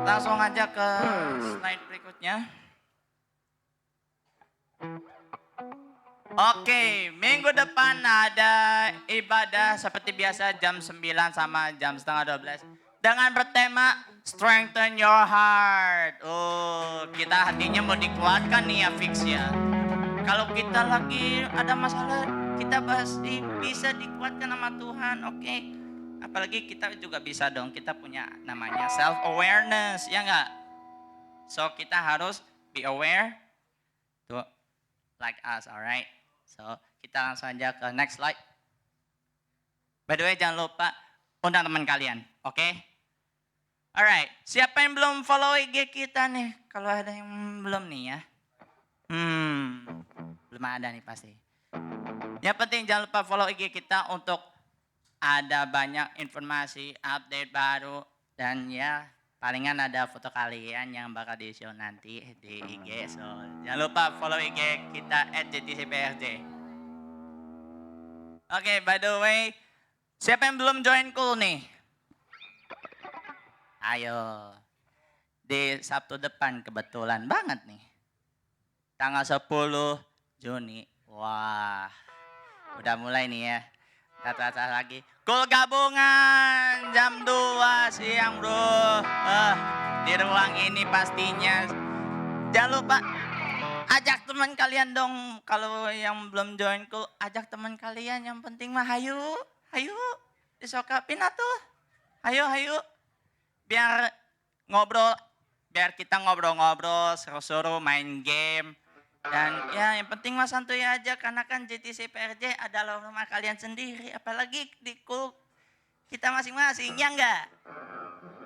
langsung aja ke slide berikutnya. Oke, minggu depan ada ibadah seperti biasa jam 9 sama jam setengah 12. Dengan bertema Strengthen Your Heart. Oh, kita hatinya mau dikuatkan nih ya fix ya. Kalau kita lagi ada masalah, kita pasti bisa dikuatkan sama Tuhan, oke? Apalagi kita juga bisa dong, kita punya namanya self-awareness, ya enggak? So, kita harus be aware to like us, alright? So, kita langsung aja ke next slide. By the way, jangan lupa undang teman kalian, oke? Alright, siapa yang belum follow IG kita nih? Kalau ada yang belum nih ya. Belum ada nih pasti. Yang penting jangan lupa follow IG kita untuk ada banyak informasi, update baru. Dan ya, palingan ada foto kalian yang bakal di-show nanti di IG. So, jangan lupa follow IG kita @JTCPRJ. Oke, by the way, siapa yang belum join Cool nih? Ayo. Di Sabtu depan kebetulan banget nih. Tanggal 10 Juni. Wah. Udah mulai nih ya. Data lagi. Cool gabungan jam 2 siang bro. Di ruang ini pastinya. Jangan lupa ajak teman kalian dong. Kalau yang belum join Cool, ajak teman kalian. Yang penting mah hayu. Hayu. Disokapin atuh. Hayu, hayu. Biar ngobrol. Biar kita ngobrol-ngobrol, seru-seru, main game. Dan ya yang penting mah santuy aja. Karena kan JTC PRJ adalah rumah kalian sendiri. Apalagi di Cool kita masing-masing, ya enggak?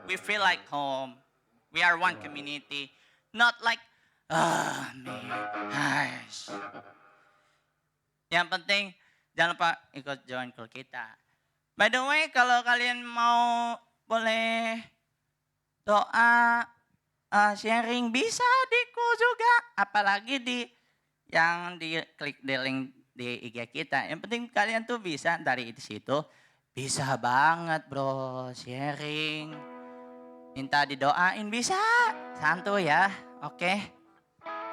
We feel like home. We are one community. Not like Amin. Hais. Yang penting jangan lupa ikut join call kita. By the way, kalau kalian mau boleh doa, sharing bisa di call juga. Apalagi yang di klik di link di IG kita. Yang penting kalian tuh bisa dari situ. Bisa banget bro, sharing. Minta didoain bisa, santuy ya, oke.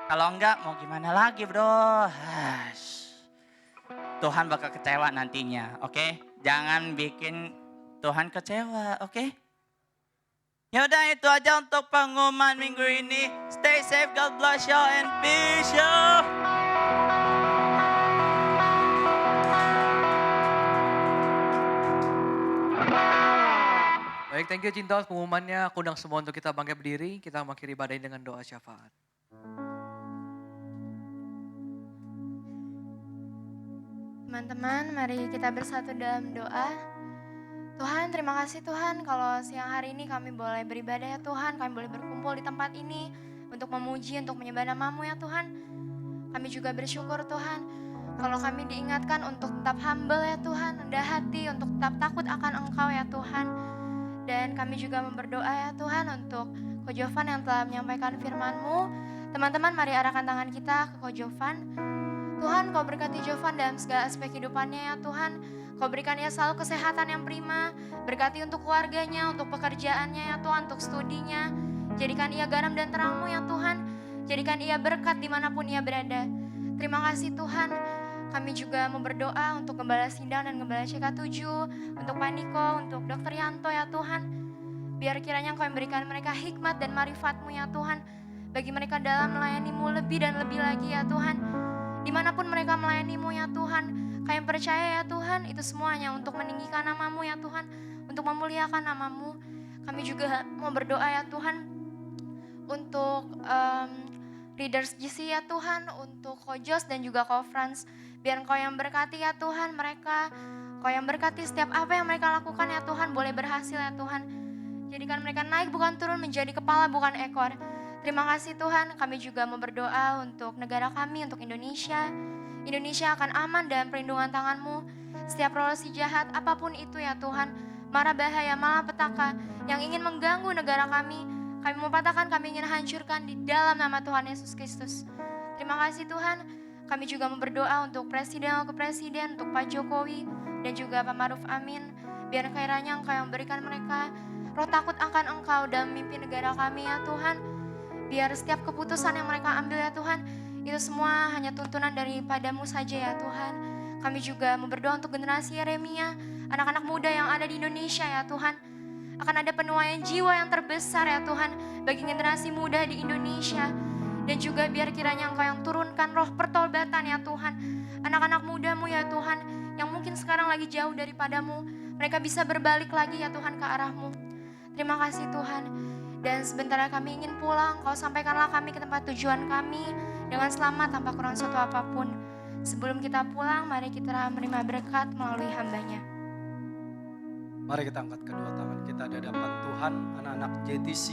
Kalau enggak mau gimana lagi bro. Tuhan bakal kecewa nantinya, oke. Jangan bikin Tuhan kecewa, oke. Ya udah itu aja untuk pengumuman minggu ini. Stay safe, God bless you and peace you. Baik, thank you Cinta pengumumannya. Aku undang semua untuk kita bangkit berdiri. Kita mengakhiri ibadah ini dengan doa syafaat. Teman-teman, mari kita bersatu dalam doa. Tuhan, terima kasih Tuhan kalau siang hari ini kami boleh beribadah ya Tuhan. Kami boleh berkumpul di tempat ini untuk memuji, untuk menyembah nama-Mu ya Tuhan. Kami juga bersyukur Tuhan kalau kami diingatkan untuk tetap humble ya Tuhan, rendah hati, untuk tetap takut akan Engkau ya Tuhan. Dan kami juga berdoa ya Tuhan untuk Ko Jovan yang telah menyampaikan firman-Mu. Teman-teman, mari arahkan tangan kita ke Ko Jovan. Tuhan, Kau berkati Jovan dalam segala aspek kehidupannya ya Tuhan. Kau berikan ia selalu kesehatan yang prima. Berkati untuk keluarganya, untuk pekerjaannya ya Tuhan, untuk studinya. Jadikan ia garam dan terang-Mu ya Tuhan. Jadikan ia berkat dimanapun ia berada. Terima kasih Tuhan. Kami juga mau berdoa untuk Gembala Sidang dan Gembala CK7, untuk Pak Niko, untuk Dr. Yanto ya Tuhan. Biar kiranya Kau memberikan mereka hikmat dan marifat-Mu ya Tuhan. Bagi mereka dalam melayani-Mu lebih dan lebih lagi ya Tuhan. Dimanapun mereka melayani-Mu ya Tuhan, kami percaya ya Tuhan, itu semuanya untuk meninggikan nama-Mu ya Tuhan, untuk memuliakan nama-Mu. Kami juga mau berdoa ya Tuhan, untuk leaders GC ya Tuhan, untuk Ko Jos dan juga Ko Frans. Biar Kau yang berkati ya Tuhan mereka, Kau yang berkati setiap apa yang mereka lakukan ya Tuhan, boleh berhasil ya Tuhan. Jadikan mereka naik bukan turun, menjadi kepala bukan ekor. Terima kasih Tuhan, kami juga mau berdoa untuk negara kami, untuk Indonesia. Indonesia akan aman dalam perlindungan tangan-Mu. Setiap roh si jahat, apapun itu ya Tuhan, mara bahaya, malapetaka yang ingin mengganggu negara kami mau patahkan, kami ingin hancurkan di dalam nama Tuhan Yesus Kristus. Terima kasih Tuhan, kami juga mau berdoa untuk Presiden, Wakil Presiden, untuk Pak Jokowi, dan juga Pak Maruf Amin. Biar kiranya Engkau yang memberikan mereka roh takut akan Engkau dalam mimpi negara kami ya Tuhan. Biar setiap keputusan yang mereka ambil ya Tuhan, itu semua hanya tuntunan daripada-Mu saja ya Tuhan. Kami juga mau berdoa untuk generasi Yeremia, anak-anak muda yang ada di Indonesia ya Tuhan. Akan ada penuaian jiwa yang terbesar ya Tuhan, bagi generasi muda di Indonesia. Dan juga biar kiranya Engkau yang turunkan roh pertobatan ya Tuhan. Anak-anak muda-Mu ya Tuhan, yang mungkin sekarang lagi jauh daripada-Mu, mereka bisa berbalik lagi ya Tuhan ke arah-Mu. Terima kasih Tuhan. Dan sebentar kami ingin pulang, Kau sampaikanlah kami ke tempat tujuan kami dengan selamat tanpa kurang suatu apapun. Sebelum kita pulang, mari kita menerima berkat melalui hamba-Nya. Mari kita angkat kedua tangan kita di hadapan Tuhan, anak-anak JTC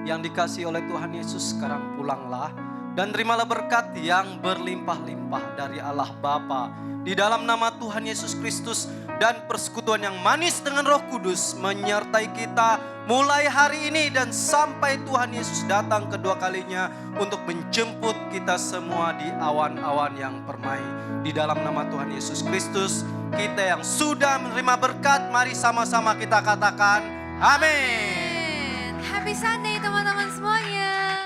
yang dikasihi oleh Tuhan Yesus. Sekarang pulanglah dan terimalah berkat yang berlimpah-limpah dari Allah Bapa di dalam nama Tuhan Yesus Kristus, dan persekutuan yang manis dengan Roh Kudus menyertai kita mulai hari ini dan sampai Tuhan Yesus datang kedua kalinya untuk menjemput kita semua di awan-awan yang permai. Di dalam nama Tuhan Yesus Kristus, kita yang sudah menerima berkat, mari sama-sama kita katakan amin. Happy Sunday teman-teman semuanya.